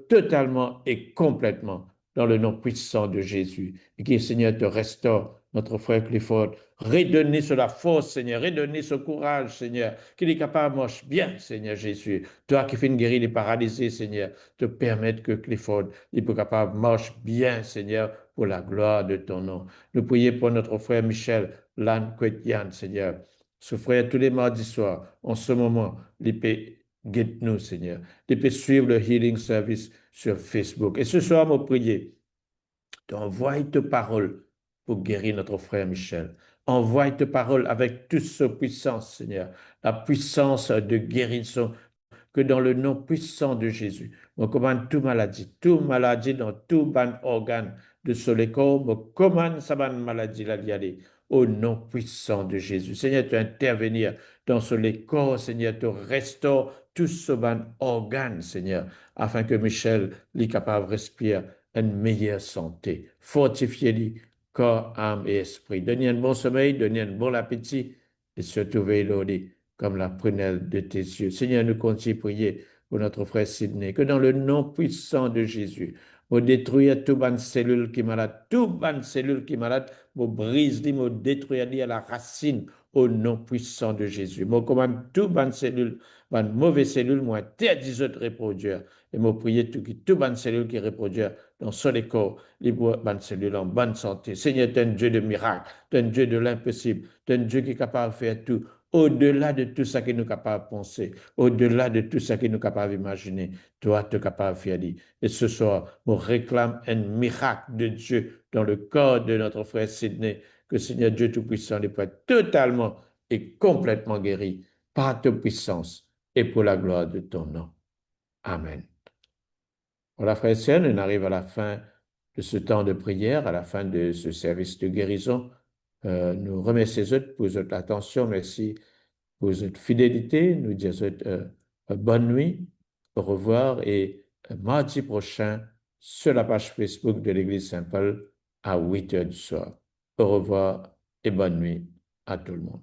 totalement et complètement, dans le nom puissant de Jésus. Et que, Seigneur, te restaure notre frère Clifford. Redonnez sur la force, Seigneur. Redonnez ce courage, Seigneur. Qu'il est capable de marcher bien, Seigneur Jésus. Toi qui fais une guérir les paralysés, Seigneur, te permettre que Clifford il peut capable de marcher bien, Seigneur, pour la gloire de ton nom. Nous prions pour notre frère Michel Lan Kwetian, Seigneur. Ce frère, tous les mardis soirs, en ce moment, il peut Guide-nous, Seigneur. Tu peux suivre le Healing Service sur Facebook. Et ce soir, mon prier, tu envoies tes paroles pour guérir notre frère Michel. Envoie tes paroles avec toute sa puissance, Seigneur. La puissance de guérison que dans le nom puissant de Jésus, on commande toute maladie dans tout ban organe de ce corps, on commande sa ban maladie là d'y aller, au nom puissant de Jésus. Seigneur, tu intervenir dans ce corps, Seigneur, tu restaures tout ce ban organe, Seigneur, afin que Michel, lui capable de respirer une meilleure santé. Fortifiez-lui, corps, âme et esprit. Donnez un bon sommeil, donnez un bon appétit et surtout veillez comme la prunelle de tes yeux. Seigneur, nous continuons à prier pour notre frère Sidney, que dans le nom puissant de Jésus, vous détruire toute bonne cellule qui est malade, toute bonne cellule qui est malade, vous brise, vous détruire à la racine au nom puissant de Jésus. Moi, commande toute bonne cellule, bonne mauvaise cellule, moi, interdis de reproduire. Et moi, prier toute bonne cellule qui reproduit dans son corps, les bonnes cellules en bonne santé. Seigneur, tu es un Dieu de miracles, tu es un Dieu de l'impossible, tu es un Dieu qui est capable de faire tout au-delà de tout ça que nous sommes capables de penser, au-delà de tout ça que nous sommes capables d'imaginer, toi, tu es capable de faire. Et ce soir, on réclame un miracle de Dieu dans le corps de notre frère Sidney, que Seigneur Dieu Tout-Puissant les soit totalement et complètement guéri par ta puissance et pour la gloire de ton nom. Amen. Voilà, frères et sœurs, on arrive à la fin de ce temps de prière, à la fin de ce service de guérison. Nous remercions pour votre attention. Merci pour votre fidélité. Nous disons bonne nuit, au revoir et mardi prochain sur la page Facebook de l'Église Saint-Paul à 8 heures du soir. Au revoir et bonne nuit à tout le monde.